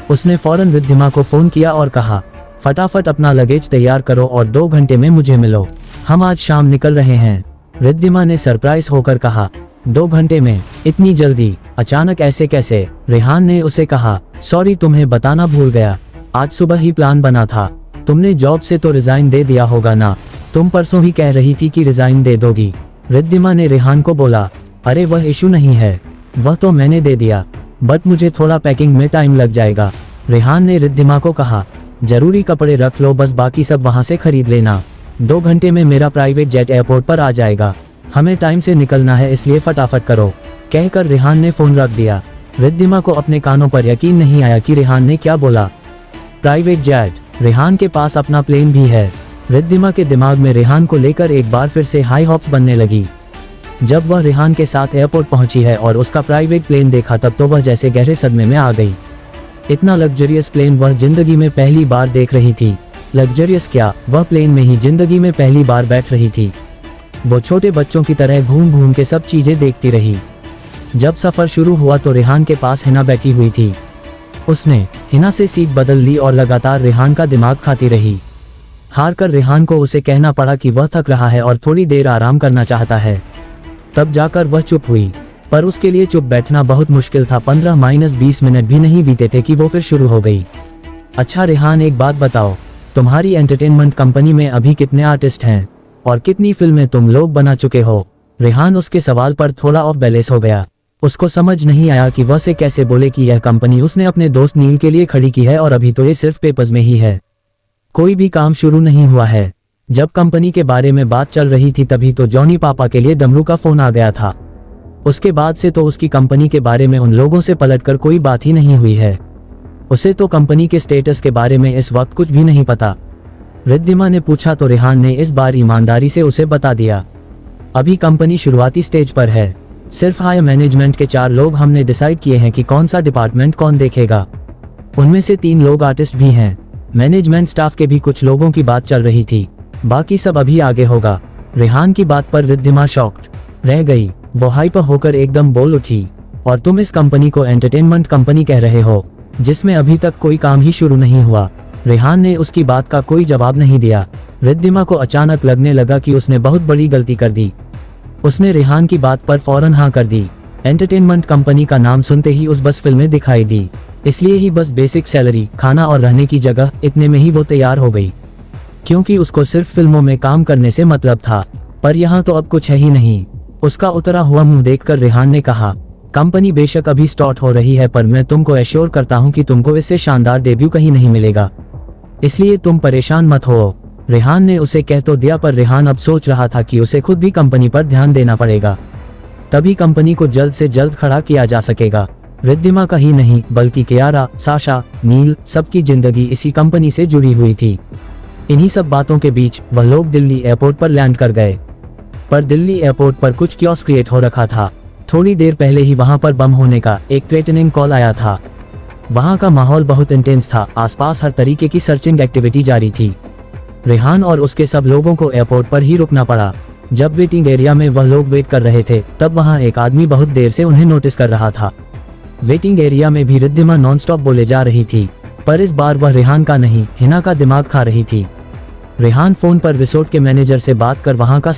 उसने फौरन रिद्धिमा को फोन किया और कहा, फटाफट अपना लगेज तैयार करो और 2 घंटे में मुझे मिलो, हम आज शाम निकल रहे हैं। रिद्धिमा ने सरप्राइज होकर कहा, 2 घंटे में, इतनी जल्दी, अचानक ऐसे कैसे? रेहान ने उसे कहा, सॉरी तुम्हें बताना भूल गया, आज सुबह ही प्लान बना था। तुमने जॉब से तो रिजाइन दे दिया होगा ना? तुम परसों ही कह रही थी कि रिजाइन दे दोगी। रिद्धिमा ने रेहान को बोला, अरे वह इशू नहीं है, वह तो मैंने दे दिया, बट मुझे थोड़ा पैकिंग में टाइम लग जाएगा। रेहान ने रिद्धिमा को कहा, जरूरी कपड़े रख लो, बस बाकी सब वहाँ से खरीद लेना। 2 घंटे में मेरा प्राइवेट जेट एयरपोर्ट पर आ जाएगा, हमें टाइम से निकलना है, इसलिए फटाफट करो, कहकर रेहान ने फोन रख दिया। रिद्धिमा को अपने कानों पर यकीन नहीं आया कि रेहान ने क्या बोला। प्राइवेट जेट, रेहान के पास अपना प्लेन भी है। रिद्धिमा के दिमाग में रेहान को लेकर एक बार फिर से हाई हॉप्स बनने लगी। जब वह रेहान के साथ एयरपोर्ट पहुंची है और उसका प्राइवेट प्लेन देखा, तब तो वह जैसे गहरे सदमे में आ गई। इतना लग्जरियस प्लेन वह जिंदगी में पहली बार देख रही थी। लग्जरियस क्या, वह प्लेन में ही जिंदगी में पहली बार बैठ रही थी। वो छोटे बच्चों की तरह घूम घूम के सब चीजें देखती रही। जब सफर शुरू हुआ तो रेहान के पास हिना बैठी हुई थी। उसने हिना से सीट बदल ली और लगातार रेहान का दिमाग खाती रही। हार कर रेहान को उसे कहना पड़ा कि वह थक रहा है और थोड़ी देर आराम करना चाहता है। तब जाकर वह चुप हुई, पर उसके लिए चुप बैठना बहुत मुश्किल था। 15-20 मिनट भी नहीं बीते थे कि वो फिर शुरू हो गई। अच्छा रेहान, एक बात बताओ, तुम्हारी एंटरटेनमेंट कंपनी में अभी कितने आर्टिस्ट हैं और कितनी फिल्में तुम लोग बना चुके हो? रेहान उसके सवाल पर थोड़ा ऑफ बैलेंस हो गया। उसको समझ नहीं आया कि वह से कैसे बोले कि यह कंपनी उसने अपने दोस्त नील के लिए खड़ी की है और अभी तो ये सिर्फ पेपर्स में ही है, कोई भी काम शुरू नहीं हुआ है। जब कंपनी के बारे में बात चल रही थी तभी तो जॉनी पापा के लिए डमरू का फोन आ गया था। उसके बाद से तो उसकी कंपनी के बारे में उन लोगों से पलटकर कोई बात ही नहीं हुई है। उसे तो कंपनी के स्टेटस के बारे में इस वक्त कुछ भी नहीं पता। रिद्धिमा ने पूछा तो रेहान ने इस बार ईमानदारी से उसे बता दिया। अभी कंपनी शुरुआती स्टेज पर है, सिर्फ हायर मैनेजमेंट के 4 लोग हमने डिसाइड किए हैं कि कौन सा डिपार्टमेंट कौन देखेगा। उनमें से 3 लोग आर्टिस्ट भी हैं। मैनेजमेंट स्टाफ के भी कुछ लोगों की बात चल रही थी, बाकी सब अभी आगे होगा। रेहान की बात पर रिद्धिमा शॉक्ड रह गई। वो हाइपर होकर एकदम बोल उठी, और तुम इस कंपनी को एंटरटेनमेंट कंपनी कह रहे हो जिसमें अभी तक कोई काम ही शुरू नहीं हुआ? रेहान ने उसकी बात का कोई जवाब नहीं दिया। रिद्धिमा को अचानक लगने लगा कि उसने बहुत बड़ी गलती कर दी। उसने रेहान की बात पर फौरन हाँ कर दी। एंटरटेनमेंट कंपनी का नाम सुनते ही उस बस फिल्में दिखाई दी, इसलिए ही बस बेसिक सैलरी, खाना और रहने की जगह, इतने में ही वो तैयार हो गई, क्योंकि उसको सिर्फ फिल्मों में काम करने से मतलब था। पर यहाँ तो अब कुछ है ही नहीं। उसका उतरा हुआ मुंह देखकर रेहान ने कहा, कंपनी बेशक अभी स्टार्ट हो रही है, पर मैं तुमको एश्योर करता हूँ कि तुमको इससे शानदार डेब्यू कहीं नहीं मिलेगा, इसलिए तुम परेशान मत हो। रेहान ने उसे कह तो दिया, पर रेहान अब सोच रहा था कि उसे खुद भी कंपनी पर ध्यान देना पड़ेगा, तभी कंपनी को जल्द से जल्द खड़ा किया जा सकेगा। रिद्धिमा का ही नहीं बल्कि कियारा, साशा, नील, सबकी जिंदगी इसी कंपनी से जुड़ी हुई थी। इन्हीं सब बातों के बीच वह लोग दिल्ली एयरपोर्ट पर लैंड कर गए। पर दिल्ली एयरपोर्ट पर कुछ क्योस क्रिएट हो रखा था। थोड़ी देर पहले ही वहां पर बम होने का एक थ्रेटनिंग कॉल आया था। वहां का माहौल बहुत इंटेंस था, आसपास हर तरीके की सर्चिंग एक्टिविटी जारी थी। रेहान और उसके सब लोगों को एयरपोर्ट पर ही रुकना पड़ा। जब वेटिंग एरिया में वह लोग वेट कर रहे थे, तब वहां एक आदमी बहुत देर से उन्हें नोटिस कर रहा था। वेटिंग एरिया में भी रिद्धिमा नॉनस्टॉप बोले जा रही थी, पर इस बार वह रेहान का नहीं, हिना का दिमाग खा रही थी। रेहान फोन पर रिसोर्ट के मैनेजर से बात कर वहां का